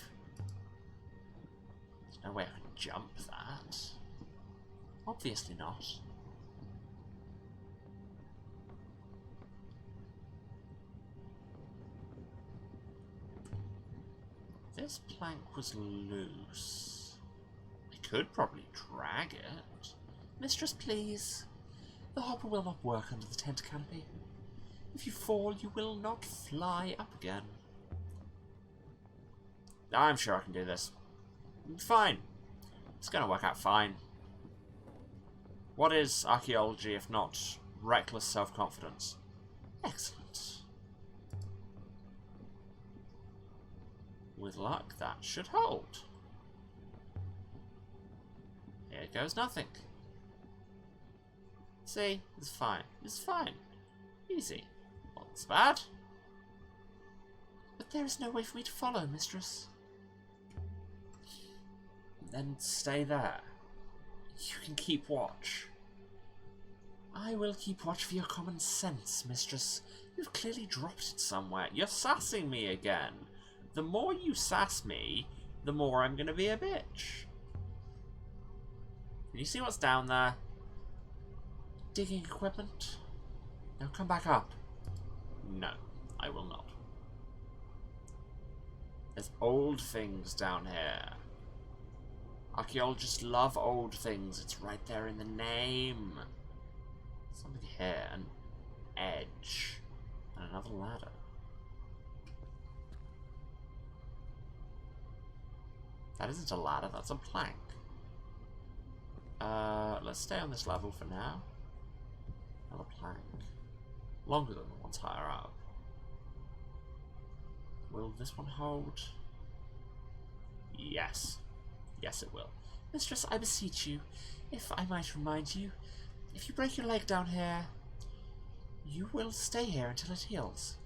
There's no way I can jump that. Obviously not. This plank was loose. I could probably drag it. Mistress, please. The hopper will not work under the tent canopy. If you fall, you will not fly up again. I'm sure I can do this. Fine. It's going to work out fine. What is archaeology if not reckless self-confidence? Excellent. With luck, that should hold. Here goes nothing. See, it's fine. It's fine. Easy. Not so bad. But there is no way for me to follow, Mistress. Then stay there. You can keep watch. I will keep watch for your common sense, Mistress. You've clearly dropped it somewhere. You're sassing me again. The more you sass me, the more I'm gonna be a bitch. Can you see what's down there? Digging equipment? Now come back up. No, I will not. There's old things down here. Archaeologists love old things. It's right there in the name. Something here, an edge, and another ladder. That isn't a ladder, that's a plank. Let's stay on this level for now. Another plank. Longer than the ones higher up. Will this one hold? Yes. Yes, it will. Mistress, I beseech you, if I might remind you, if you break your leg down here, you will stay here until it heals.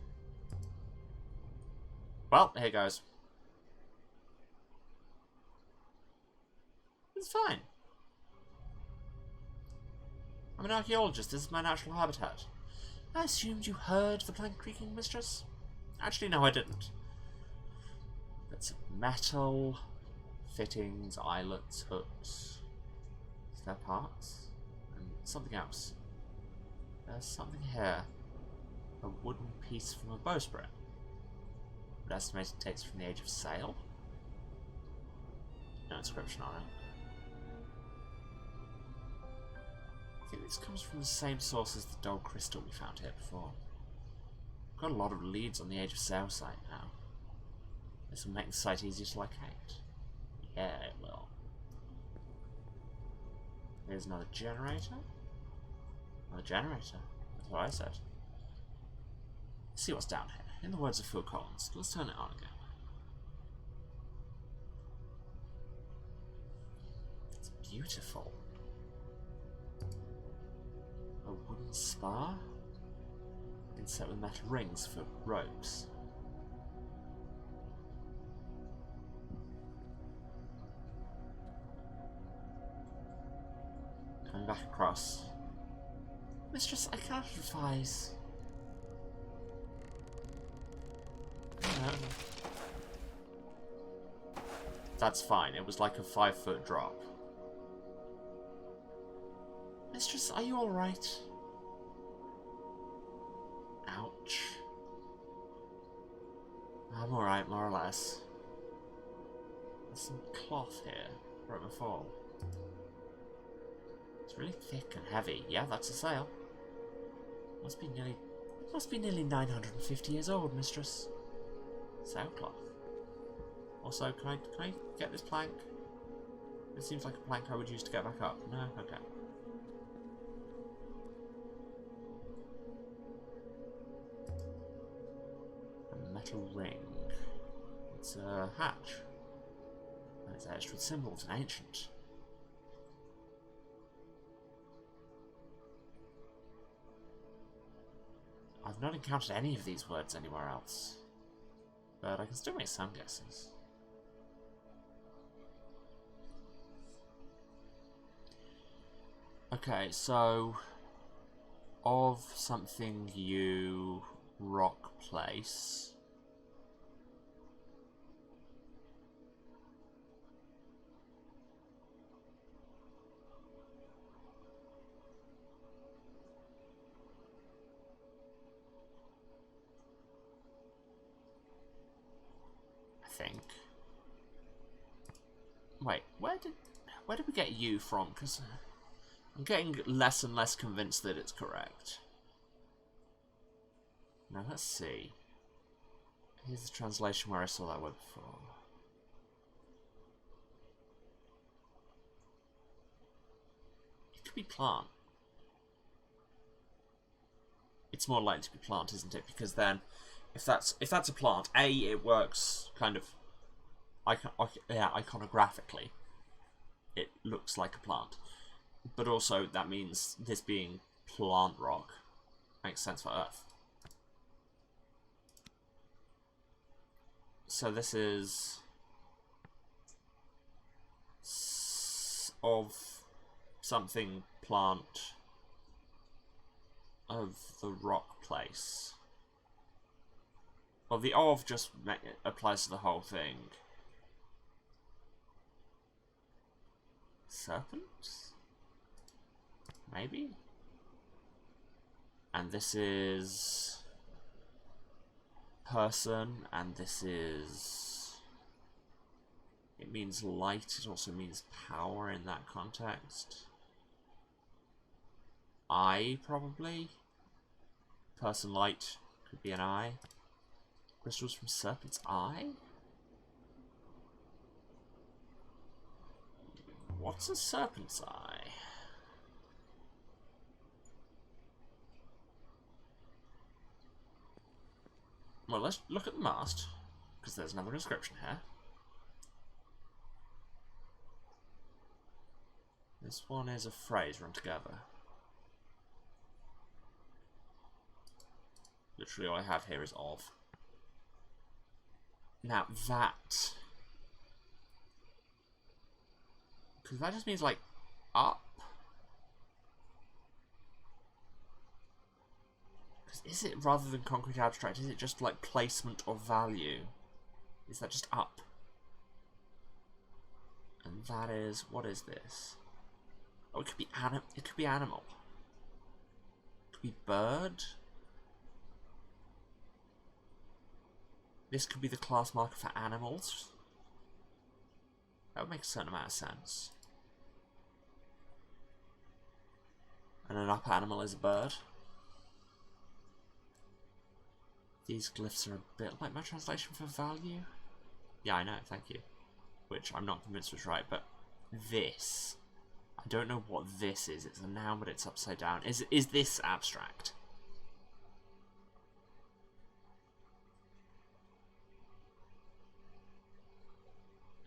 Well, here goes. It's fine. I'm an archaeologist. This is my natural habitat. I assumed you heard the plank creaking, Mistress. Actually, no, I didn't. Bits of metal, fittings, eyelets, hooks, spare parts, and something else. There's something here. A wooden piece from a bowsprit. Would estimate it dates from the age of sail. No inscription on it. I think this comes from the same source as the dull crystal we found here before. Got a lot of leads on the age of sail site now. This will make the site easier to locate. Yeah, it will. Here's another generator. Another generator. That's what I said. Let's see what's down here. In the words of Phil Collins, let's turn it on again. It's beautiful. A wooden spar, inset with metal rings for ropes. Coming back across. Mistress, I cannot advise. No. That's fine, it was like a 5-foot drop. Mistress, are you alright? Ouch. I'm alright, more or less. There's some cloth here for it to fall. It's really thick and heavy. Yeah, that's a sail. It must be nearly 950 years old, mistress. Sailcloth. Also, can I get this plank? It seems like a plank I would use to get back up. No? Okay. A metal ring. It's a hatch. And it's etched with symbols and ancient. I've not encountered any of these words anywhere else. But I can still make some guesses. Okay, so of something you rock place. Think. Wait, where did we get you from? Because I'm getting less and less convinced that it's correct. Now let's see. Here's the translation where I saw that word before. It could be plant. It's more likely to be plant, isn't it? Because then if that's a plant, A, it works kind of iconographically. It looks like a plant. But also that means this being plant rock makes sense for Earth. So this is of something plant of the rock place. Well, the of just applies to the whole thing. Serpents? Maybe? And this is person, and this is... It means light, it also means power in that context. Eye, probably? Person light could be an eye. Crystals from Serpent's Eye? What's a Serpent's Eye? Well, let's look at the mast, because there's another inscription here. This one is a phrase run together. Literally all I have here is of. Now that... Because that just means like up. Because is it rather than concrete abstract, is it just like placement of value? Is that just up? that is... What is this? Oh, it could be animal. It could be animal. It could be bird. This could be the class marker for animals. That would make a certain amount of sense. And an upper animal is a bird. These glyphs are a bit like my translation for value. Yeah, I know, thank you. Which I'm not convinced was right, but this. I don't know what this is. It's a noun, but it's upside down. Is this abstract?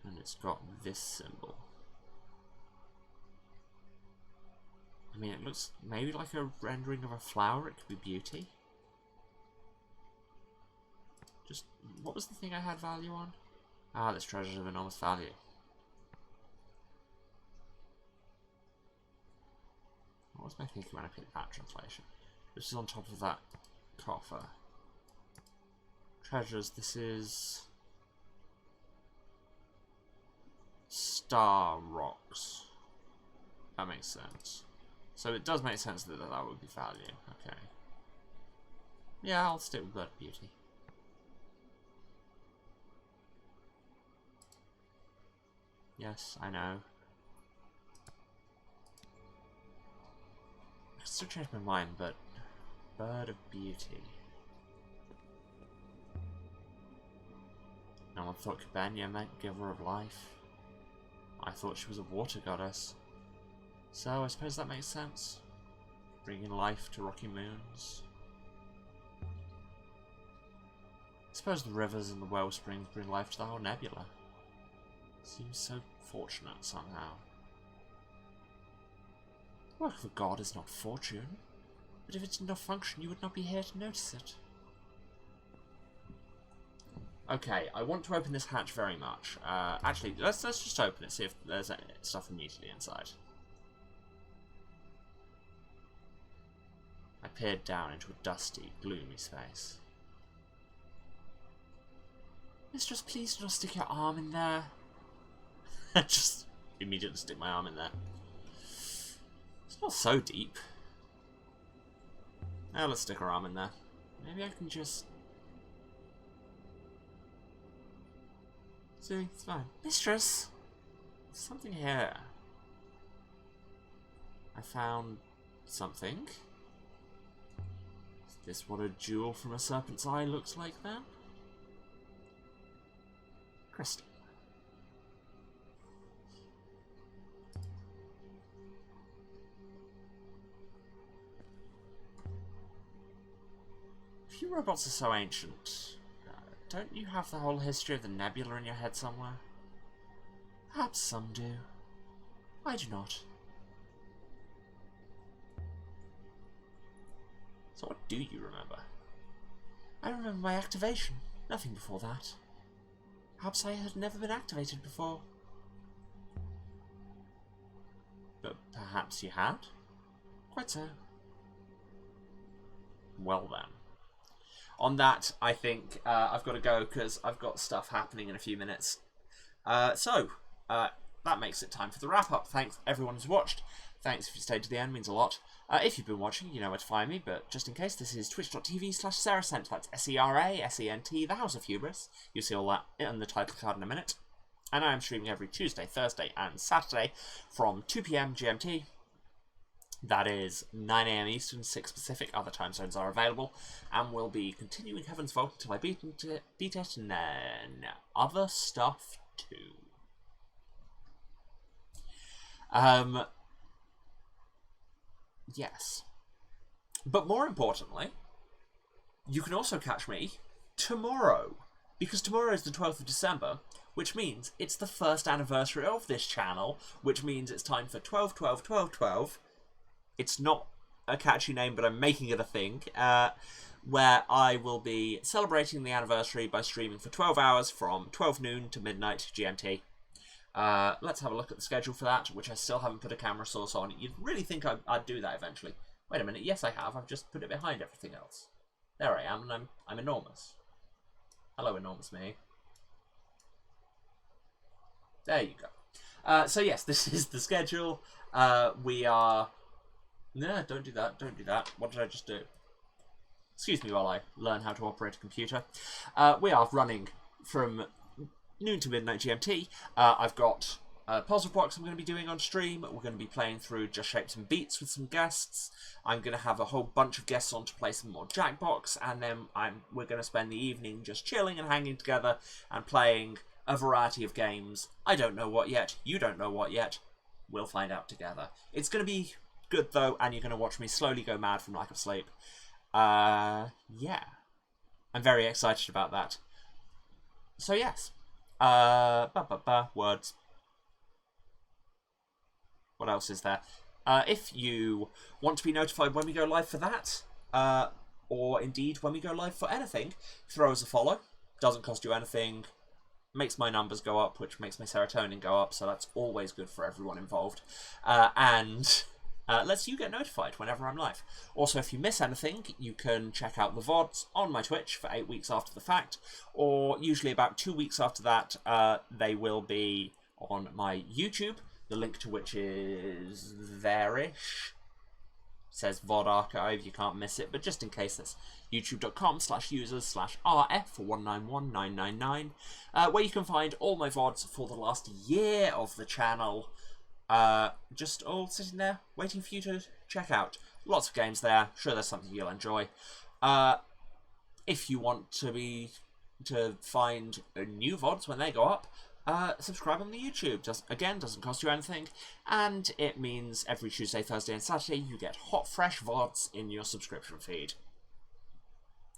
And it's got this symbol. I mean, it looks maybe like a rendering of a flower. It could be beauty. Just, what was the thing I had value on? Ah, this treasure of enormous value. What was my thinking when I picked that translation? This is on top of that coffer. Treasures, this is... Star rocks. That makes sense. So it does make sense that that would be value. Okay. Yeah, I'll stick with bird beauty. Yes, I know. I can still change my mind, but bird of beauty. No one thought Cabania meant giver of life. I thought she was a water goddess. So I suppose that makes sense. Bringing life to rocky moons. I suppose the rivers and the well springs bring life to the whole nebula. Seems so fortunate somehow. Work of a god is not fortune, but if it did not function, you would not be here to notice it. Okay, I want to open this hatch very much. Actually, let's just open it, see if there's stuff immediately inside. I peered down into a dusty, gloomy space. Mistress, please do not stick your arm in there. Just immediately stick my arm in there. It's not so deep. Now let's stick our arm in there. Maybe I can just... See, it's fine. Mistress! There's something here. I found something. Is this what a jewel from a serpent's eye looks like then? Crystal. If you robots are so ancient, don't you have the whole history of the nebula in your head somewhere? Perhaps some do. I do not. So what do you remember? I remember my activation. Nothing before that. Perhaps I had never been activated before. But perhaps you had? Quite so. Well then. On that, I think I've got to go because I've got stuff happening in a few minutes. So, that makes it time for the wrap-up. Thanks everyone who's watched. Thanks if you stayed to the end, means a lot. If you've been watching, you know where to find me, but just in case, this is twitch.tv/Serasent. That's S-E-R-A-S-E-N-T, the House of Hubris. You'll see all that in the title card in a minute. And I am streaming every Tuesday, Thursday, and Saturday from 2 PM GMT. That is 9 AM Eastern, 6 Pacific. Other time zones are available. And we'll be continuing Heaven's Vault until I beat it, and then other stuff too. Yes. But more importantly, you can also catch me tomorrow. Because tomorrow is the 12th of December, which means it's the first anniversary of this channel, which means it's time for 12-12-12-12. It's not a catchy name, but I'm making it a thing, where I will be celebrating the anniversary by streaming for 12 hours from 12 noon to midnight GMT. Let's have a look at the schedule for that, which I still haven't put a camera source on. You'd really think I'd do that eventually. Wait a minute, yes I have, I've just put it behind everything else. There I am, and I'm enormous. Hello, enormous me. There you go. So yes, this is the schedule. We are... No, don't do that. Don't do that. What did I just do? Excuse me while I learn how to operate a computer. We are running from noon to midnight GMT. I've got a puzzle box I'm going to be doing on stream. We're going to be playing through Just Shapes and Beats with some guests. I'm going to have a whole bunch of guests on to play some more Jackbox, and then we're going to spend the evening just chilling and hanging together and playing a variety of games. I don't know what yet. You don't know what yet. We'll find out together. It's going to be good though, and you're going to watch me slowly go mad from lack of sleep. Yeah. I'm very excited about that. So yes. Words. What else is there? If you want to be notified when we go live for that, or indeed when we go live for anything, throw us a follow. Doesn't cost you anything. Makes my numbers go up, which makes my serotonin go up, so that's always good for everyone involved. And lets you get notified whenever I'm live. Also, if you miss anything, you can check out the VODs on my Twitch for 8 weeks after the fact, or usually about 2 weeks after that, they will be on my YouTube, the link to which is there-ish. Says VOD archive, you can't miss it, but just in case, it's youtube.com/users/rf191999, where you can find all my VODs for the last year of the channel, just all sitting there, waiting for you to check out. Lots of games there, sure there's something you'll enjoy. If you want to find new VODs when they go up, subscribe on the YouTube. Doesn't cost you anything, and it means every Tuesday, Thursday and Saturday you get hot, fresh VODs in your subscription feed.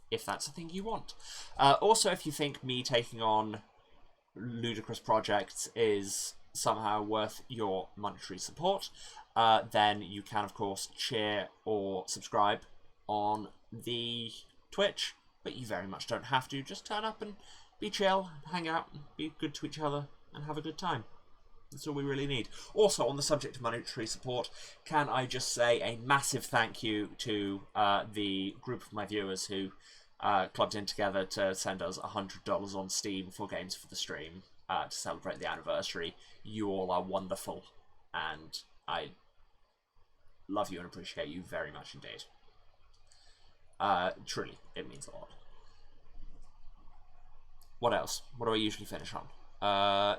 If that's the thing you want. Also, if you think me taking on ludicrous projects is somehow worth your monetary support, then you can, of course, cheer or subscribe on the Twitch, but you very much don't have to. Just turn up and be chill, hang out, be good to each other, and have a good time. That's all we really need. Also, on the subject of monetary support, can I just say a massive thank you to the group of my viewers who clubbed in together to send us $100 on Steam for Games for the Stream to celebrate the anniversary. You all are wonderful, and I love you and appreciate you very much indeed. Truly, it means a lot. What else? What do I usually finish on?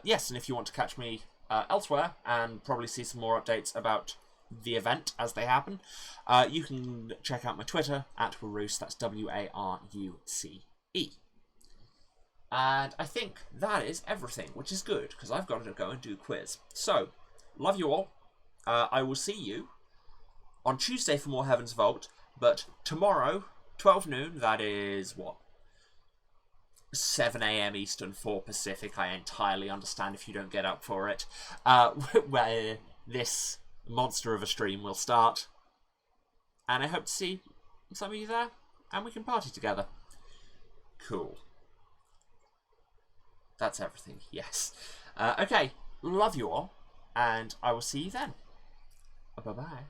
Yes, and if you want to catch me elsewhere and probably see some more updates about the event as they happen, you can check out my Twitter at Waruce, that's W-A-R-U-C-E. And I think that is everything, which is good, because I've got to go and do a quiz. So, love you all. I will see you on Tuesday for more Heaven's Vault, but tomorrow, 12 noon, that is, what? 7 AM Eastern, 4 Pacific. I entirely understand if you don't get up for it. Where this monster of a stream will start. And I hope to see some of you there, and we can party together. Cool. That's everything, yes. Okay, love you all, and I will see you then. Bye-bye.